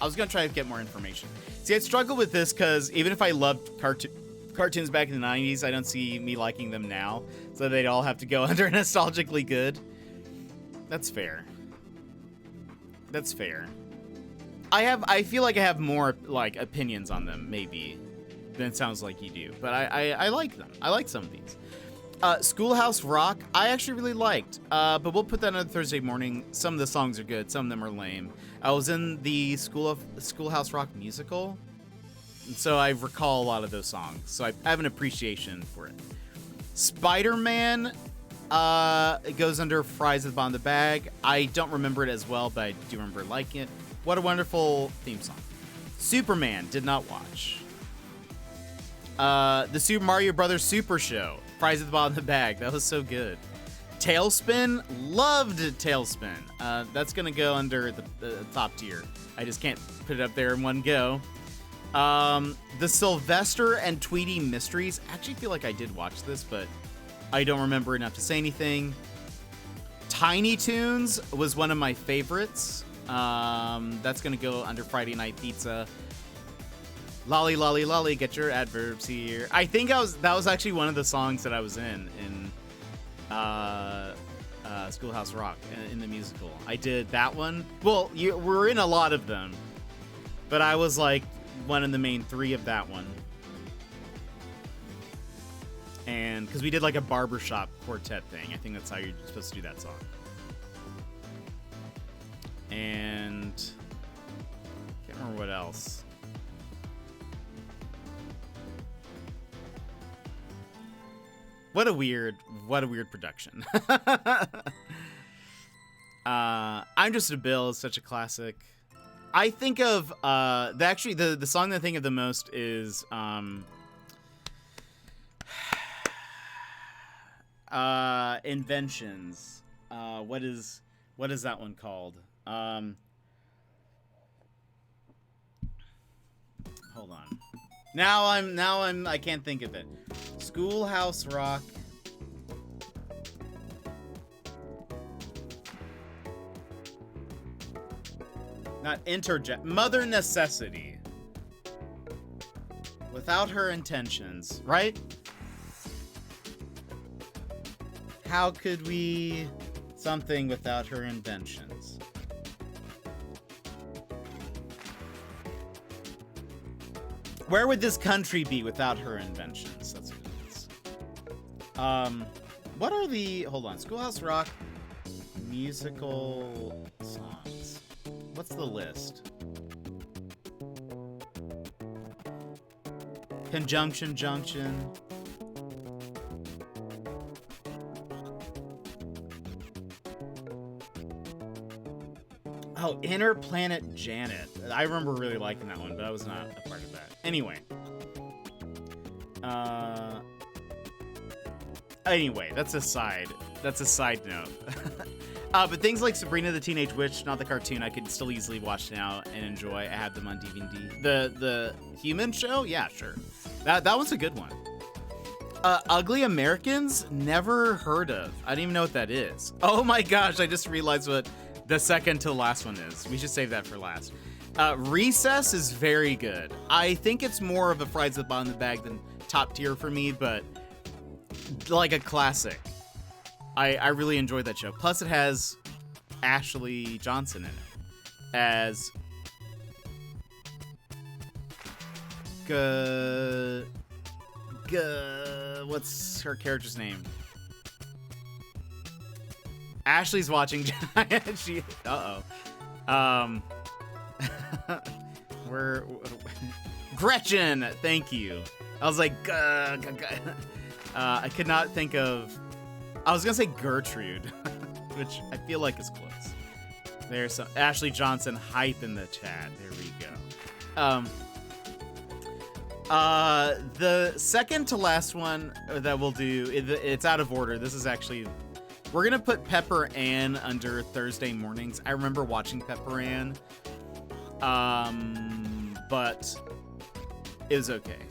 I was going to try to get more information. See, I struggle with this because even if I loved cartoons back in the 90s, I don't see me liking them now. So they'd all have to go under nostalgically good. That's fair. That's fair. I feel like I have more, like, opinions on them, maybe, than it sounds like you do. But I like them. I like some of these. Schoolhouse Rock, I actually really liked. But we'll put that on Thursday morning. Some of the songs are good. Some of them are lame. I was in the Schoolhouse Rock musical, and so I recall a lot of those songs. So I have an appreciation for it. Spider-Man, it goes under fries at the bottom of the bag. I don't remember it as well, but I do remember liking it. What a wonderful theme song. Superman, did not watch. The Super Mario Brothers Super Show. Fries at the bottom of the bag. That was so good. Tailspin. Loved Tailspin. That's going to go under the top tier. I just can't put it up there in one go. The Sylvester and Tweety Mysteries. I actually feel like I did watch this, but I don't remember enough to say anything. Tiny Toons was one of my favorites. That's going to go under Friday Night Pizza. Lolly, lolly, lolly, get your adverbs here. I think that was actually one of the songs that I was in Schoolhouse Rock, in the musical. I did that one. Well, we're in a lot of them, but I was like one of the main three of that one. And because we did like a barbershop quartet thing. I think that's how you're supposed to do that song. And can't remember what else. What a weird production. I'm Just a Bill is such a classic. I think of the song that I think of the most is Inventions. What is that one called? Hold on. Now I can't think of it. Schoolhouse Rock. Not Interject. Mother Necessity. Without Her Intentions, right? How could we something without her inventions? Where would this country be without her inventions? That's what it is. What are the... Hold on. Schoolhouse Rock musical songs. What's the list? Conjunction Junction. Oh, Inner Planet Janet. I remember really liking that one, but I was not a part of that. Anyway. Anyway, that's a side note. But things like Sabrina the Teenage Witch, not the cartoon, I could still easily watch now and enjoy. I have them on DVD. The Human Show? Yeah, sure. That was a good one. Ugly Americans? Never heard of. I don't even know what that is. Oh my gosh, I just realized what the second to the last one is. We should save that for last. Recess is very good. I think it's more of a fries at the bottom of the bag than top tier for me, but like a classic. I really enjoyed that show. Plus, it has Ashley Johnson in it as what's her character's name? Ashley's watching. She. We're Gretchen. Thank you. I was like, I could not think of. I was gonna say Gertrude, which I feel like is close. There's some Ashley Johnson hype in the chat. There we go. The second to last one that we'll do, it's out of order. This is actually, we're gonna put Pepper Ann under Thursday mornings. I remember watching Pepper Ann, but it was okay.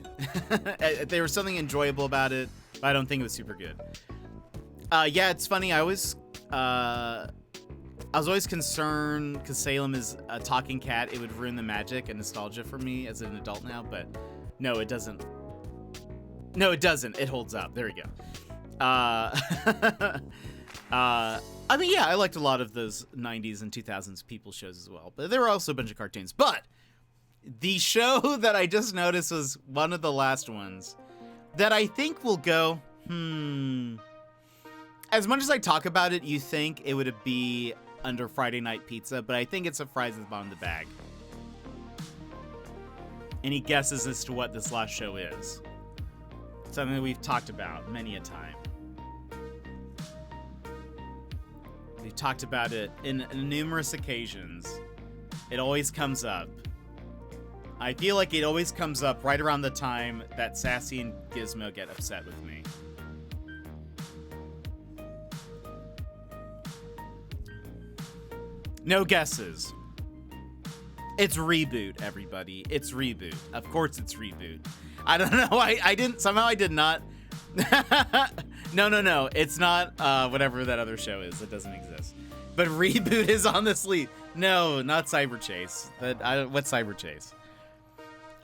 There was something enjoyable about it, but I don't think it was super good. Yeah, it's funny. I was always concerned because Salem is a talking cat. It would ruin the magic and nostalgia for me as an adult now, but no, it doesn't. No, it doesn't. It holds up. There we go. I mean, yeah, I liked a lot of those 90s and 2000s People shows as well, but there were also a bunch of cartoons. But the show that I just noticed was one of the last ones that I think will go, As much as I talk about it, you think it would be under Friday Night Pizza, but I think it's a fries at the bottom of the bag. Any guesses as to what this last show is? Something that we've talked about many a time. We've talked about it in numerous occasions. It always comes up. I feel like it always comes up right around the time that Sassy and Gizmo get upset with me. No guesses. It's Reboot, everybody. It's Reboot. Of course it's Reboot. I don't know. I didn't. Somehow I did not. No. It's not whatever that other show is. It doesn't exist. But Reboot is on this list. No, not Cyber Chase. What's Cyber Chase?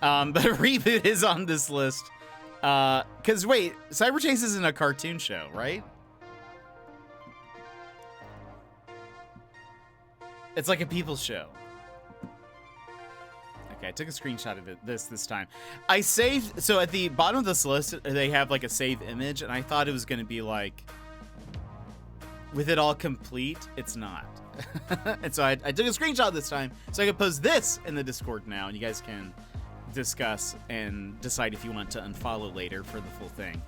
But Reboot is on this list. Because wait, Cyber Chase isn't a cartoon show, right? It's like a people's show. Okay, I took a screenshot of it this time. I saved, so at the bottom of this list, they have like a save image, and I thought it was going to be like, with it all complete, it's not. And so I took a screenshot this time, so I can post this in the Discord now, and you guys can discuss and decide if you want to unfollow later for the full thing.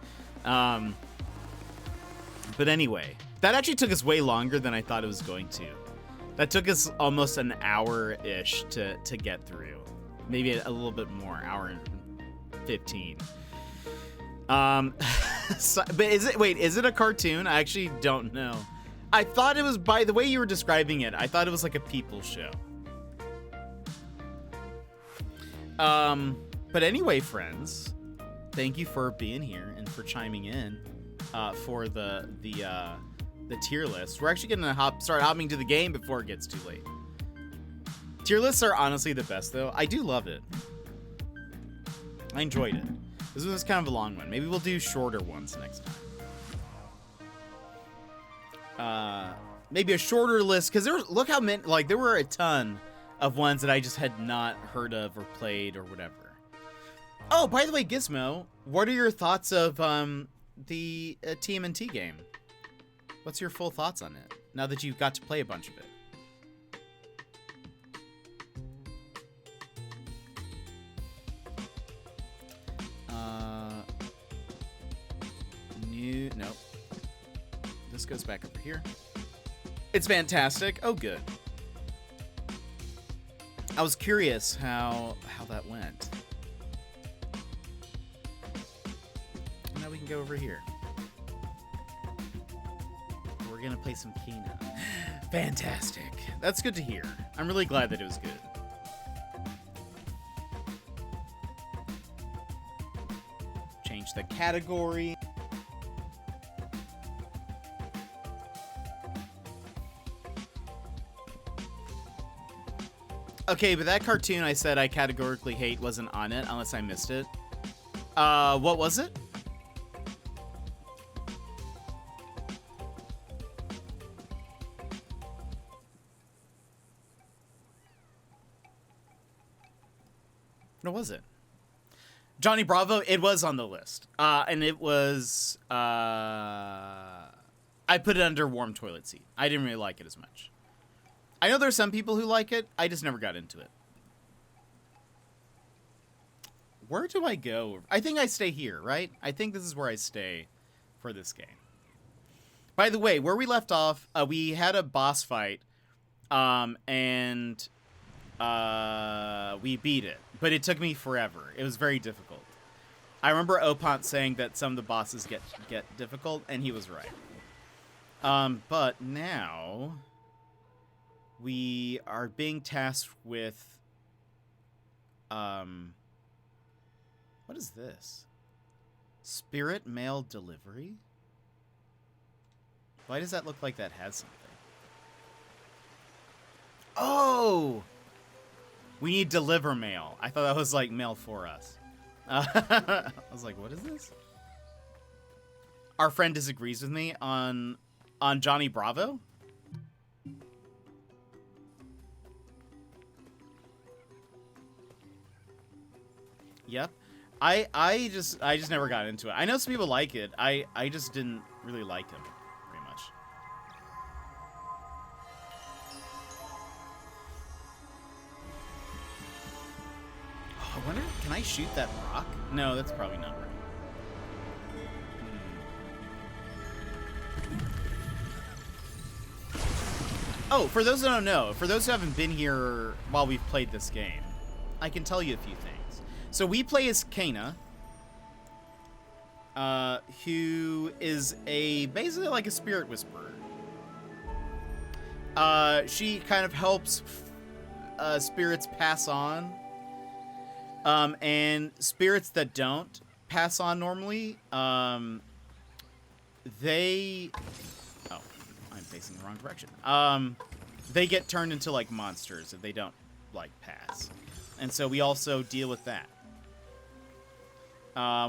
But anyway, that actually took us way longer than I thought it was going to. That took us almost an hour-ish to get through. Maybe a little bit more, hour and 15. So, but is it a cartoon? I actually don't know. I thought it was, by the way you were describing it, I thought it was like a people show. But anyway, friends, thank you for being here and for chiming in for the tier list. We're actually gonna start hopping to the game before it gets too late. Tier lists are honestly the best, though. I do love it. I enjoyed it. This was kind of a long one. Maybe we'll do shorter ones next time. Maybe a shorter list, because look how many, like, there were a ton of ones that I just had not heard of or played or whatever. Oh, by the way, Gizmo, what are your thoughts of the TMNT game? What's your full thoughts on it now that you've got to play a bunch of it? Nope. This goes back over here. It's fantastic. Oh, good. I was curious how that went. Now we can go over here. We're gonna play some Kena. Fantastic. That's good to hear. I'm really glad that it was good. Change the category. Okay, but that cartoon I said I categorically hate wasn't on it, unless I missed it. What was it? What was it? Johnny Bravo? It was on the list. And it was, I put it under warm toilet seat. I didn't really like it as much. I know there's some people who like it. I just never got into it. Where do I go? I think I stay here, right? I think this is where I stay for this game. By the way, where we left off, we had a boss fight, and we beat it. But it took me forever. It was very difficult. I remember Opont saying that some of the bosses get difficult, and he was right. But now we are being tasked with what is this? Spirit mail delivery? Why does that look like that has something? Oh! We need deliver mail. I thought that was like mail for us. I was like, what is this? Our friend disagrees with me on Johnny Bravo? Yep. I just never got into it. I know some people like it. I just didn't really like him very much. Oh, I wonder, can I shoot that rock? No, that's probably not right. Oh, for those who don't know, for those who haven't been here while we've played this game, I can tell you a few things. So we play as Kena, who is basically like a spirit whisperer. She kind of helps spirits pass on, and spirits that don't pass on normally, they... Oh, I'm facing the wrong direction. They get turned into like monsters if they don't like pass, and so we also deal with that.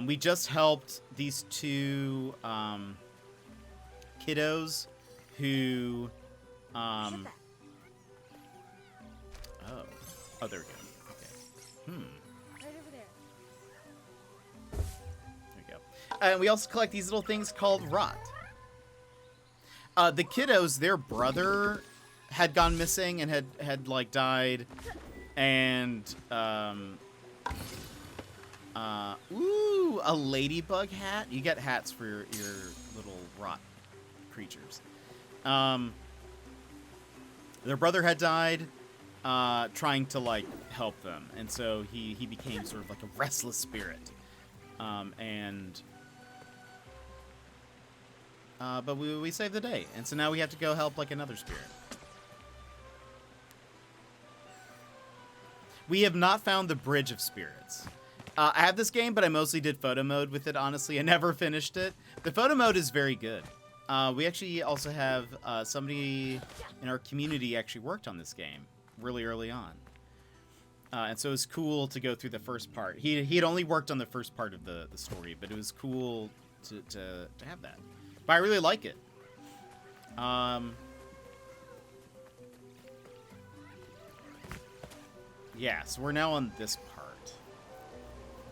We just helped these two kiddos who oh, there we go. Okay. Right over there. There we go. And we also collect these little things called rot. The kiddos, their brother had gone missing and had like died, and ooh, a ladybug hat. You get hats for your little rot creatures. Their brother had died, trying to like help them, and so he became sort of like a restless spirit. But we saved the day, and so now we have to go help like another spirit. We have not found the Bridge of Spirits. I have this game, but I mostly did photo mode with it, honestly. I never finished it. The photo mode is very good. We actually also have somebody in our community actually worked on this game really early on. And so it was cool to go through the first part. He had only worked on the first part of the story, but it was cool to have that. But I really like it. Yeah, so we're now on this part.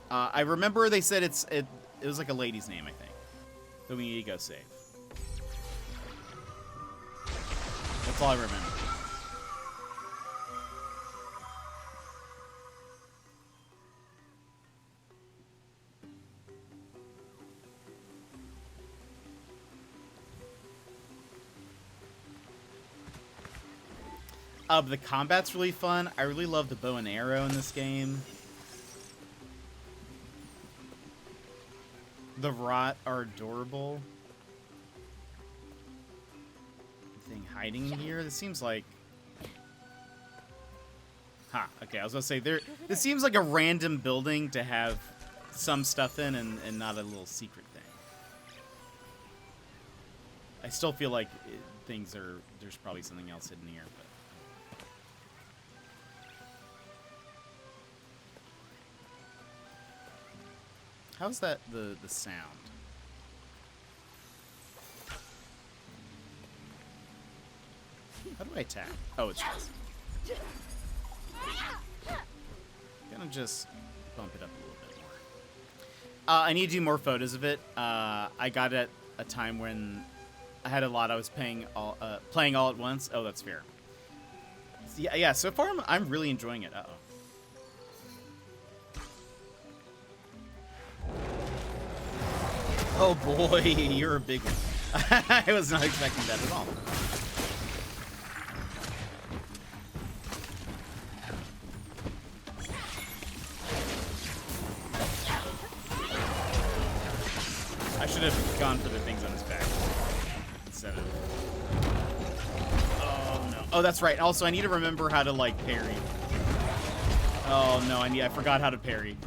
I remember they said it was like a lady's name, I think. That we need to go save. That's all I remember. The combat's really fun. I really love the bow and arrow in this game. The rot are adorable. Anything hiding in here? This seems like... okay, I was gonna say, this seems like a random building to have some stuff in and not a little secret thing. I still feel like there's probably something else hidden here, but... How's that the sound? How do I attack? Oh, it's just... Gonna just bump it up a little bit more. I need to do more photos of it. I got it at a time when I had a lot I was playing all at once. Oh, that's fair. Yeah, so far I'm really enjoying it. Uh-oh. Oh boy, you're a big one. I was not expecting that at all. I should have gone for the things on his back instead of... Oh no. Oh, that's right. Also, I need to remember how to like parry. Oh no, I forgot how to parry.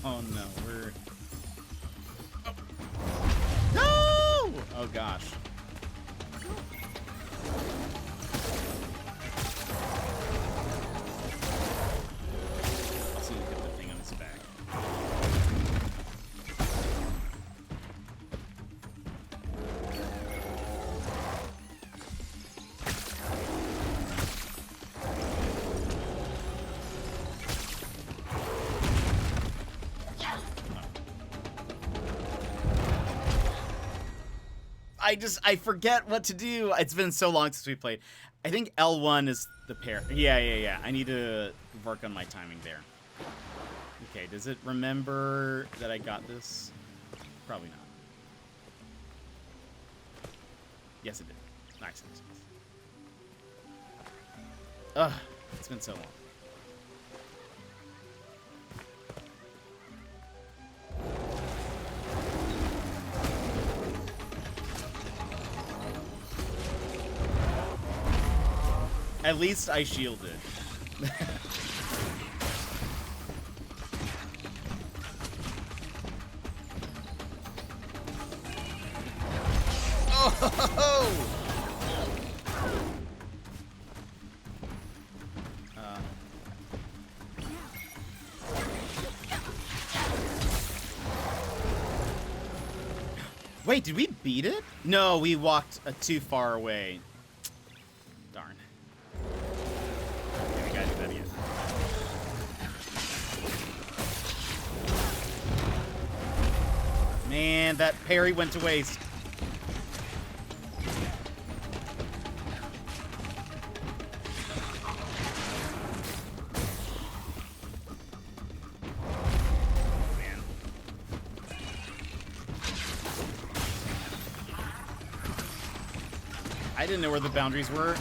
Oh no, we're... Oh. No! Oh gosh. I'll see you hit the thing on his back. I forget what to do. It's been so long since we played. I think L1 is the pair. Yeah. I need to work on my timing there. Okay, does it remember that I got this? Probably not. Yes, it did. Nice. Ugh, it's been so long. At least I shielded. Oh! Wait, did we beat it? No, we walked too far away. Darn. Okay, we gotta do that again. Man, that parry went to waste. I didn't know where the boundaries were.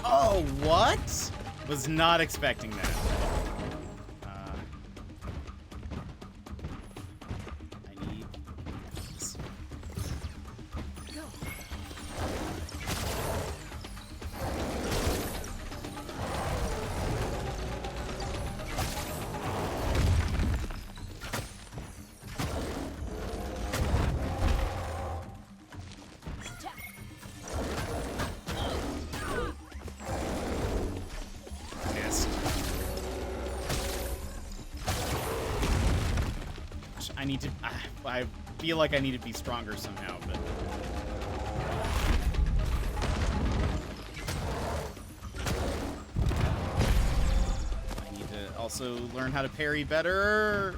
Oh, what? Was not expecting that. I need this. Missed. I need to. I feel like I need to be stronger somehow, but. I need to also learn how to parry better.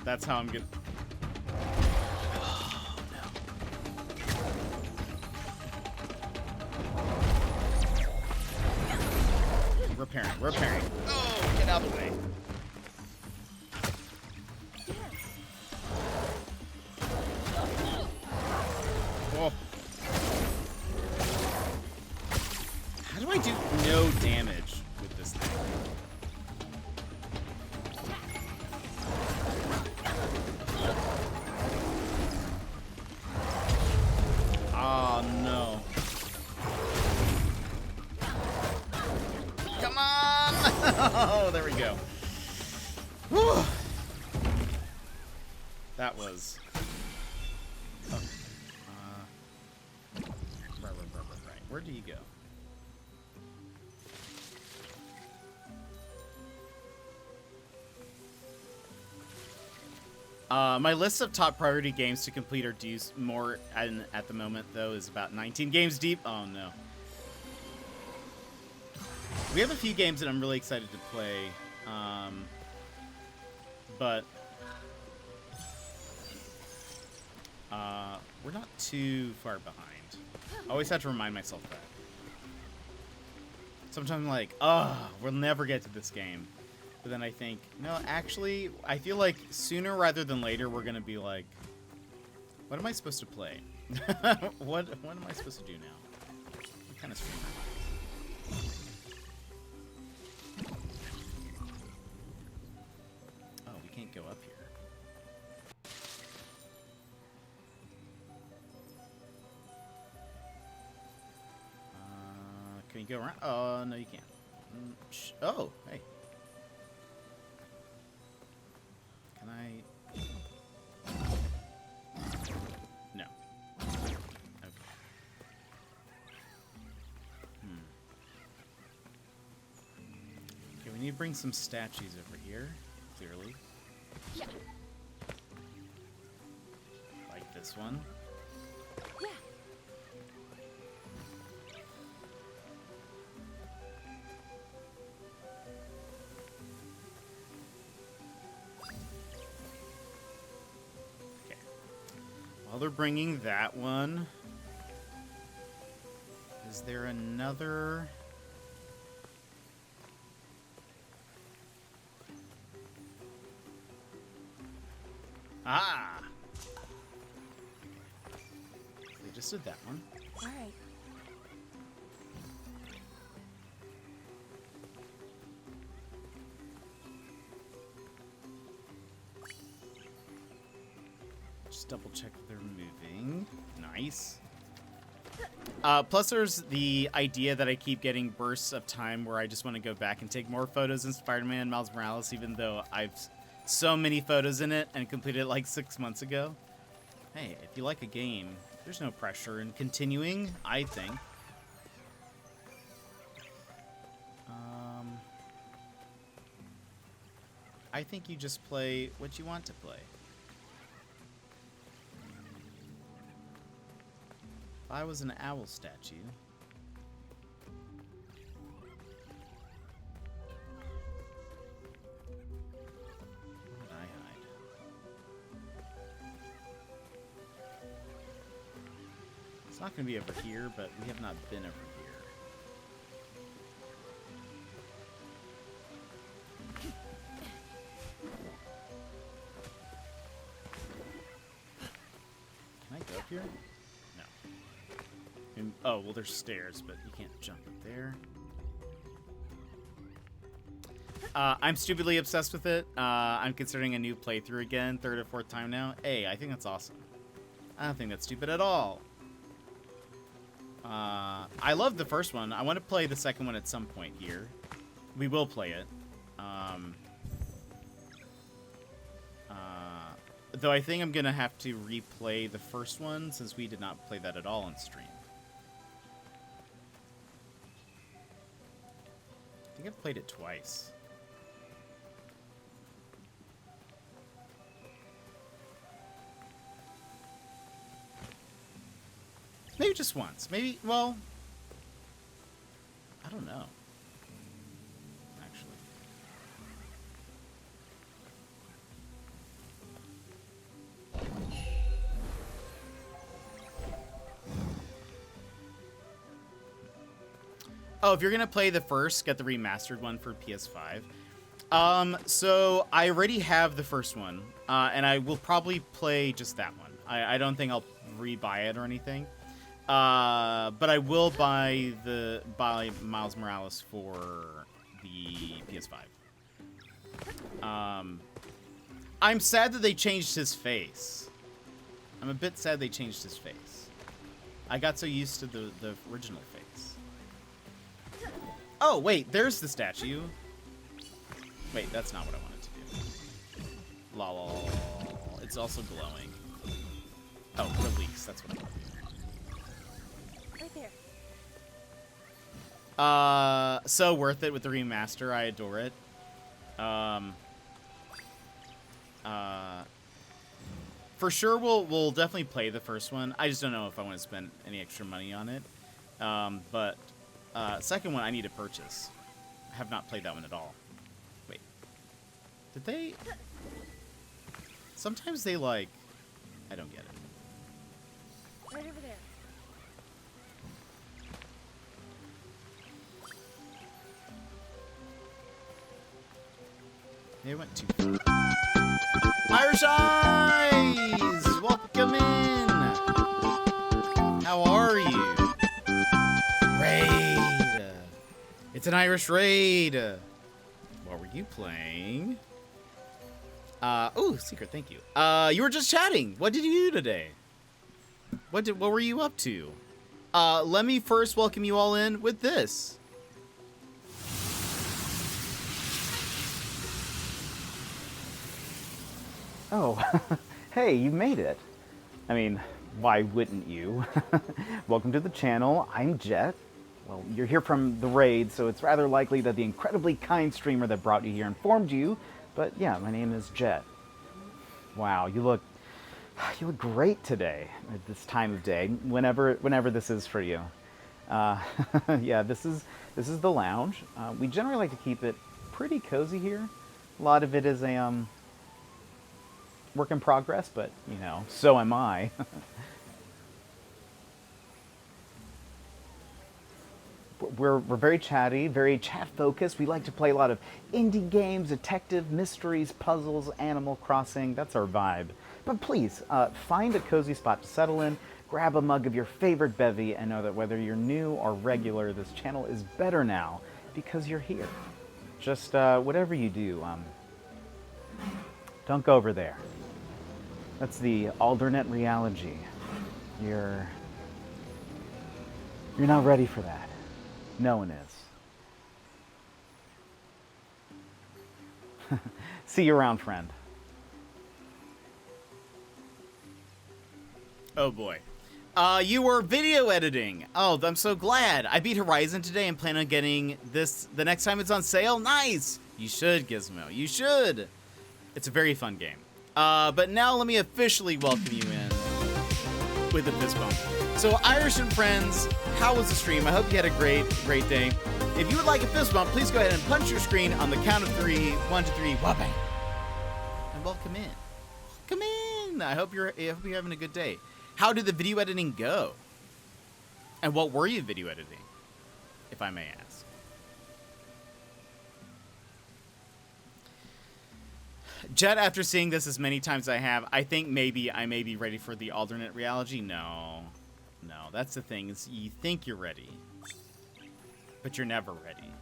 That's how I'm good. Oh, no. Repairing, repairing. Oh, get out of the way. Oh. How do I do no damage with this thing? Oh, no. Come on! Oh, there we go. Whew. That was... Oh. Right. Where do you go? My list of top priority games to complete or do more at the moment, though, is about 19 games deep. Oh, no. We have a few games that I'm really excited to play, but we're not too far behind. I always have to remind myself that. Sometimes I'm like, we'll never get to this game. But then I think, no, actually, I feel like sooner rather than later, we're going to be like, what am I supposed to play? What am I supposed to do now? What kind of streamer am I? Oh, we can't go up here. Can you go around? Oh, no, you can't. Oh, hey. Can I? No. Okay. Okay, we need to bring some statues over here, clearly. Yeah. Like this one. Yeah. While they're bringing that one, is there another? Ah! They just did that one. All right. Just double check if they're moving. Nice. Plus, there's the idea that I keep getting bursts of time where I just want to go back and take more photos in Spider-Man and Miles Morales, even though I've so many photos in it and completed it like 6 months ago. Hey, if you like a game, there's no pressure in continuing, I think. I think you just play what you want to play. If I was an owl statue... It's not going to be over here, but we have not been over here. Can I go up here? No. Oh, well, there's stairs, but you can't jump up there. I'm stupidly obsessed with it. I'm considering a new playthrough again, third or fourth time now. Hey, I think that's awesome. I don't think that's stupid at all. I love the first one. I want to play the second one at some point here. We will play it. Though I think I'm going to have to replay the first one since we did not play that at all on stream. I think I've played it twice. Maybe just once. Maybe, well, I don't know. Actually. Oh, if you're going to play the first, get the remastered one for PS5. So I already have the first one, and I will probably play just that one. I don't think I'll rebuy it or anything. But I will buy Miles Morales for the PS5. I'm sad that they changed his face. I'm a bit sad they changed his face. I got so used to the original face. Oh, wait, there's the statue. Wait, that's not what I wanted to do. Lol. It's also glowing. Oh, release, that's what I want to do. Right there. So worth it with the remaster. I adore it. For sure, we'll definitely play the first one. I just don't know if I want to spend any extra money on it. But second one, I need to purchase. I have not played that one at all. Wait, did they? Sometimes they like. I don't get it. Right over there. They went too far. Irish Eyes! Welcome in! How are you? Raid! It's an Irish raid! What were you playing? Oh, secret, thank you. You were just chatting. What did you do today? What were you up to? Let me first welcome you all in with this. Oh, hey, you made it. I mean, why wouldn't you? Welcome to the channel. I'm Jet. Well, you're here from the raid, so it's rather likely that the incredibly kind streamer that brought you here informed you. But yeah, my name is Jet. Wow, you look great today at this time of day. Whenever this is for you. Yeah, this is the lounge. We generally like to keep it pretty cozy here. A lot of it is a work in progress, but you know, so am I. We're very chatty, very chat focused. We like to play a lot of indie games, detective, mysteries, puzzles, Animal Crossing. That's our vibe. But please, find a cozy spot to settle in, grab a mug of your favorite bevy, and know that whether you're new or regular, this channel is better now because you're here. Just whatever you do, don't go over there. That's the alternate reality. You're not ready for that. No one is. See you around, friend. Oh boy. You were video editing. Oh, I'm so glad. I beat Horizon today and plan on getting this the next time it's on sale. Nice. You should, Gizmo. You should. It's a very fun game. But now let me officially welcome you in with a fist bump. So, Irish and friends, how was the stream? I hope you had a great day. If you would like a fist bump, please go ahead and punch your screen on the count of 3. 1, 2, 3, wha-bang. And welcome in. Welcome in. I hope you're having a good day. How did the video editing go? And what were you video editing, if I may ask? Jet, after seeing this as many times as I have, I think maybe I may be ready for the alternate reality. No. No, that's the thing, is you think you're ready, but you're never ready.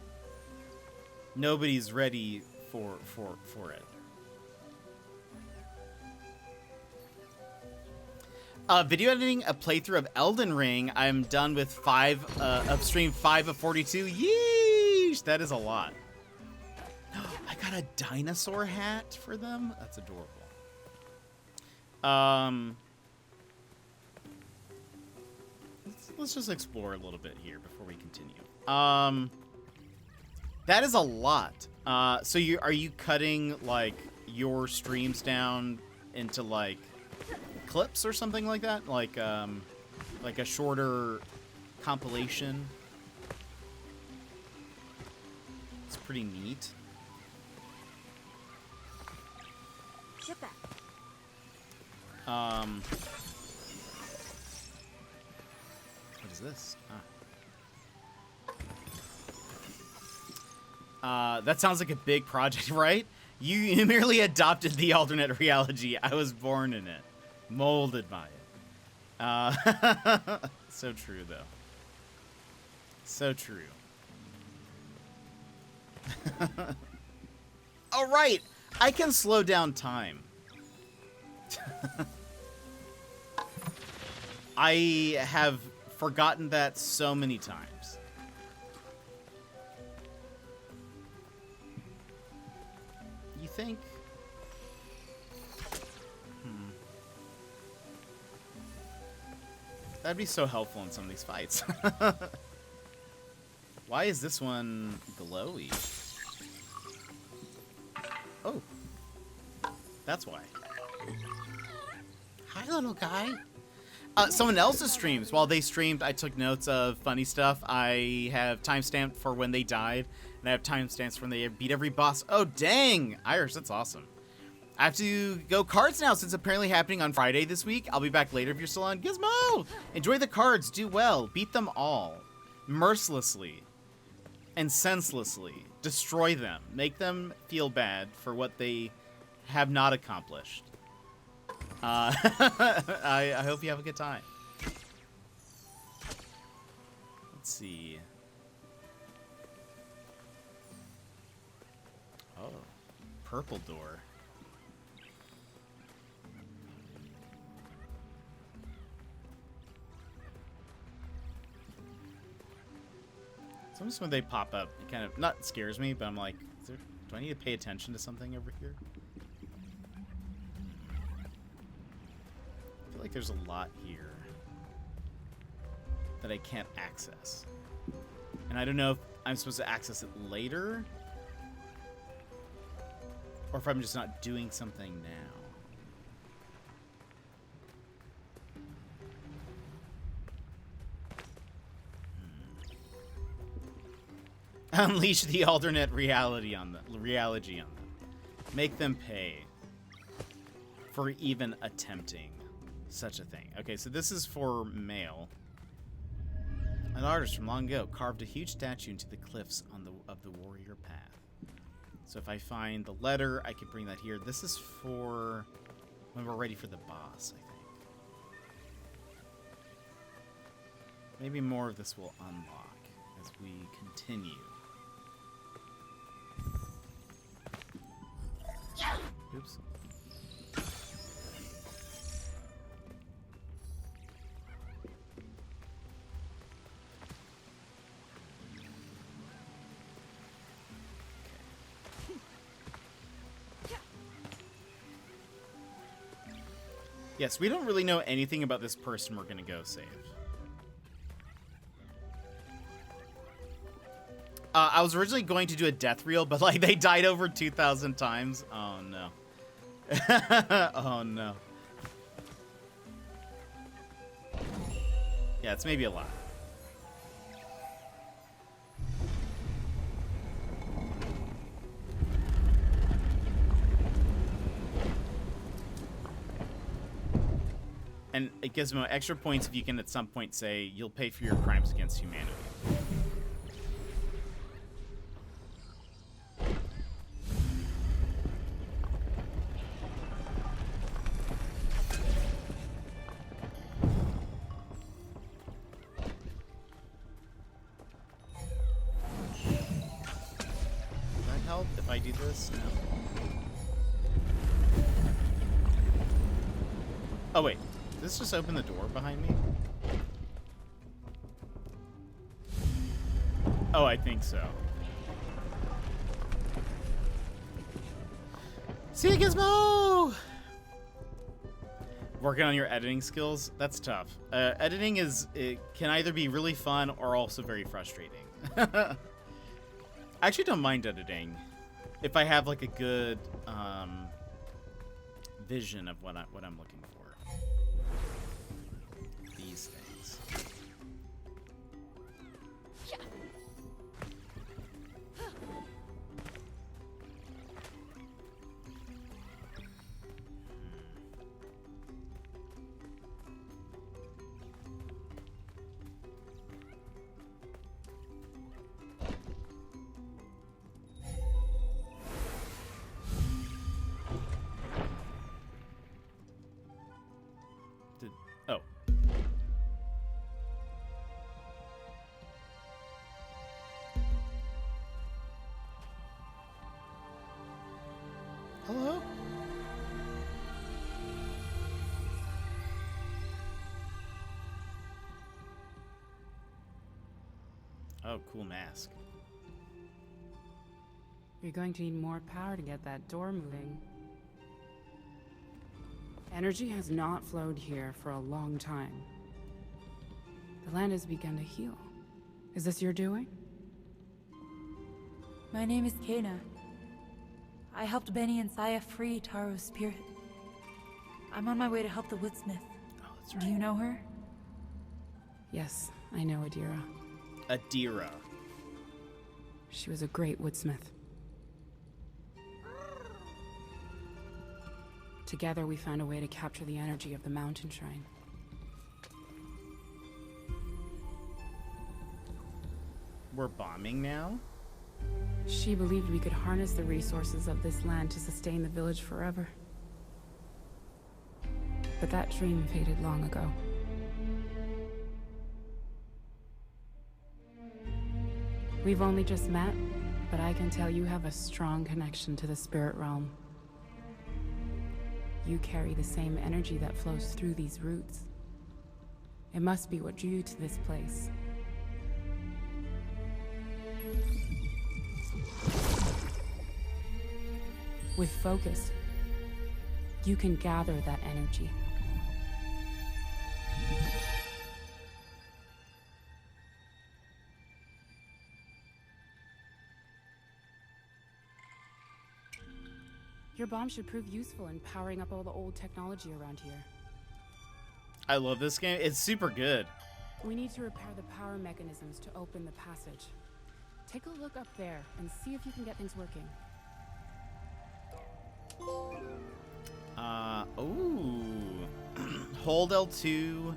Nobody's ready for it. Video editing a playthrough of Elden Ring. I'm done with stream 5 of 42. Yeesh! That is a lot. I got a dinosaur hat for them? That's adorable. Let's just explore a little bit here before we continue. That is a lot. So are you cutting like your streams down into like clips or something like that? Like a shorter compilation? It's pretty neat. Ship that. What is this? That sounds like a big project, right? You merely adopted the alternate reality. I was born in it. Molded by it. So true, though. So true. All right. I can slow down time. I have forgotten that so many times. You think? That'd be so helpful in some of these fights. Why is this one glowy? Oh. That's why. Hi, little guy. Someone else's streams. While they streamed, I took notes of funny stuff. I have timestamped for when they died, and I have timestamps for when they beat every boss. Oh, dang! Irish, that's awesome. I have to go cards now, since it's apparently happening on Friday this week. I'll be back later if you're still on. Gizmo! Enjoy the cards. Do well. Beat them all. Mercilessly. And senselessly. Destroy them. Make them feel bad for what they have not accomplished. I hope you have a good time. Let's see. Oh, purple door. Sometimes when they pop up, it kind of not scares me, but I'm like, do I need to pay attention to something over here? I feel like there's a lot here that I can't access. And I don't know if I'm supposed to access it later, or if I'm just not doing something now. Unleash the alternate reality on them. Make them pay for even attempting such a thing. Okay, so this is for mail. An artist from long ago carved a huge statue into the cliffs of the warrior path. So if I find the letter, I can bring that here. This is for when we're ready for the boss, I think. Maybe more of this will unlock as we continue. Oops. Yes, we don't really know anything about this person we're gonna go save. I was originally going to do a death reel, but like they died over 2,000 times. Oh no. Oh no. Yeah, it's maybe a lot. And it gives them extra points if you can at some point say you'll pay for your crimes against humanity. Will that help if I do this? No. Oh wait, did this just open the door behind me? Oh, I think so. See you, Gizmo! Working on your editing skills? That's tough. Editing it can either be really fun or also very frustrating. I actually don't mind editing if I have like a good vision of what I'm looking for. These things. Oh. Hello? Oh, cool mask. You're going to need more power to get that door moving. Energy has not flowed here for a long time. The land has begun to heal. Is this your doing? My name is Kena. I helped Benny and Saya free Taro's spirit. I'm on my way to help the woodsmith. Oh, that's right. Do you know her? Yes, I know Adira. Adira. She was a great woodsmith. Together we found a way to capture the energy of the mountain shrine. We're bombing now? She believed we could harness the resources of this land to sustain the village forever. But that dream faded long ago. We've only just met, but I can tell you have a strong connection to the spirit realm. You carry the same energy that flows through these roots. It must be what drew you to this place. With focus, you can gather that energy. Your bomb should prove useful in powering up all the old technology around here. I love this game. It's super good. We need to repair the power mechanisms to open the passage. Take a look up there and see if you can get things working. Ooh. Hold L2,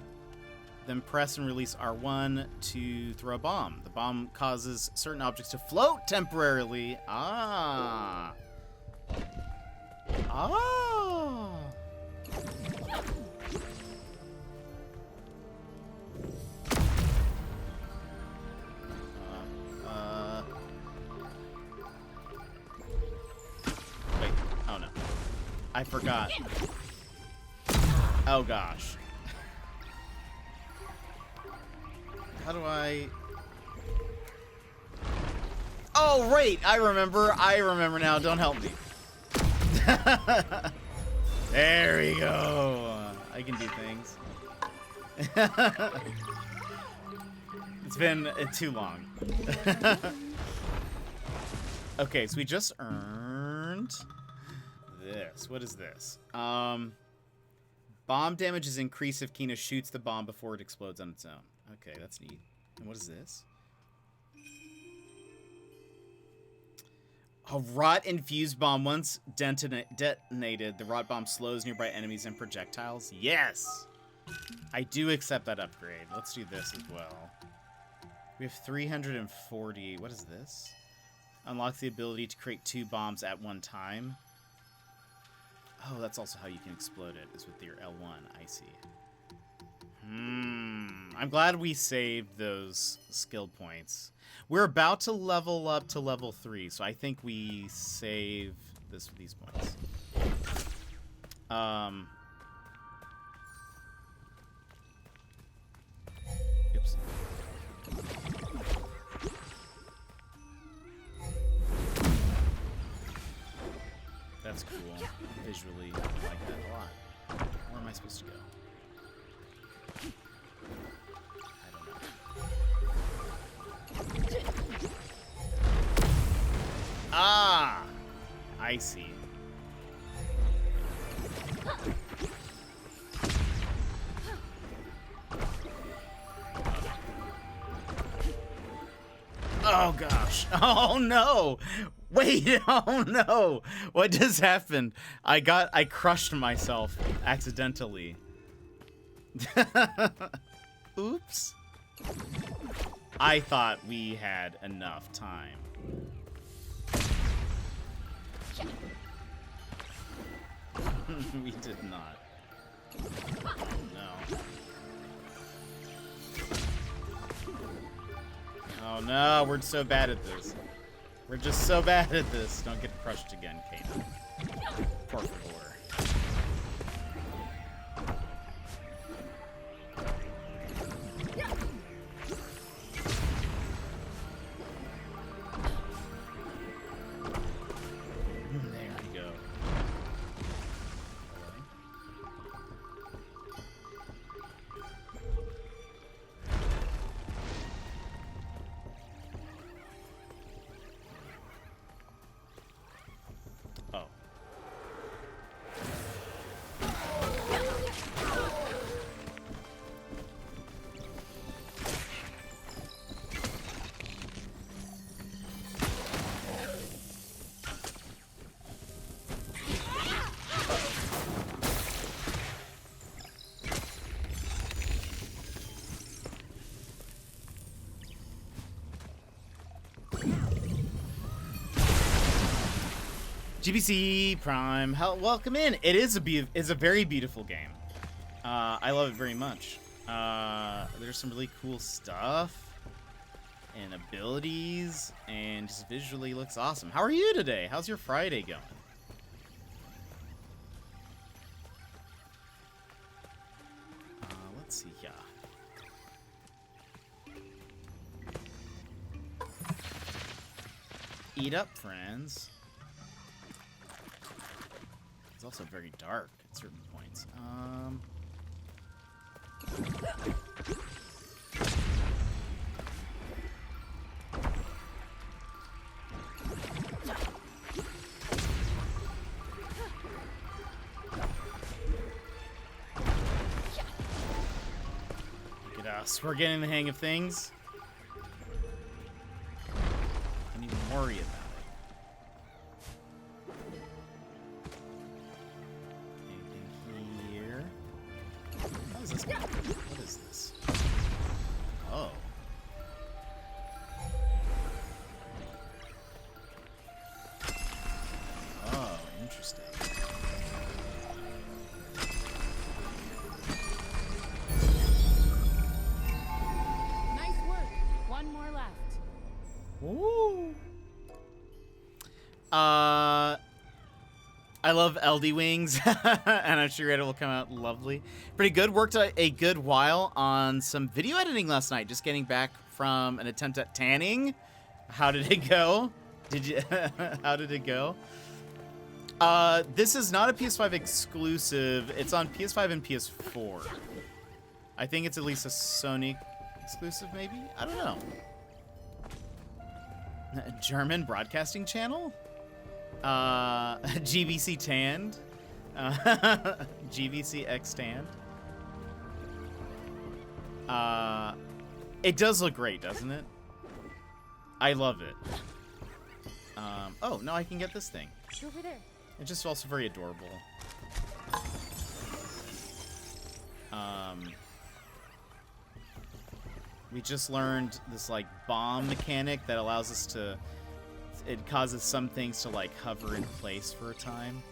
then press and release R1 to throw a bomb. The bomb causes certain objects to float temporarily. Ah. Ah. Wait. Oh no. I forgot. Oh gosh. How do I... Oh, right! I remember now. Don't help me. There we go. I can do things. It's been too long. Okay, so we just earned this. What is this? Bomb damage is increased if Kina shoots the bomb before it explodes on its own. Okay, that's neat. And what is this? A rot-infused bomb. Once detonated, the rot bomb slows nearby enemies and projectiles. Yes! I do accept that upgrade. Let's do this as well. We have 340. What is this? Unlocks the ability to create 2 bombs at one time. Oh, that's also how you can explode it, is with your L1. I see. I'm glad we saved those skill points. We're about to level up to level 3, so I think we save these points. Oops. That's cool. Visually, I like that a lot. Where am I supposed to go? I don't know. Ah! I see. Oh gosh. Oh no. Wait, oh no. What just happened? I crushed myself accidentally. Oops. I thought we had enough time. We did not. Oh no. Oh no, we're so bad at this. We're just so bad at this. Don't get crushed again, Kano. Por favor. There we go. Oh. GBC Prime, welcome in. It is a very beautiful game. I love it very much. There's some really cool stuff and abilities, and just visually looks awesome. How are you today? How's your Friday going? Let's see here. Eat up, friends. It's also very dark at certain points. Look at us. We're getting the hang of things. Don't even worry about it. What is this? Oh. Oh, interesting. Nice work. One more left. Ooh. I love LD Wings, and I'm sure it will come out lovely. Pretty good. Worked a good while on some video editing last night, just getting back from an attempt at tanning. How did it go? How did it go? This is not a PS5 exclusive. It's on PS5 and PS4. I think it's at least a Sony exclusive, maybe? I don't know. German broadcasting channel? GBC Tanned. GBC X Tanned. It does look great, doesn't it? I love it. Oh, no, I can get this thing. It's over there. It's just also very adorable. We just learned this, like, bomb mechanic that allows us to... It causes some things to, like, hover in place for a time.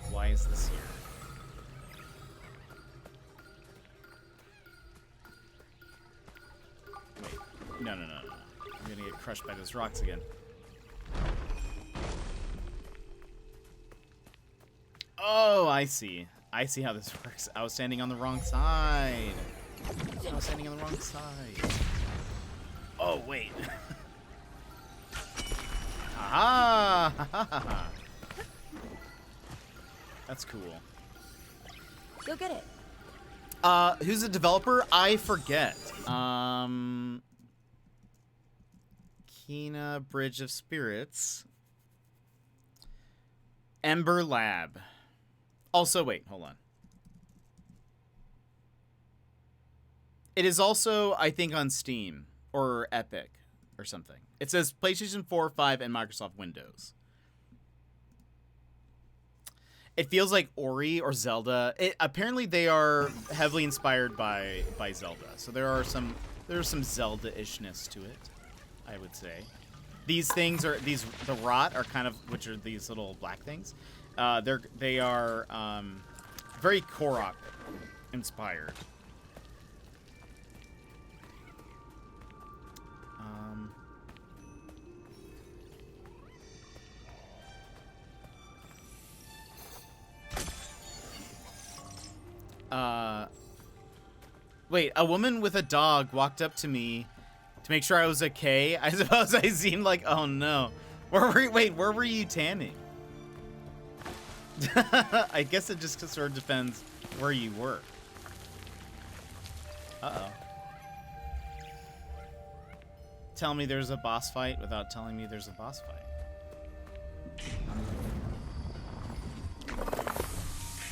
Why is this here? Wait. No. I'm gonna get crushed by those rocks again. Oh, I see. I see how this works. I was standing on the wrong side. I was standing on the wrong side. Oh, wait. Aha! That's cool. Go get it. Who's the developer? I forget. Kina Bridge of Spirits. Ember Lab. Also, wait, hold on. It is also, I think, on Steam or Epic or something. It says PlayStation 4, 5, and Microsoft Windows. It feels like Ori or Zelda. Apparently, they are heavily inspired by Zelda. So there's some Zelda-ishness to it, I would say. These things are the rot are kind of, which are these little black things. They are very Korok inspired. Wait, a woman with a dog walked up to me to make sure I was okay. I suppose I seemed like, oh no. Where were you tanning? I guess it just sort of depends where you were. Uh-oh. Tell me there's a boss fight without telling me there's a boss fight.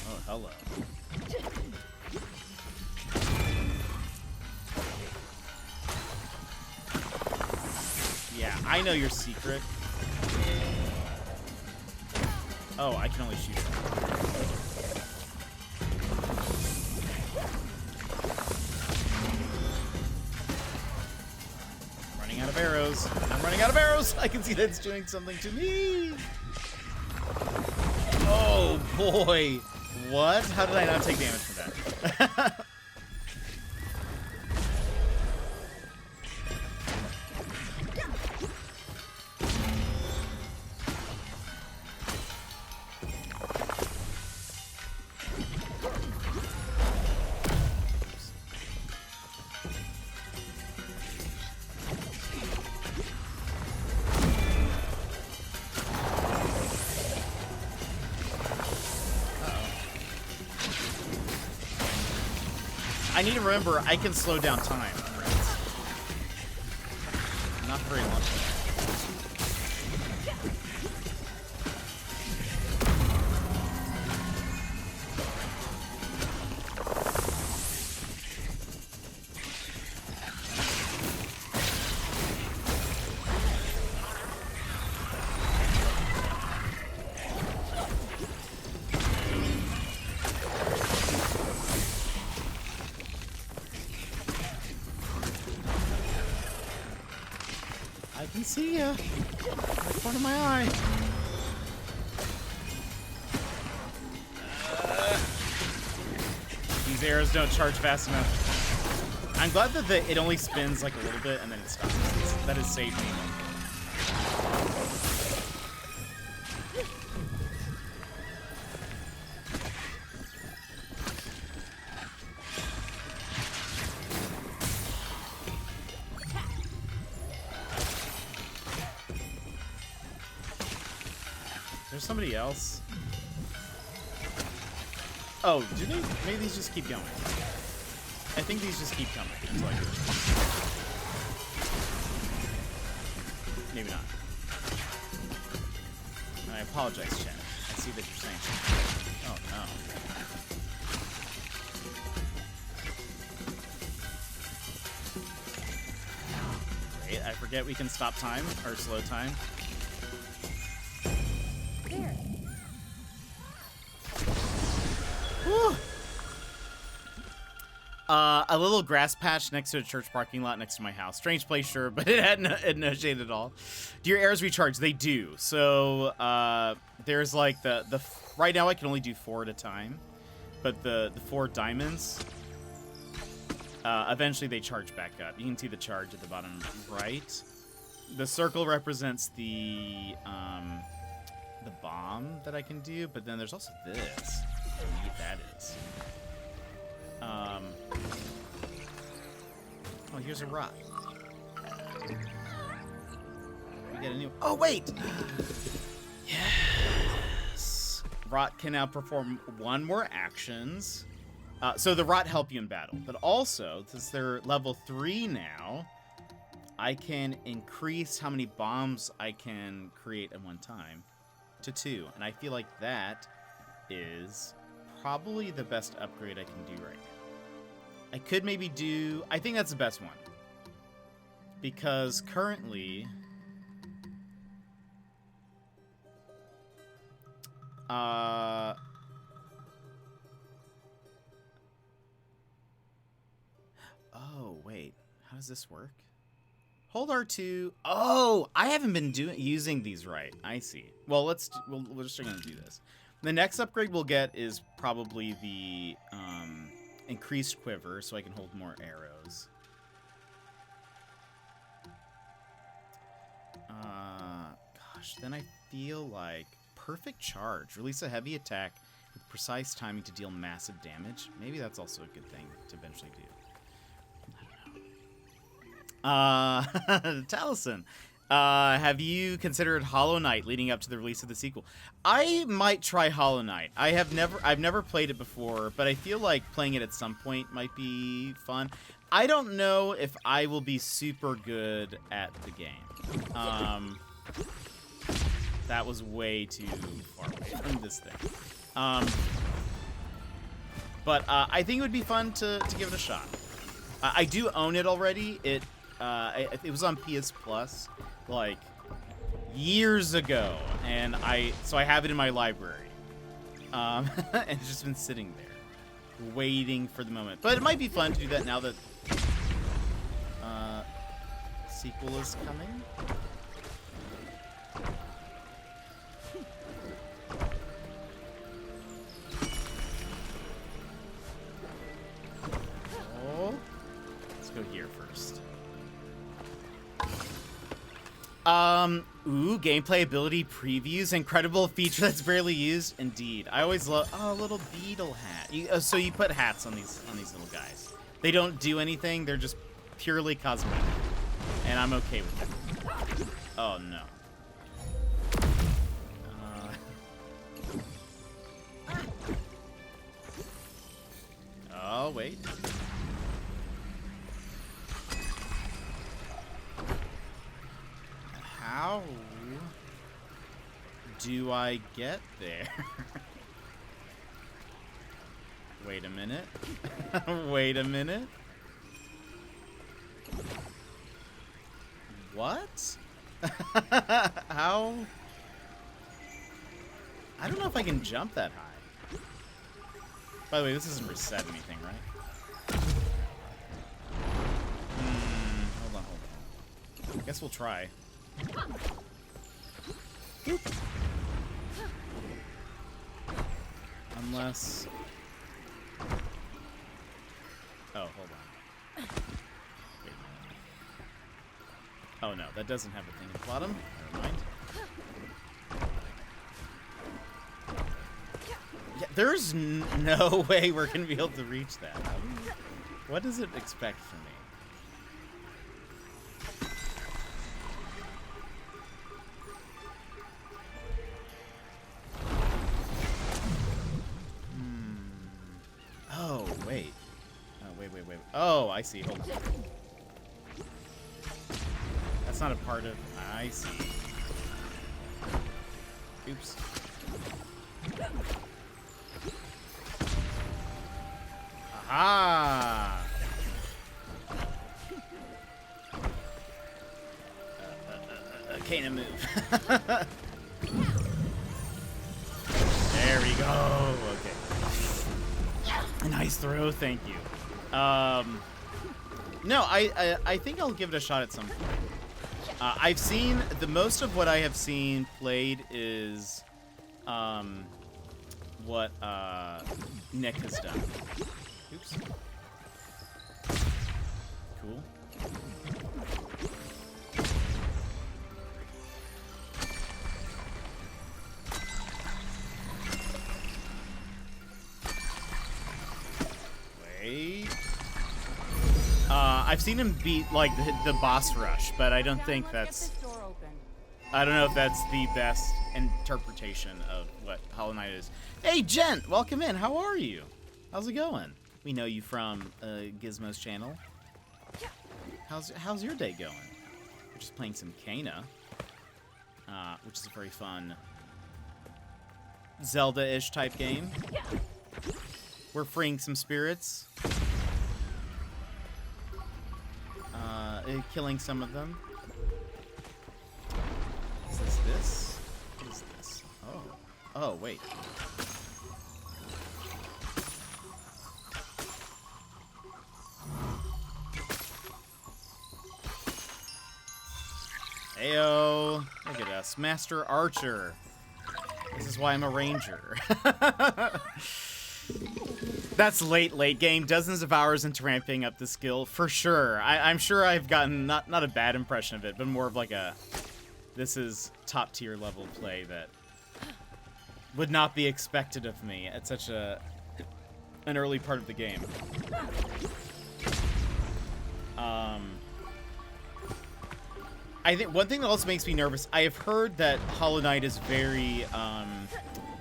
Oh, hello. Yeah, I know your secret. Oh, I can only shoot it. Running out of arrows. I'm running out of arrows. I can see that it's doing something to me. Oh, boy. What? How did I not take damage from that? I need to remember I can slow down time. Not very long. I can see ya. Right front of my eye. These arrows don't charge fast enough. I'm glad that it only spins like a little bit and then it stops. That has saved me. There's somebody else. Oh, do they? Maybe these just keep going. I think these just keep coming. It's like, maybe not. And I apologize, chat. I see that you're saying something. Oh no. Wait, I forget we can stop time or slow time. There. A little grass patch next to a church parking lot next to my house. Strange place, sure, but it had no shade at all. Do your arrows recharge? They do. So there's like the right now I can only do 4 at a time, but the 4 diamonds eventually they charge back up. You can see the charge at the bottom right. The circle represents the bomb that I can do, but then there's also this. How neat that is. Oh, here's a rock. We get a new. Oh wait. Yes. Rot can now perform 1 more actions. So the rot help you in battle, but also since they're level 3 now, I can increase how many bombs I can create at one time to 2, and I feel like that is probably the best upgrade I can do right now. I could maybe do... I think that's the best one. Because currently... Oh, wait. How does this work? Hold R2. Oh, I haven't been using these right. I see. Well, we're just going to do this. The next upgrade we'll get is probably the increased quiver, so I can hold more arrows. Gosh, then I feel like perfect charge. Release a heavy attack with precise timing to deal massive damage. Maybe that's also a good thing to eventually do. Taliesin, have you considered Hollow Knight leading up to the release of the sequel? I might try Hollow Knight. I've never played it before, but I feel like playing it at some point might be fun. I don't know if I will be super good at the game. That was way too far away from this thing. But I think it would be fun to give it a shot. I do own it already. It was on PS Plus like years ago, and so I have it in my library, and it's just been sitting there, waiting for the moment. But it might be fun to do that now that sequel is coming. Oh, let's go here first. Gameplay ability previews, incredible feature that's barely used. Indeed, I always love. Oh, a little beetle hat. So you put hats on these little guys. They don't do anything. They're just purely cosmetic, and I'm okay with that. Oh no. Oh wait. How do I get there? Wait a minute. Wait a minute. What? How? I don't know if I can jump that high. By the way, this doesn't reset anything, right? Hold on. I guess we'll try. Unless... Oh, hold on. Wait a minute. Oh no, that doesn't have a thing at the bottom. Never mind. Yeah, there's no way we're gonna be able to reach that. What does it expect from me? Oh, wait. Wait. Oh, I see. Hold on. That's not a part of... I see. Oops. Aha! Can't move. There we go. Okay. A nice throw, thank you. No, I think I'll give it a shot at some point. I've seen the most of what I have seen played is what Nick has done. Oops. Cool. Wait. I've seen him beat like the boss rush, but I don't think that's. I don't know if that's the best interpretation of what Hollow Knight is. Hey, Jen, welcome in. How are you? How's it going? We know you from Gizmo's channel. How's your day going? We're just playing some Kana, which is a very fun Zelda-ish type game. We're freeing some spirits, killing some of them. Is this? What is this? Oh, wait. Heyo, look at us, Master Archer. This is why I'm a ranger. That's late game. Dozens of hours into ramping up the skill, for sure. I'm sure I've gotten not a bad impression of it, but more of like a, this is top tier level play that would not be expected of me at such an early part of the game. I think one thing that also makes me nervous, I have heard that Hollow Knight is very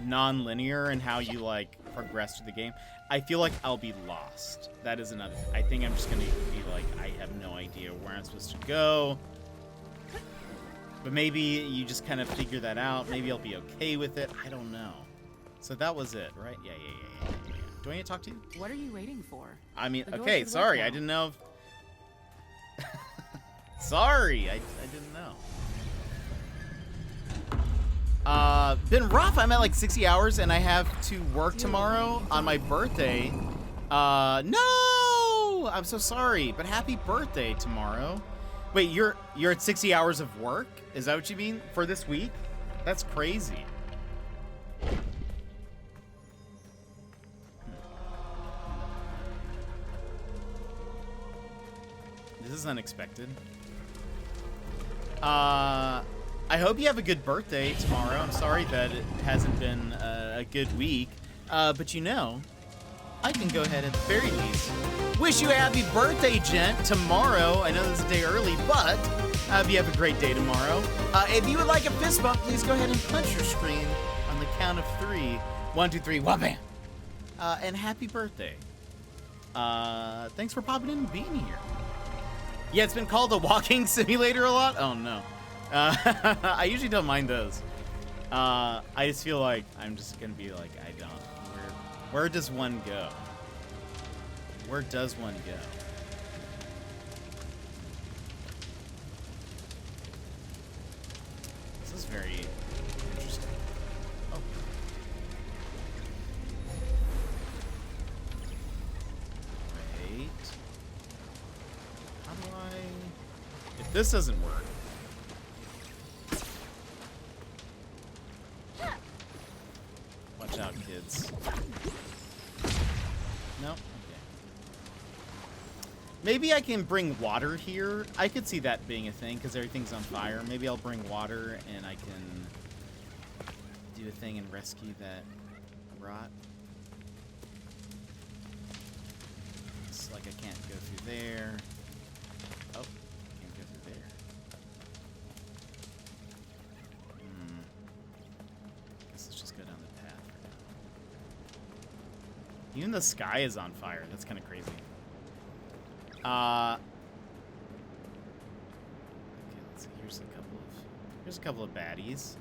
non-linear in how you like progress through the game. I feel like I'll be lost. That is another. I think I'm just gonna be like, I have no idea where I'm supposed to go. But maybe you just kind of figure that out. Maybe I'll be okay with it. I don't know. So that was it, right? Yeah. Do I need to talk to you? What are you waiting for? I mean, okay, sorry. I didn't know. Sorry, I didn't know. Been rough. I'm at like 60 hours and I have to work tomorrow on my birthday. No! I'm so sorry, but happy birthday tomorrow. Wait, you're at 60 hours of work? Is that what you mean for this week? That's crazy. This is unexpected. I hope you have a good birthday tomorrow. I'm sorry that it hasn't been a good week. But you know, I can go ahead at the very least wish you a happy birthday, gent, tomorrow. I know this is a day early, but I hope you have a great day tomorrow. If you would like a fist bump, please go ahead and punch your screen on the count of 3. 1, 2, 3, wha-bam! And happy birthday. Thanks for popping in and being here. Yeah, it's been called a walking simulator a lot. Oh, no. I usually don't mind those. I just feel like I'm just going to be like, I don't. Where does one go? Where does one go? This is very interesting. Oh. Wait. How do I... If this doesn't work... Watch out, kids. No? Okay. Maybe I can bring water here. I could see that being a thing because everything's on fire. Maybe I'll bring water and I can do a thing and rescue that rot. It's like I can't go through there. Oh, can't go through there. Guess let's just go down the path for now. Even the sky is on fire. That's kind of crazy. Okay, let's see. Here's a couple of baddies.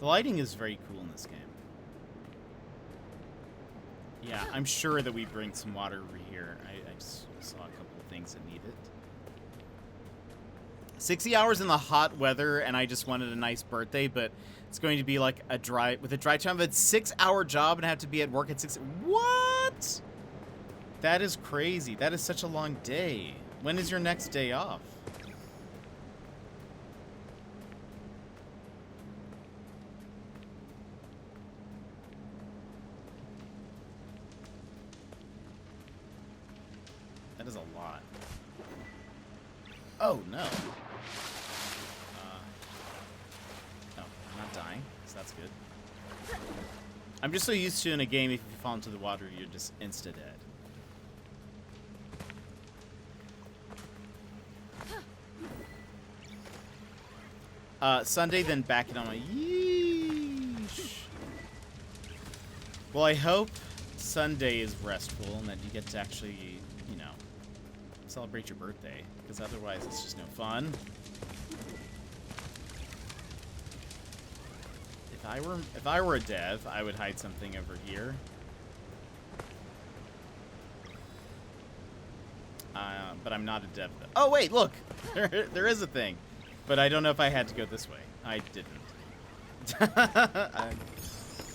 The lighting is very cool in this game. Yeah, I'm sure that we bring some water over here. I just saw a couple of things that need it. 60 hours in the hot weather, and I just wanted a nice birthday, but it's going to be like a dry time of a 6-hour job and I have to be at work at 6. What? That is crazy. That is such a long day. When is your next day off? That is a lot. Oh, no. No, I'm not dying, so that's good. I'm just so used to in a game, if you fall into the water, you're just insta-dead. Sunday, then back it on my... Yeesh. Well, I hope Sunday is restful and that you get to actually, you know, celebrate your birthday, because otherwise it's just no fun. If I were a dev, I would hide something over here. But I'm not a dev. Oh wait, look, there is a thing, but I don't know if I had to go this way. I didn't. I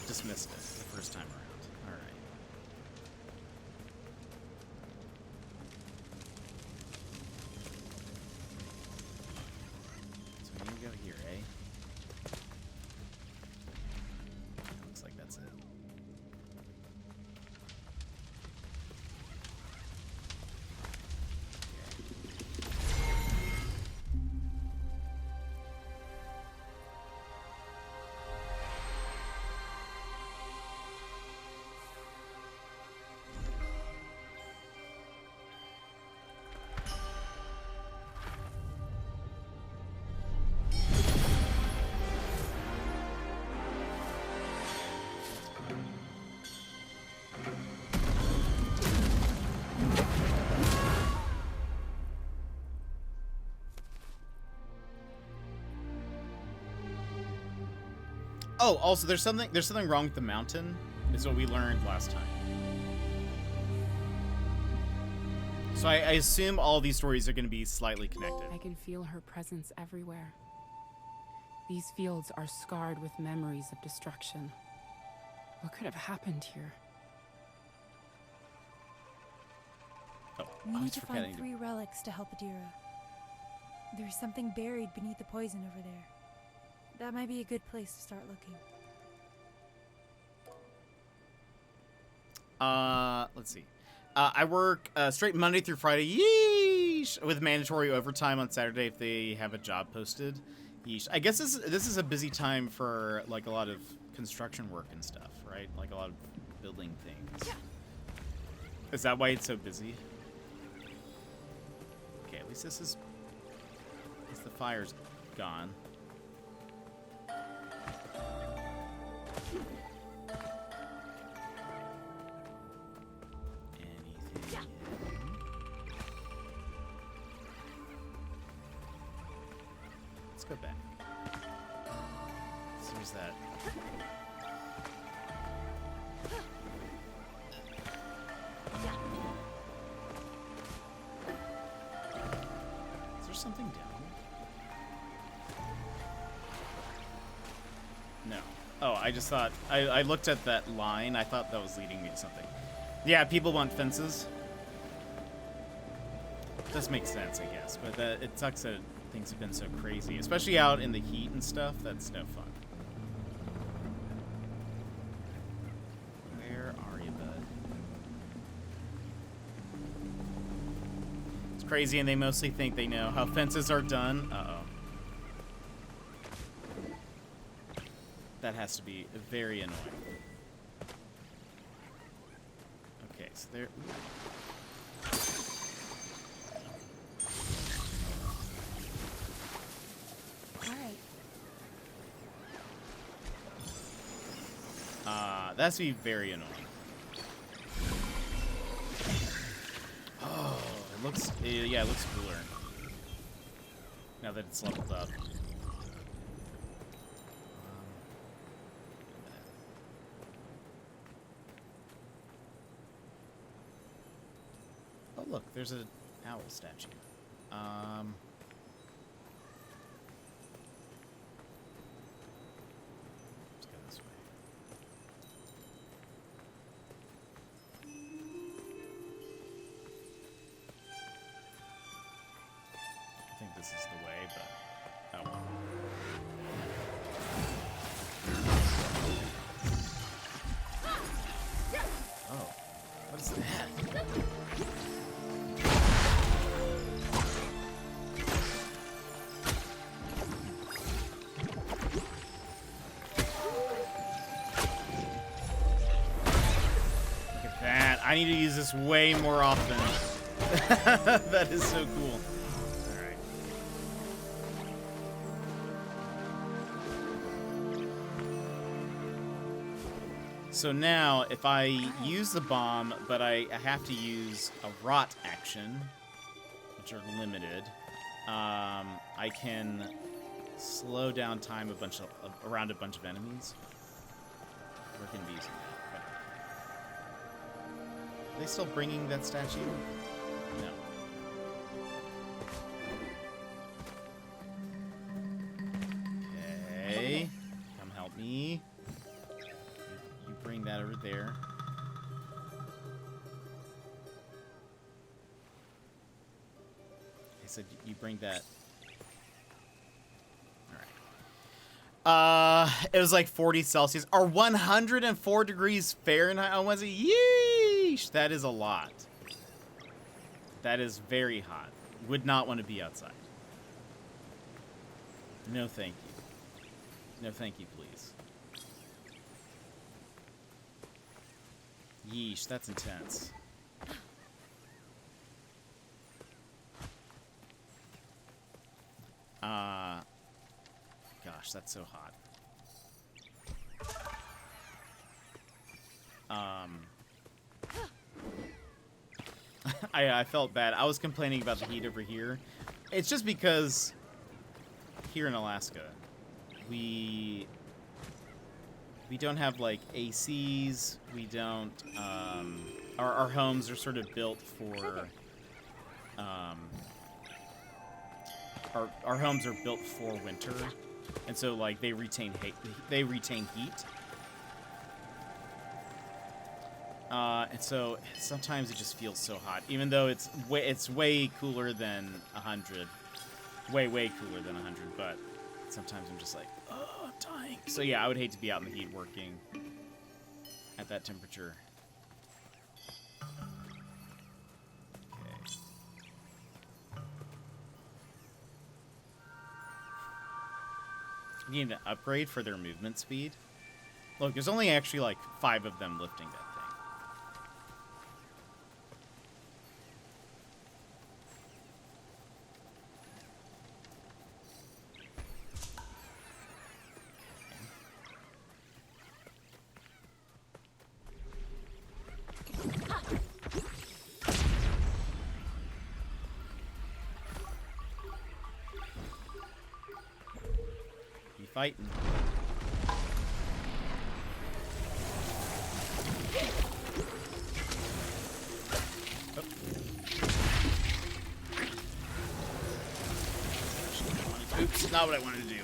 just missed it the first time around. All right. So we need to go here, eh? Looks like that's it. Oh, also there's something wrong with the mountain, is what we learned last time. So I assume all these stories are going to be slightly connected. I can feel her presence everywhere. These fields are scarred with memories of destruction. What could have happened here? Oh, We I need was to forgetting find 3 relics to help Adira. There's something buried beneath the poison over there. That might be a good place to start looking. Let's see. I work straight Monday through Friday, yeesh, with mandatory overtime on Saturday if they have a job posted. Yeesh. I guess this is a busy time for like a lot of construction work and stuff, right? Like a lot of building things. Is that why it's so busy? Okay, at least this is... At least the fire's gone. Anything? Let's go back. So there's that. Is there something down? No. Oh, I just thought... I looked at that line. I thought that was leading me to something. Yeah, people want fences. Does make sense, I guess. But it sucks that things have been so crazy. Especially out in the heat and stuff. That's no fun. Where are you, bud? It's crazy, and they mostly think they know how fences are done. Uh-oh. That has to be very annoying. Okay, so there... Alright. that has to be very annoying. Oh, it looks... yeah, it looks cooler. Now that it's leveled up. look, there's an owl statue. Let's go this way. I think this is the way, but oh well. Oh, what is that? Look at that. I need to use this way more often. That is so cool. Alright. So now, if I use the bomb, but I have to use a rot action, which are limited, I can slow down time around a bunch of enemies. We're gonna be using that. Are they still bringing that statue? No. Okay. Come help me. You bring that over there. I said you bring that. Alright. It was like 40 Celsius. Or 104 degrees Fahrenheit on Wednesday. Yeesh! That is a lot. That is very hot. Would not want to be outside. No thank you. No thank you, please. Yeesh, that's intense. Gosh, that's so hot. I felt bad. I was complaining about the heat over here. It's just because here in Alaska, we don't have like ACs. We don't. Our homes are sort of built for. Our homes are built for winter, and so like they retain heat. And so sometimes it just feels so hot, even though it's way cooler than 100, way cooler than 100. But sometimes I'm just like, oh, I'm dying. So yeah, I would hate to be out in the heat working at that temperature. Okay. You need an upgrade for their movement speed. Look, there's only actually like 5 of them lifting that thing. Fighting. Oh. Oops, not what I wanted to do.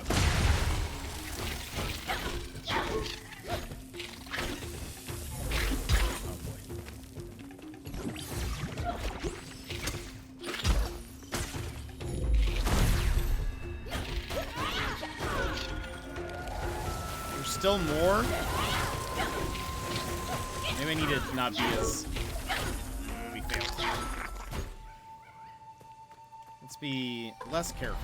Still more? Maybe I need to not be as... We failed. Let's be less careful.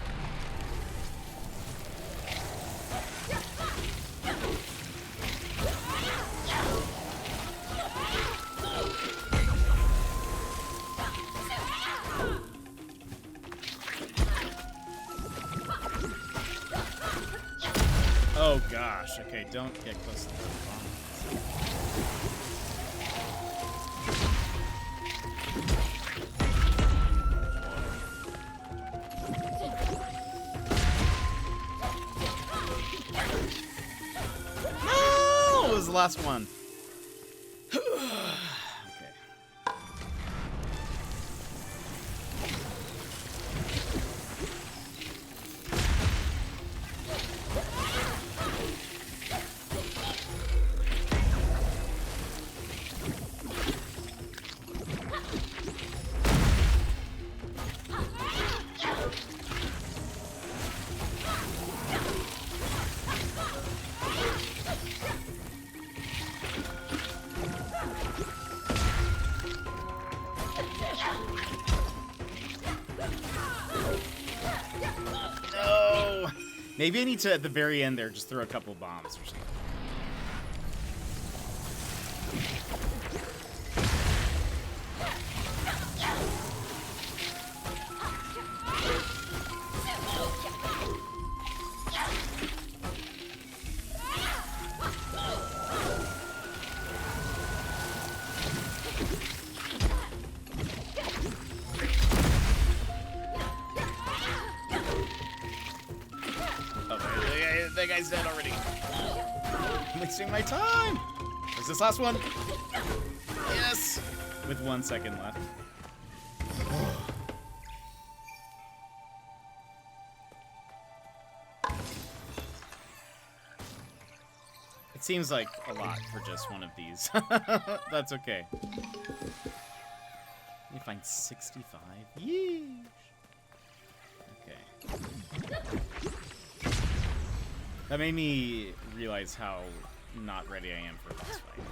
Oh gosh, okay, don't get close to the bomb. No! It was the last one. Okay. Maybe I need to, at the very end there, just throw a couple bombs or something. That guy's dead already. I'm wasting my time. Is this last one? Yes. With 1 second left. It seems like a lot for just one of these. That's okay. Let me find 65. Yeesh. Okay. That made me realize how not ready I am for this fight.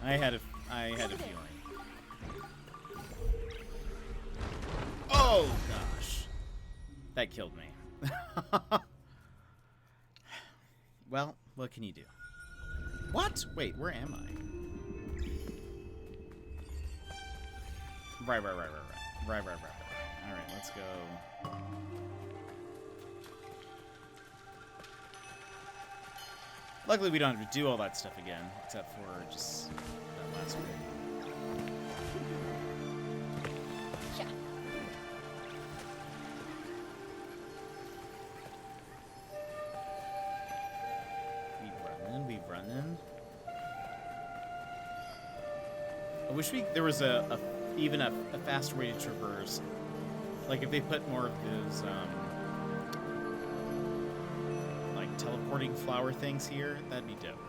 I had a feeling. Oh gosh, that killed me. Well, what can you do? What? Wait, where am I? Right. Alright, let's go. Luckily, we don't have to do all that stuff again, except for just that last bit. We've running. I wish there was even a faster way to traverse. Like if they put more of those like teleporting flower things here, that'd be dope.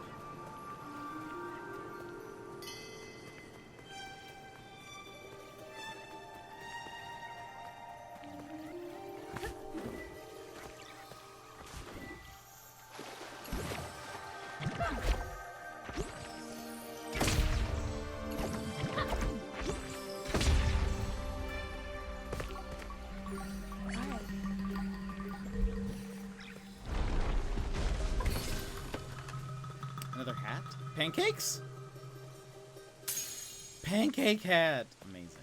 Another hat? Pancakes? Pancake hat! Amazing.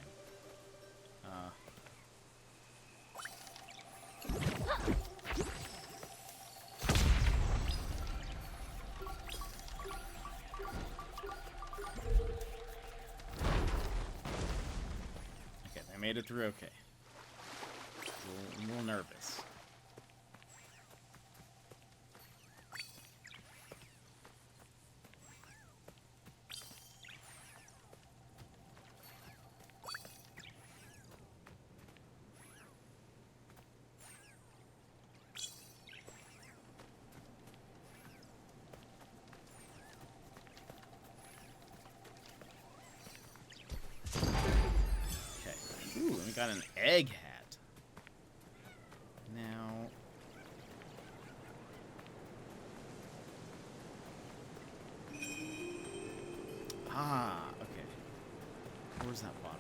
Okay, I made it through okay. A little nervous. Ooh, we got an egg hat. Now... Ah, okay. Where's that water?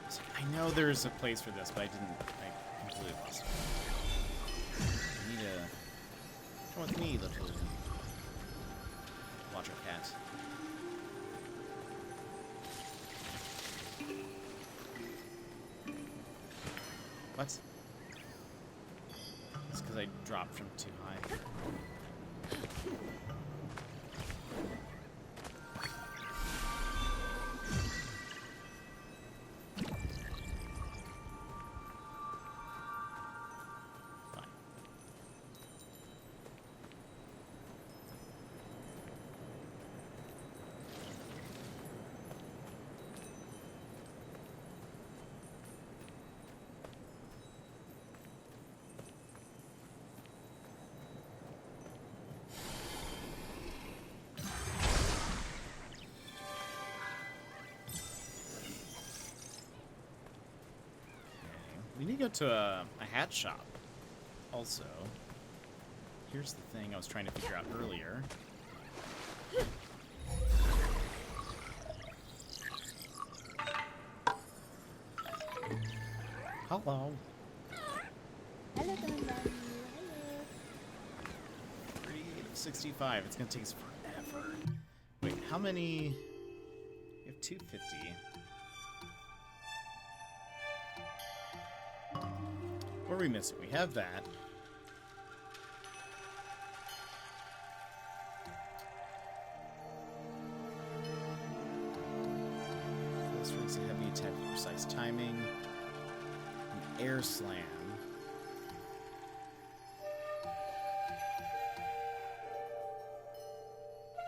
So I know there's a place for this, but I completely lost it. I need to... Come with me, little... Watch our cat. What? It's because I dropped from too high. We need to go to a hat shop, also. here's the thing I was trying to figure out earlier. Hello. Hello, Gundam. 65. It's gonna take us forever. Wait, how many? We have 250. What are we missing? We have that. This release a heavy attack with precise timing. An air slam.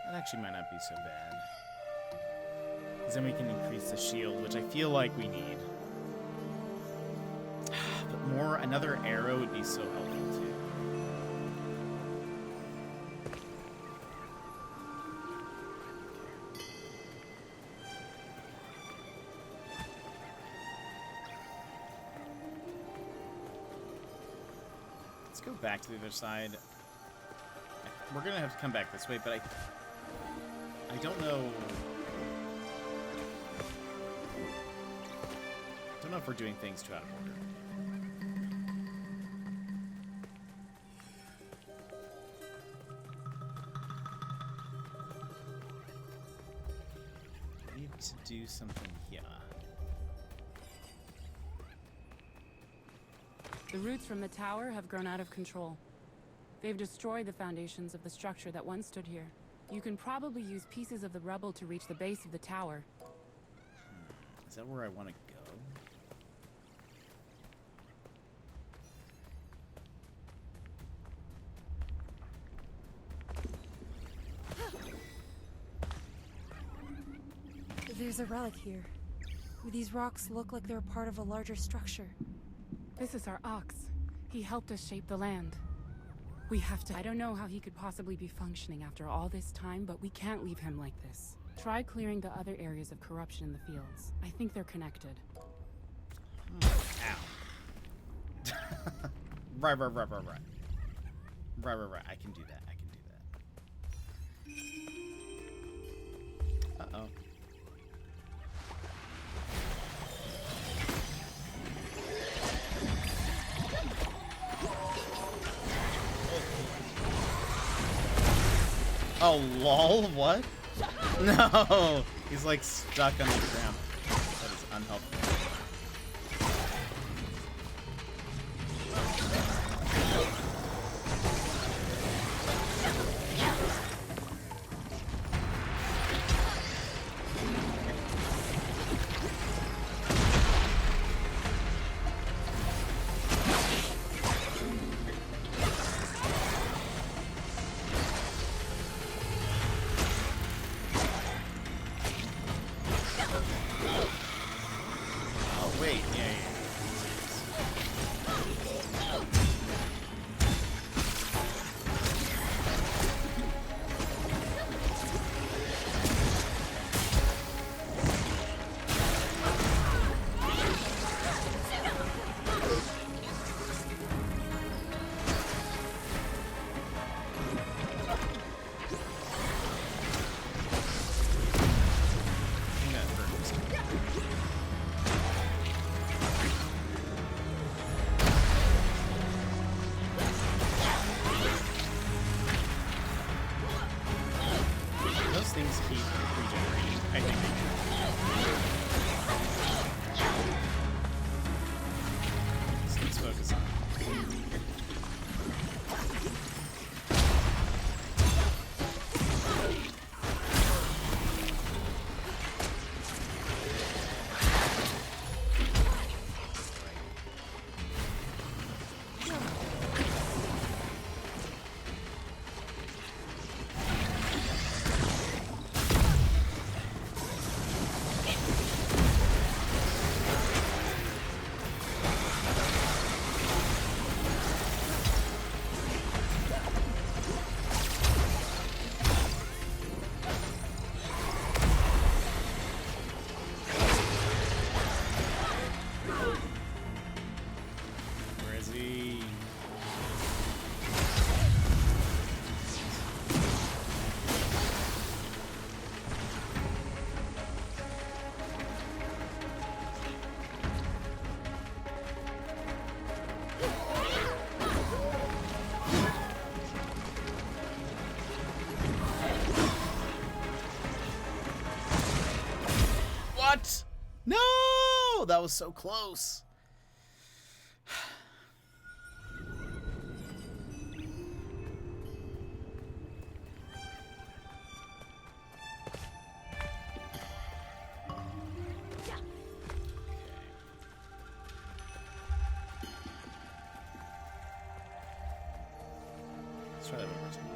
That actually might not be so bad. Because then we can increase the shield, which I feel like we need. But more, another arrow would be so helpful too. Let's go back to the other side. We're gonna have to come back this way, but I don't know. Don't know if we're doing things too out of order. I need to do something here. The roots from the tower have grown out of control. They've destroyed the foundations of the structure that once stood here. You can probably use pieces of the rubble to reach the base of the tower. Is that where I want to go? There's a relic here. These rocks look like they're part of a larger structure. This is our ox. He helped us shape the land. We have to... I don't know how he could possibly be functioning after all this time, but we can't leave him like this. Try clearing the other areas of corruption in the fields. I think they're connected. Ow. Right. Right. I can do that. Uh-oh. Oh, lol, what? No! He's like stuck on the ground. That is unhelpful. Things keep regenerating. I think they do. Let's focus on it. that was so close. Let's try that one more time.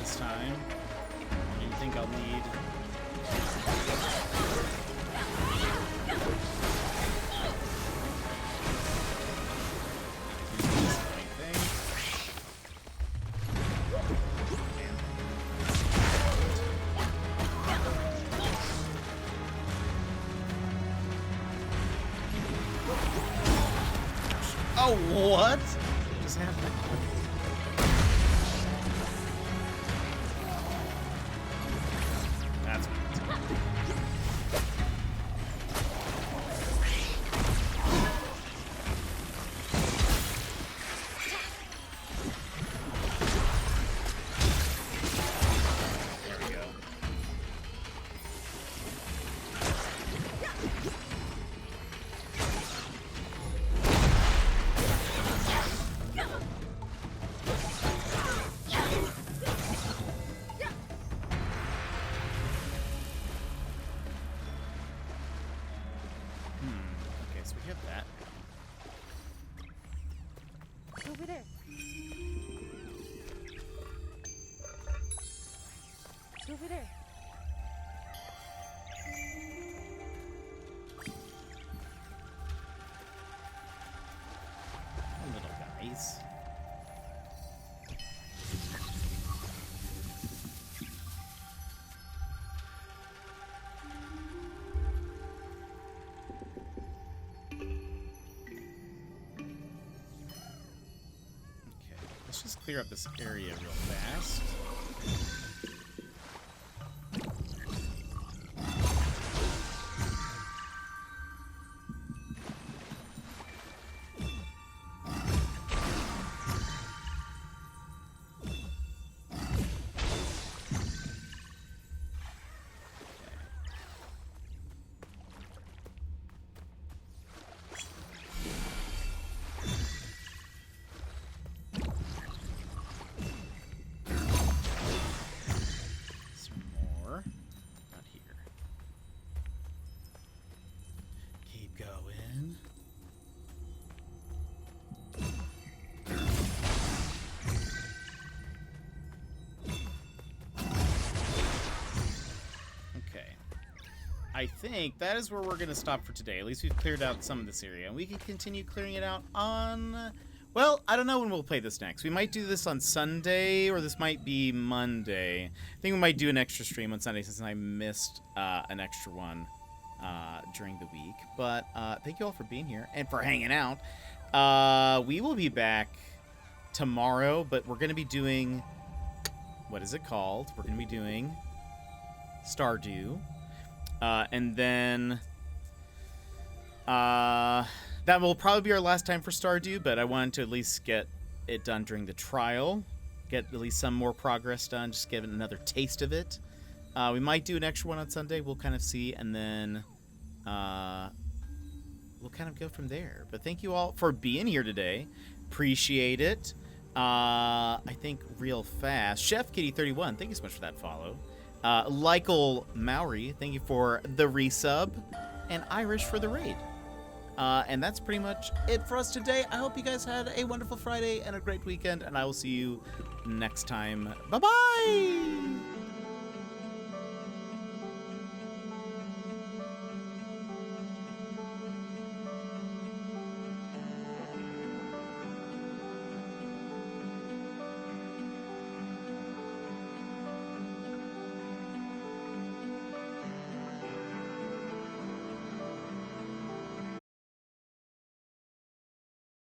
This time. I do think I'll need. Oh, what just happened? That's what it's called. There we go. Okay, so we hit that. Over there. Over there. Little guys. Okay, let's just clear up this area real fast. Some more. Not here. Keep going. Okay. I think that is where we're going to stop for today. At least we've cleared out some of this area. And we can continue clearing it out on... Well, I don't know when we'll play this next. We might do this on Sunday, or this might be Monday. I think we might do an extra stream on Sunday since I missed an extra one during the week. But thank you all for being here and for hanging out. We will be back tomorrow, but we're going to be doing... What is it called? We're going to be doing Stardew. And then that will probably be our last time for Stardew, but I wanted to at least get it done during the trial. Get at least some more progress done. Just give it another taste of it. We might do an extra one on Sunday. We'll kind of see, and then we'll kind of go from there. But thank you all for being here today. Appreciate it. I think real fast. Chef Kitty 31, thank you so much for that follow. Lykel Maori, thank you for the resub, and Irish for the raid. And that's pretty much it for us today. I hope you guys had a wonderful Friday and a great weekend, and I will see you next time. Bye-bye!